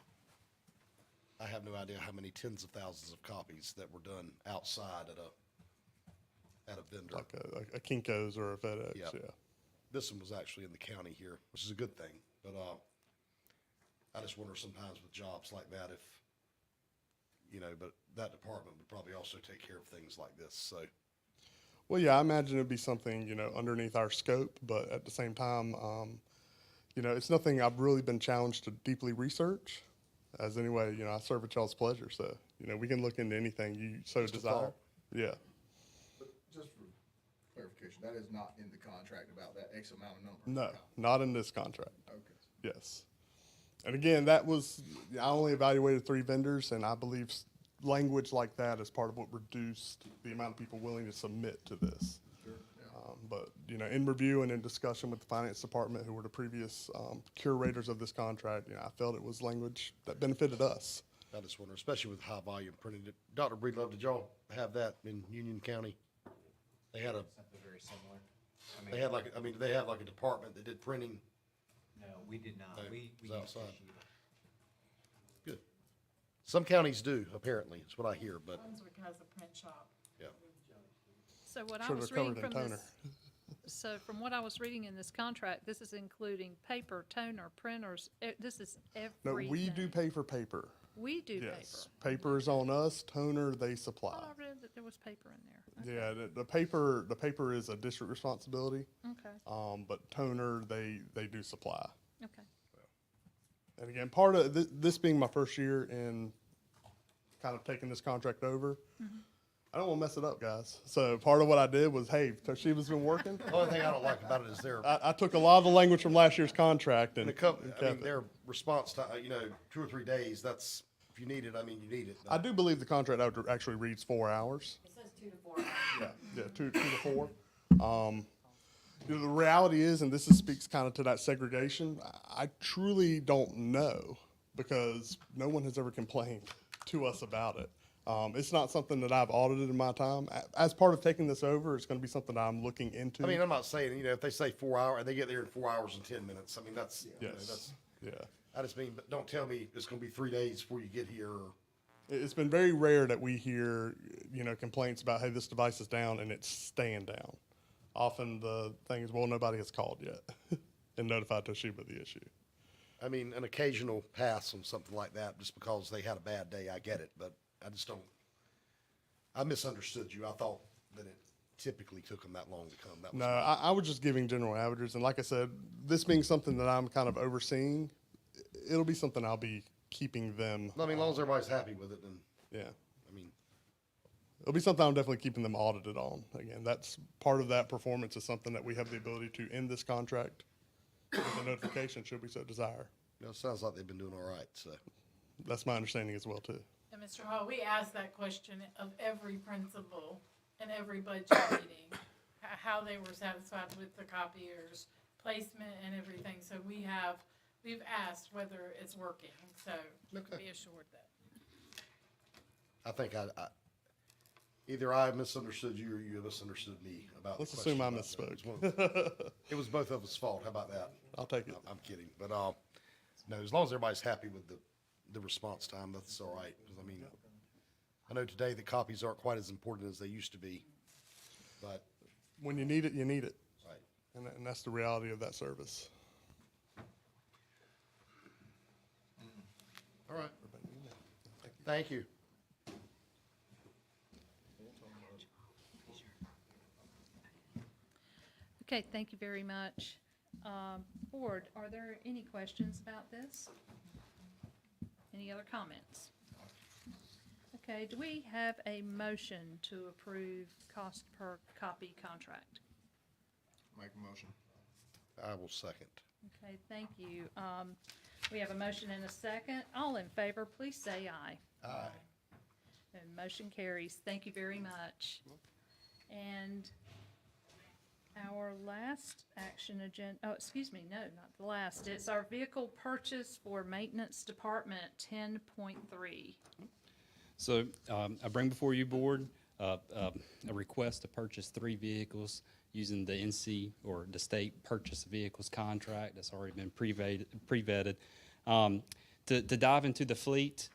I have no idea how many tens of thousands of copies that were done outside at a vendor. Like a Kinko's or a FedEx, Yep. yeah. This one was actually in the county here, which is a good thing, but, I just wonder sometimes with jobs like that if, you know, but that department would probably also take care of things like this, so. Well, yeah, I imagine it'd be something, you know, underneath our scope, but at the same time, you know, it's nothing I've really been challenged to deeply research. As anyway, you know, I serve at y'all's pleasure, so, you know, we can look into anything you so Just a desire. thought. Yeah. But just for clarification, that is not in the contract about that X amount of number? No, not in this contract. Okay. Yes. And again, that was, I only evaluated 3 vendors, and I believe language like that is part of what reduced the amount of people willing to submit to this. Sure, yeah. But, you know, in review and in discussion with the finance department, who were the previous curators of this contract, you know, I felt it was language that benefited us. I just wonder, especially with high volume printing. Dr. Breedlove, did y'all have that in Union County? They had Something very similar. I they had like, I mean, did they have like a department that did printing? No, we did not. No, We it was used outside. Toshiba. Good. Some counties do, apparently, is what I hear, but, Brunswick has a print shop. yeah. So what I Sure, was they're reading covered from in this, so from what I was reading in this contract, this is including paper, toner, printers, this is No, everything. we do pay for paper. We do paper. Yes. Paper is on us, toner they supply. I thought I read that there was paper in there. Yeah, the paper is a district responsibility, Okay, but toner, they do supply. okay. And again, part of this being my first year in kind of taking this contract over, I don't want to mess it up, guys. So part of what I did was, hey, Toshiba's been working. The only thing I don't like about it is I took a lot of the language from last year's contract and I kept mean, it. their response time, you know, 2 or 3 days, that's, if you need it, I mean, you need it. I do believe the contract actually reads 4 hours. It says 2 to 4 hours. Yeah, 2 to 4. You know, the reality is, and this speaks kind of to that segregation, I truly don't know because no one has ever complained to us about it. It's not something that I've audited in my time. As part of taking this over, it's going to be something I'm looking into. I mean, I'm not saying, you know, if they say 4 hours, they get there in 4 hours and 10 minutes. I mean, that's, you know, that's, yeah. I just mean, but don't tell me it's going to be 3 days before you get here or. It's been very rare that we hear, you know, complaints about, hey, this device is down and it's staying down. Often the thing is, well, nobody has called yet and notified Toshiba of the issue. I mean, an occasional pass on something like that just because they had a bad day, I get it, but I just don't, I misunderstood you. I thought that it typically took them that long to come. That was No, I was just giving general averages. And like I said, this being something that I'm kind of overseeing, it'll be something I'll be keeping them. I mean, as long as everybody's happy with it, then, Yeah. I mean, It'll be something I'm definitely keeping them audited on. Again, that's part of that performance is something that we have the ability to end this contract with a notification should we so desire. You know, it sounds like they've been doing all right, so. That's my understanding as well, too. And Mr. Hall, we asked that question of every principal in every budget meeting, how they were satisfied with the copiers, placement and everything. So we've asked whether it's working, so you can be assured that. I think I either I misunderstood you or you misunderstood me about the Let's question assume I about that. misspoke. It was both of us' fault. How about that? I'll take it. I'm kidding. But, no, as long as everybody's happy with the response time, that's all right. 'Cause, I mean, I know today the copies aren't quite as important as they used to be, but. When you need it, you need it. Right. And that's the reality of that service. All right. Thank you. Okay, thank you very much. Board, are there any questions about this? Any other comments? Okay, do we have a motion to approve cost per copy contract? Make a motion. I will second. Okay, thank you. We have a motion and a second. All in favor, please say aye. Aye. And motion carries. Thank you very much. And our last action agenda, oh, excuse me, no, not the last. It's our vehicle purchase for maintenance department 10.3. So I bring before you, board, a request to purchase 3 vehicles using the NC or the state purchase vehicles contract that's already been pre-vetted. To dive into the fleet,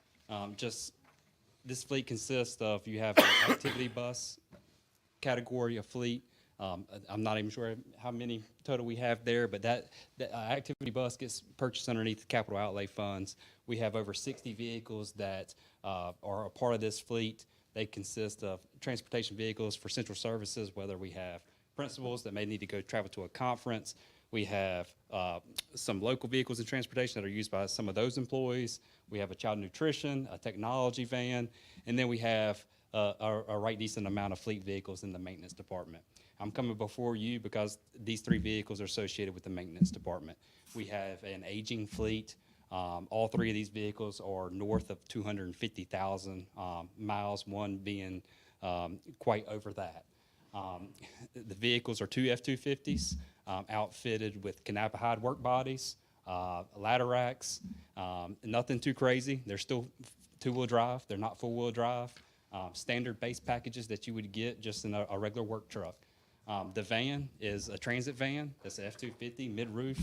this fleet consists of, you have an activity bus category of fleet. I'm not even sure how many total we have there, but that activity bus gets purchased underneath the capital outlay funds. We have over 60 vehicles that are a part of this fleet. They consist of transportation vehicles for central services, whether we have principals that may need to go travel to a conference. We have some local vehicles in transportation that are used by some of those employees. We have a child nutrition, a technology van, and then we have a right decent amount of fleet vehicles in the maintenance department. I'm coming before you because these 3 vehicles are associated with the maintenance department. We have an aging fleet. All 3 of these vehicles are north of 250,000 miles, one being quite over that. The vehicles are 2 F-250s outfitted with canapahide work bodies, ladder racks, nothing too crazy. They're still 2-wheel drive. They're not 4-wheel drive. Standard base packages that you would get just in a regular work truck. The van is a transit van. That's an F-250 mid-roof.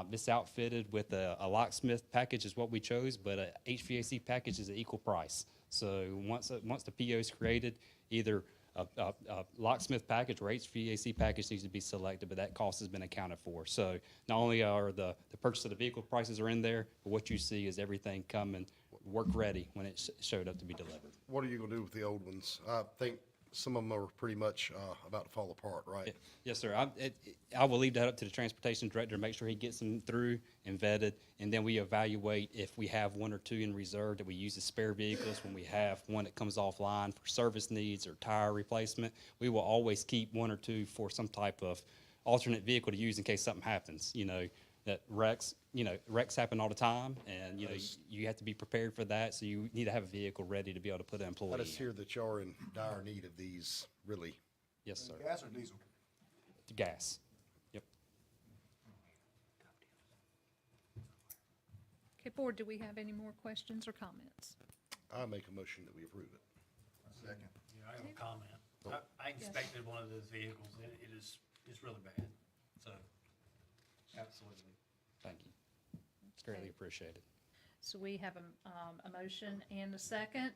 It's outfitted with a locksmith package is what we chose, but a HVAC package is an equal price. So once the PO is created, either a locksmith package or HVAC package needs to be selected, but that cost has been accounted for. So not only are the purchase of the vehicle prices are in there, but what you see is everything coming work ready when it showed up to be delivered. What are you gonna do with the old ones? I think some of them are pretty much about to fall apart, right? Yes, sir. I will leave that up to the transportation director to make sure he gets them through and vetted, and then we evaluate if we have 1 or 2 in reserve that we use as spare vehicles. When we have one that comes offline for service needs or tire replacement, we will always keep 1 or 2 for some type of alternate vehicle to use in case something happens. You know, that wrecks happen all the time, and you have to be prepared for that. So you need to have a vehicle ready to be able to put an employee I just in. hear that y'all are in dire need of these, really. Yes, sir. Gas or diesel? Gas. Yep. Okay, board, do we have any more questions or comments? I make a motion that we approve it. Second. Yeah, I have a comment. I inspected one of those vehicles, it's really bad, so, absolutely. Thank you. It's greatly appreciated. So we have a motion and a second.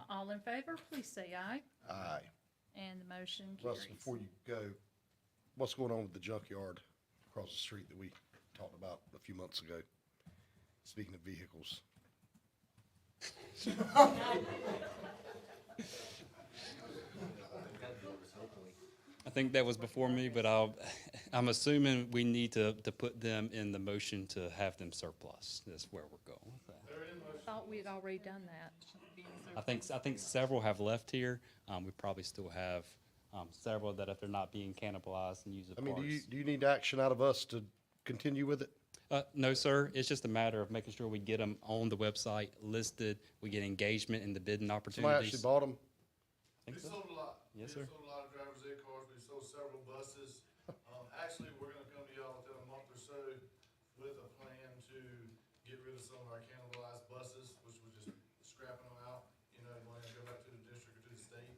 All in favor, please say aye. Aye. And the motion Russ, carries. before you go, what's going on with the junkyard across the street that we talked about a few months ago? Speaking of vehicles. I think that was before me, but I'm assuming we need to put them in the motion to have them surplus. That's where we're going with that. Thought we'd already done that. I think several have left here. We probably still have several that if they're not being cannibalized and use the I mean, parts. do you need action out of us to continue with it? No, sir. It's just a matter of making sure we get them on the website listed. We get engagement in the bidding Somebody opportunities. actually bought them? Think We so? sold a lot. Yes, We sir. sold a lot of driver's ed cars. We sold several buses. Actually, we're gonna come to y'all within a month or so with a plan to get rid of some of our cannibalized buses, which we're just scrapping them out, you know, going to go back to the district or to the state.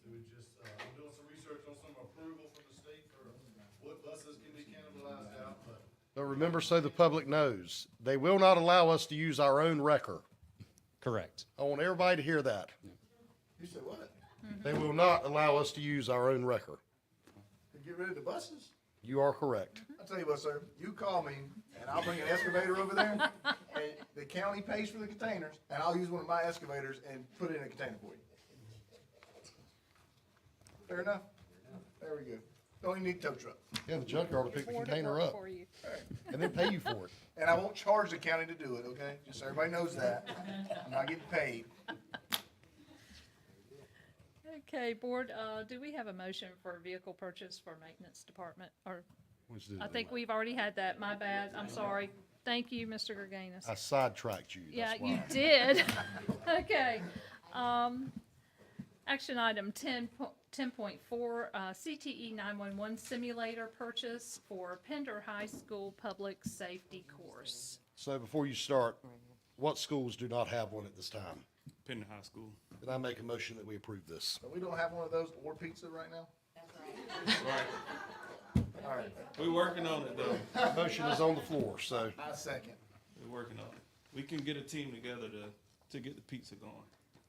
So we just, I'm doing some research on some approval from the state for what buses can be cannibalized out, but But remember, so the public knows, they will not allow us to use our own wrecker. Correct. I want everybody to hear that. you said what? They will not allow us to use our own wrecker. To get rid of the buses? You are correct. I'll tell you what, sir, you call me, and I'll bring an excavator over there, and the county pays for the containers, and I'll use one of my excavators and put it in a container for you. Fair enough? There we go. Don't even need a tow truck. Yeah, the junkyard will pick the container up For you. and then pay you for it. And I won't charge the county to do it, okay? Just so everybody knows that. I'm not getting paid. Okay, board, do we have a motion for vehicle purchase for maintenance department? Or, I think we've already had that, my bad, I'm sorry. Thank you, Mr. Gerganis. I sidetracked you. Yeah, that's you why. did. Okay. Action item 10.4, CTE 911 simulator purchase for Pender High School Public Safety Course. So before you start, what schools do not have one at this time? Pender High School. Then I make a motion that we approve this. So we don't have one of those or pizza right now? Right. All right. We're working on it though. Motion is on the floor, so. I second. We're working on it. We can get a team together to get the pizza going.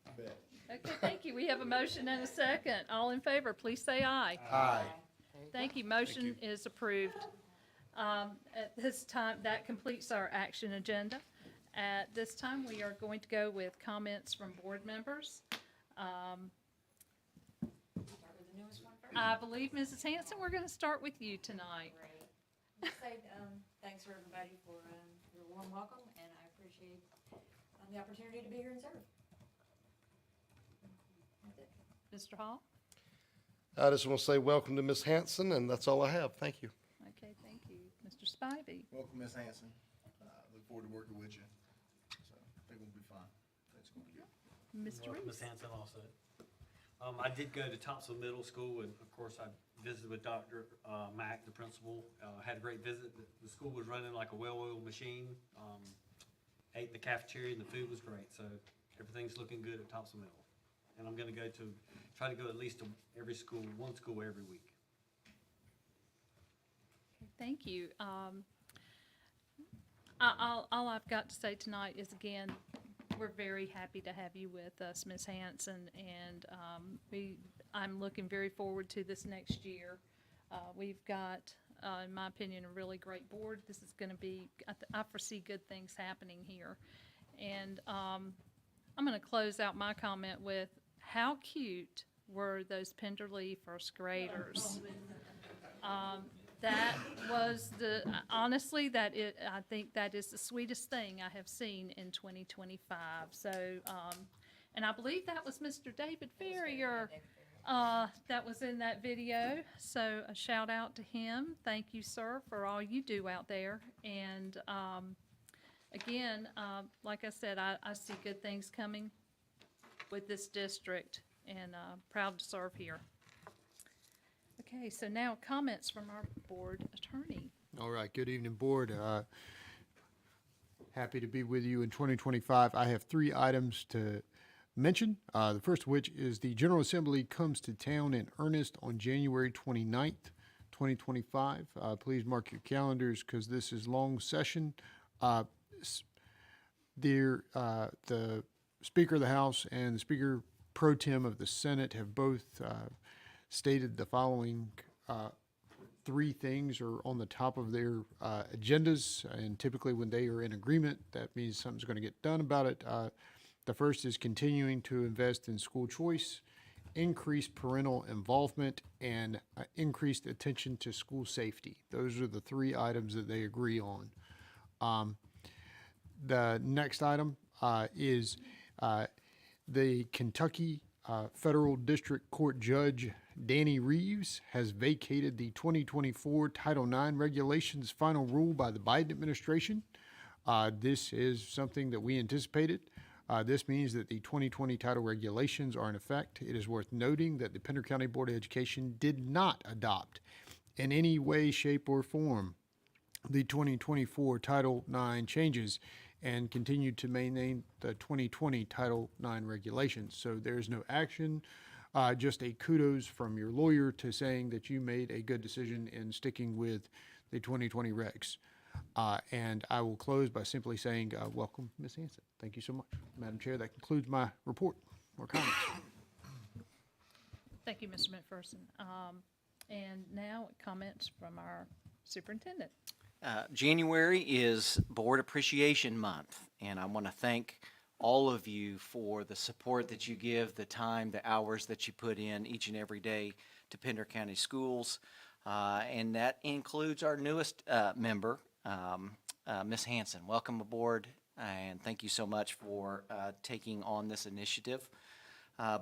I bet. Okay, thank you. We have a motion and a second. All in favor, please say aye. Aye. Thank you. Motion is approved. At this time, that completes our action agenda. At this time, we are going to go with comments from board members. Start with the newest one first. I believe, Mrs. Hanson, we're going to start with you tonight. Great. Just say, thanks for everybody for your warm welcome, and I appreciate the opportunity to be here and serve. That's it. Mr. Hall? I just want to say welcome to Ms. Hanson, and that's all I have. Thank you. Okay, thank you. Mr. Spivey? Welcome, Ms. Hanson. Look forward to working with you. So I think we'll be fine. It's gonna be good. Mr. Welcome, Reeves? Ms. Hanson also. I did go to Thompson Middle School, and of course, I visited with Dr. Mack, the principal. Had a great visit. The school was running like a well-oiled machine. Ate in the cafeteria, and the food was great. So everything's looking good at Thompson Middle. And I'm gonna try to go at least to every school, one school every week. Thank you. All I've got to say tonight is, again, we're very happy to have you with us, Ms. Hanson, and I'm looking very forward to this next year. We've got, in my opinion, a really great board. This is going to be, I foresee good things happening here. And I'm going to close out my comment with, how cute were those Penderley first graders? That was honestly, I think that is the sweetest thing I have seen in 2025. So, and I believe that was Mr. David Ferrier that was in that video. So a shout out to him. Thank you, sir, for all you do out there. And again, like I said, I see good things coming with this district, and proud to serve here. Okay, so now comments from our board attorney. All right, good evening, board. Happy to be with you in 2025. I have 3 items to mention. The first of which is the General Assembly comes to town in earnest on January 29th, 2025. Please mark your calendars because this is long session. The Speaker of the House and the Speaker Pro Tem of the Senate have both stated the following 3 things are on the top of their agendas, and typically when they are in agreement, that means something's going to get done about it. The first is continuing to invest in school choice, increased parental involvement, and increased attention to school safety. Those are the 3 items that they agree on. The next item is the Kentucky Federal District Court Judge Danny Reeves has vacated the 2024 Title IX regulations final rule by the Biden administration. This is something that we anticipated. This means that the 2020 title regulations are in effect. It is worth noting that the Pender County Board of Education did not adopt in any way, shape, or form the 2024 Title IX changes and continued to maintain the 2020 Title IX regulations. So there's no action, just a kudos from your lawyer to saying that you made a good decision in sticking with the 2020 regs. And I will close by simply saying, welcome, Ms. Hanson. Thank you so much. Madam Chair, that concludes my report or comments. Thank you, Mr. McPherson. And now comments from our superintendent. January is Board Appreciation Month, and I want to thank all of you for the support that you give, the time, the hours that you put in each and every day to Pender County Schools, and that includes our newest member, Ms. Hanson. Welcome aboard, and thank you so much for taking on this initiative.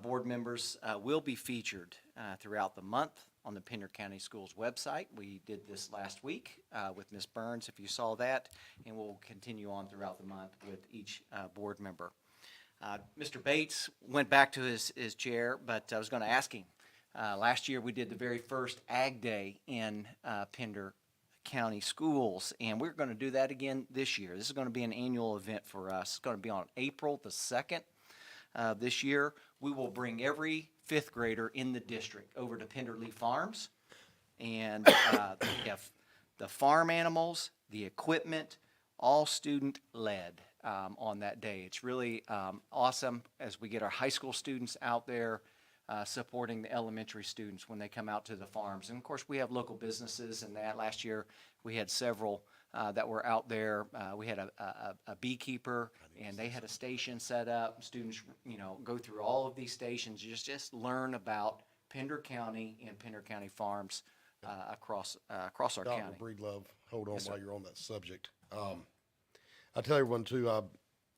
Board members will be featured throughout the month on the Pender County Schools website. We did this last week with Ms. Burns, if you saw that, and we'll continue on throughout the month with each board member. Mr. Bates went back to his chair, but I was going to ask him. Last year we did the very first Ag Day in Pender County Schools, and we're going to do that again this year. This is going to be an annual event for us. It's going to be on April the 2nd. This year, we will bring every fifth grader in the district over to Penderley Farms, and we have the farm animals, the equipment, all student-led on that day. It's really awesome as we get our high school students out there supporting the elementary students when they come out to the farms. And of course, we have local businesses, and that last year we had several that were out there. We had a beekeeper, and they had a station set up. Students, go through all of these stations, just learn about Pender County and Pender County farms across our county. Dr. Breedlove, hold on Yes, while sir. you're on that subject. I tell everyone too, I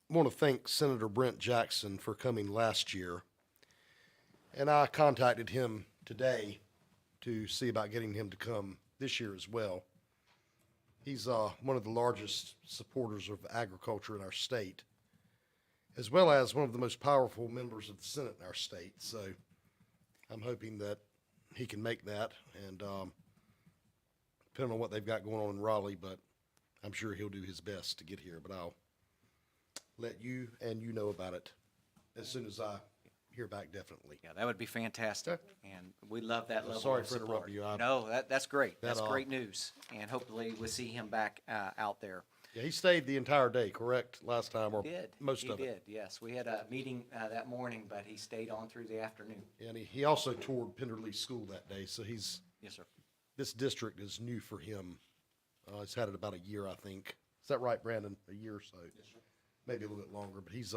want to thank Senator Brent Jackson for coming last year. And I contacted him today to see about getting him to come this year as well. He's one of the largest supporters of agriculture in our state, as well as one of the most powerful members of the Senate in our state. So I'm hoping that he can make that, and depending on what they've got going on in Raleigh, but I'm sure he'll do his best to get here. But I'll let you and you know about it as soon as I hear back, definitely. Yeah, that would be fantastic, and we love that level Sorry of for support. interrupting you. No, that's great. That, That's great news, and hopefully we'll see him back out there. Yeah, he stayed the entire day, correct, last time, or most of it? He did, yes. We had a meeting that morning, but he stayed on through the afternoon. And he also toured Penderley School that day, so he's, Yes, sir. this district is new for him. He's had it about a year, I think. Is that right, Brandon? A year or so? Yes, sir. Maybe a little bit longer, but he's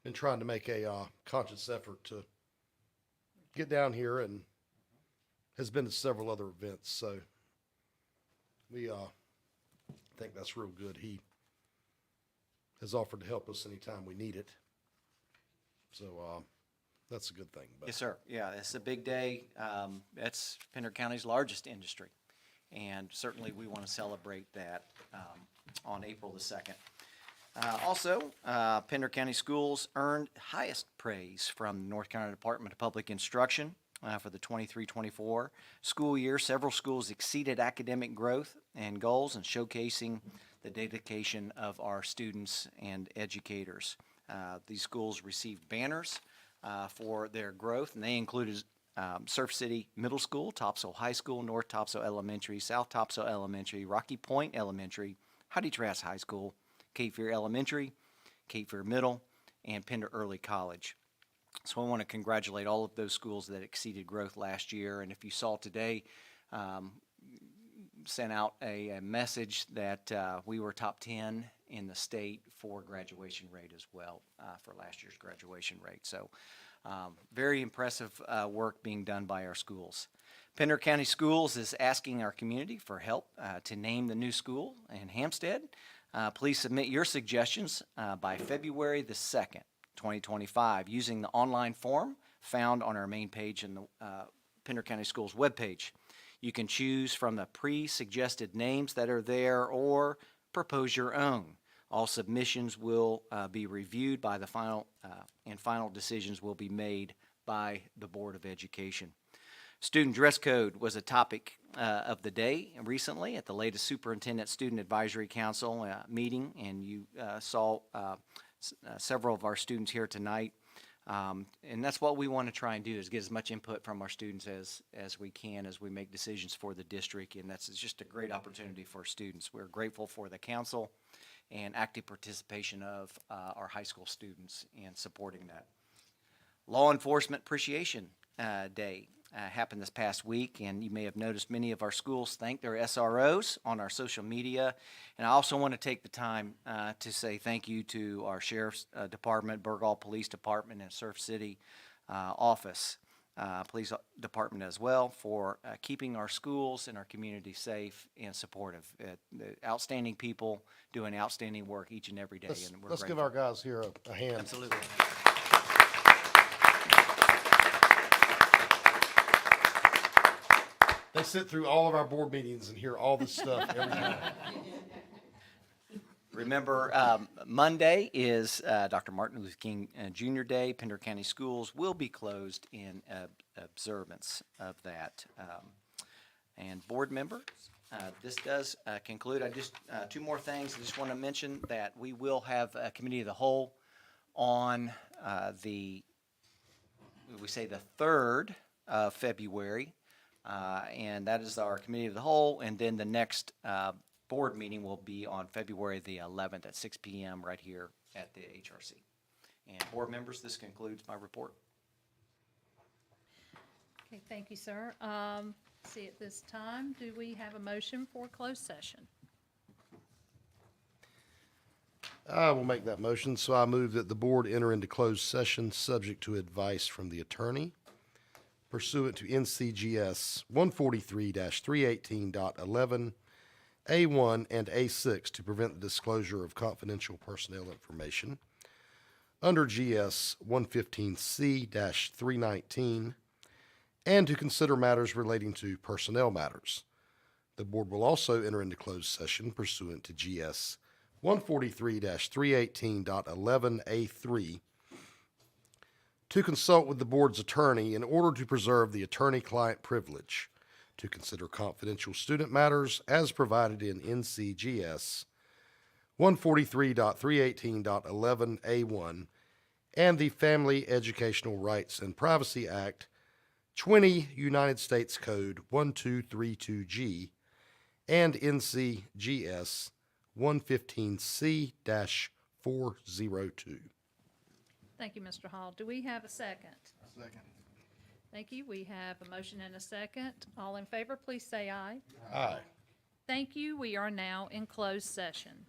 been trying to make a conscious effort to get down here and has been to several other events. So we think that's real good. He has offered to help us anytime we need it. So that's a good thing. But Yes, sir. Yeah, it's a big day. That's Pender County's largest industry, and certainly we want to celebrate that on April the 2nd. Also, Pender County Schools earned highest praise from the North Carolina Department of Public Instruction for the 23-24 school year. Several schools exceeded academic growth and goals, and showcasing the dedication of our students and educators. These schools received banners for their growth, and they included Surf City Middle School, Topsail High School, North Topsail Elementary, South Topsail Elementary, Rocky Point Elementary, Huddy Trask High School, Cape Fear Elementary, Cape Fear Middle, and Pender Early College. So I want to congratulate all of those schools that exceeded growth last year. And if you saw today, sent out a message that we were top 10 in the state for graduation rate as well, for last year's graduation rate. So very impressive work being done by our schools. Pender County Schools is asking our community for help to name the new school in Hampstead. Please submit your suggestions by February the 2nd 2025, using the online form found on our main page in the Pender County Schools webpage. You can choose from the pre-suggested names that are there or propose your own. All submissions will be reviewed by the final decisions will be made by the Board of Education. Student dress code was a topic of the day recently at the latest Superintendent Student Advisory Council meeting, and you saw several of our students here tonight. And that's what we want to try and do, is get as much input from our students as we can as we make decisions for the district, and that's just a great opportunity for students. We're grateful for the council and active participation of our high school students in supporting that. Law Enforcement Appreciation Day happened this past week, and you may have noticed many of our schools thank their SROs on our social media. And I also want to take the time to say thank you to our Sheriff's Department, Burgall Police Department, and Surf City Office Police Department as well for keeping our schools and our community safe and supportive. Outstanding people doing outstanding work each and every day. And we're Let's give grateful. our guys here a hand. Absolutely. They sit through all of our board meetings and hear all this stuff every time. Remember, Monday is Dr. Martin Luther King Jr. Day. Pender County Schools will be closed in observance of that. And board members, this does conclude. I just two more things. I just want to mention that we will have a committee of the whole on the 3rd of February. And that is our committee of the whole, and then the next board meeting will be on February the 11th at 6 p.m. right here at the HRC. And board members, this concludes my report. Okay, thank you, sir. See, at this time, do we have a motion for closed session? I will make that motion, so I move that the board enter into closed session subject to advice from the attorney pursuant to NCGS 143-318.11 A1 and A6 to prevent the disclosure of confidential personnel information under GS 115C-319 and to consider matters relating to personnel matters. The board will also enter into closed session pursuant to GS 143-318.11 A3 to consult with the board's attorney in order to preserve the attorney-client privilege, to consider confidential student matters as provided in NCGS 143.318.11 A1 and the Family Educational Rights and Privacy Act 20 United States Code 1232G and NCGS 115C-402. Thank you, Mr. Hall. Do we have a second? Second. Thank you. We have a motion and a second. All in favor, please say aye. Aye. Thank you. We are now in closed session.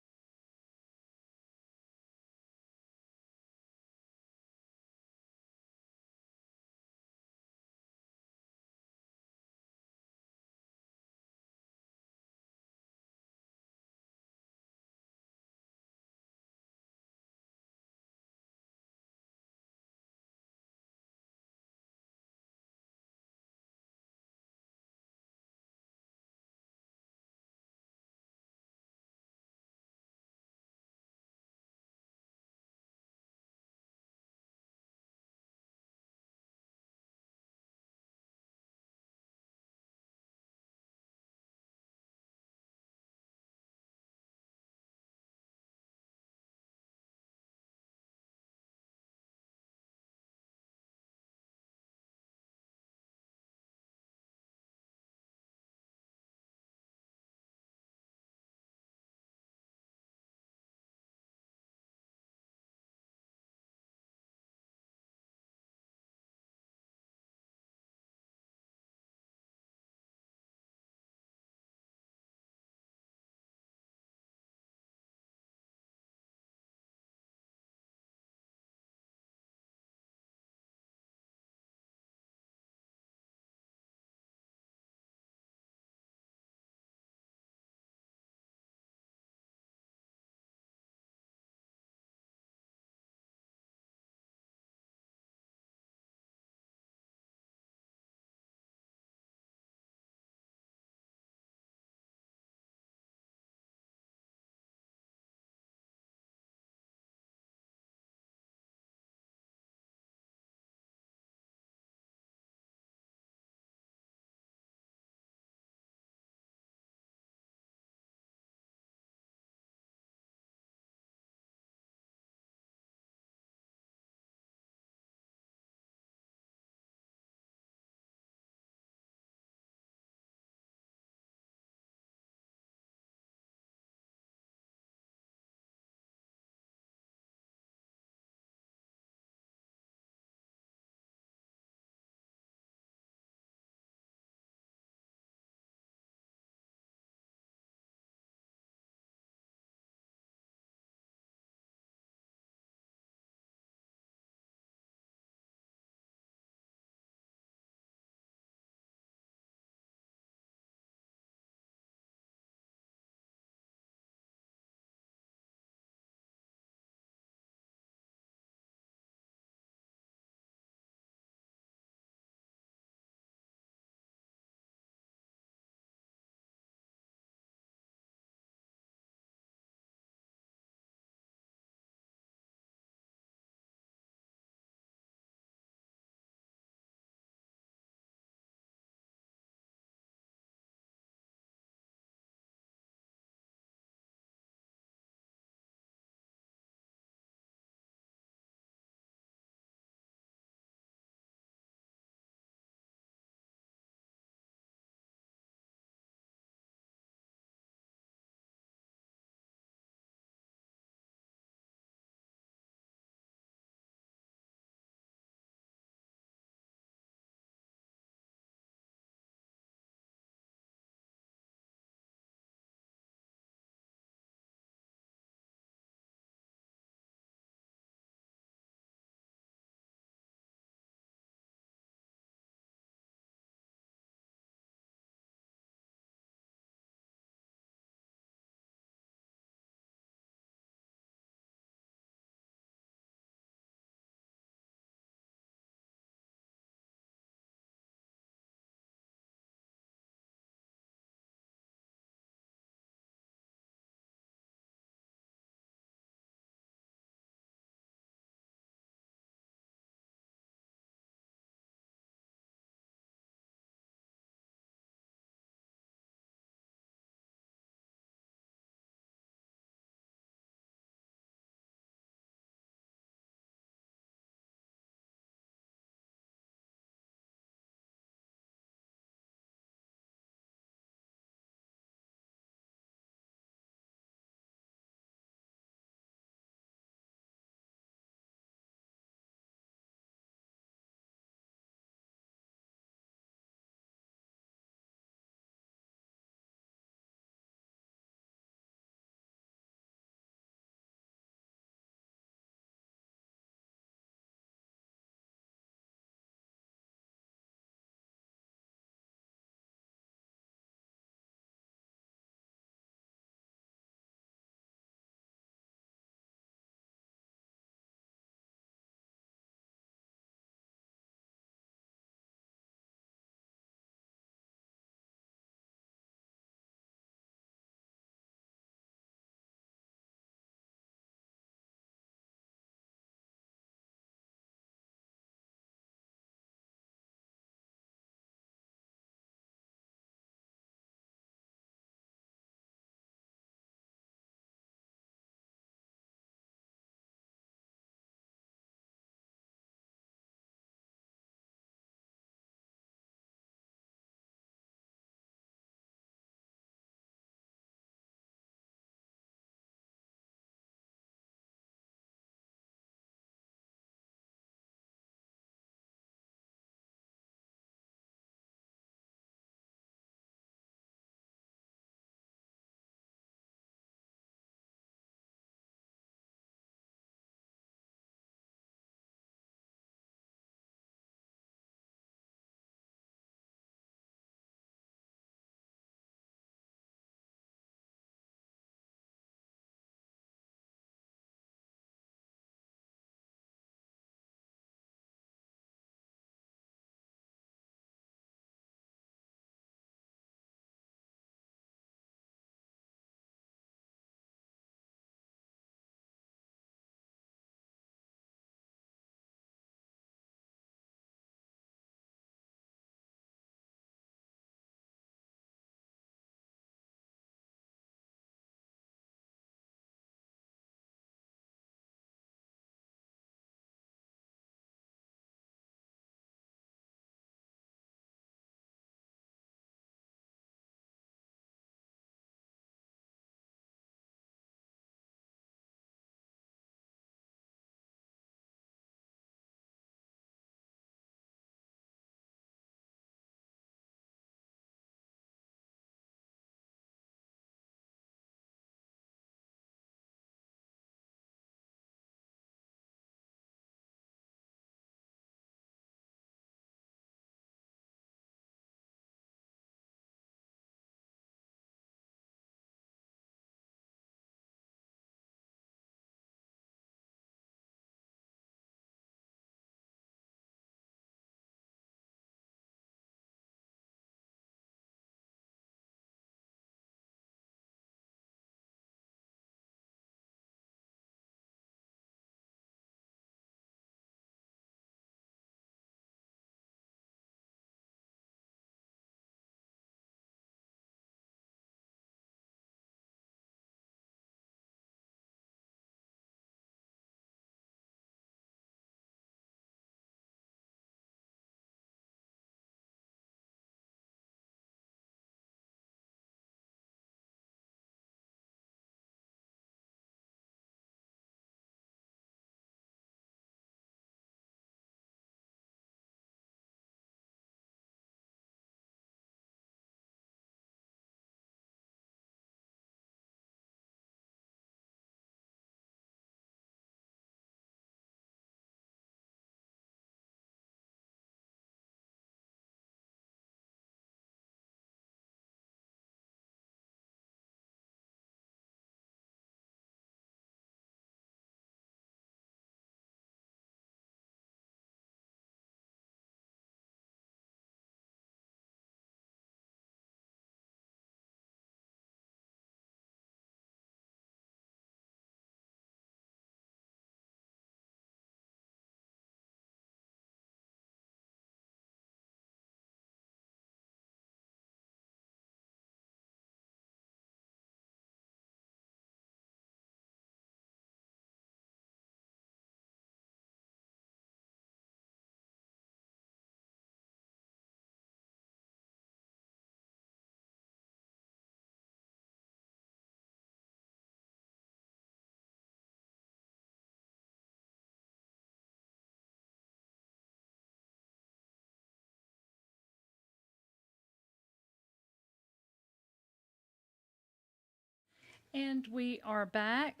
And we are back.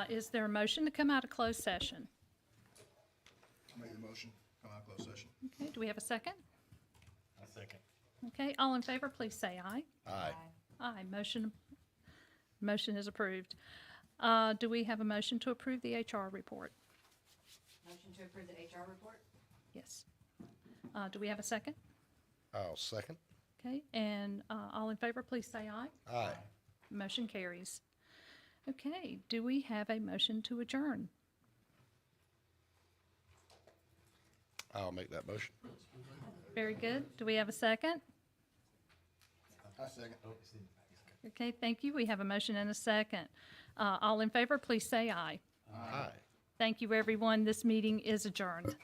Is there a motion to come out of closed session? I'll make the motion, come out of closed session. Okay, do we have a second? A second. Okay, all in favor, please say aye. Aye. Aye, motion is approved. Do we have a motion to approve the HR report? Motion to approve the HR report? Yes. Do we have a second? I'll second. Okay, and all in favor, please say aye. Aye. Motion carries. Okay, do we have a motion to adjourn? I'll make that motion. Very good. Do we have a second? I second. Okay, thank you. We have a motion and a second. All in favor, please say aye. Aye. Thank you, everyone. This meeting is adjourned.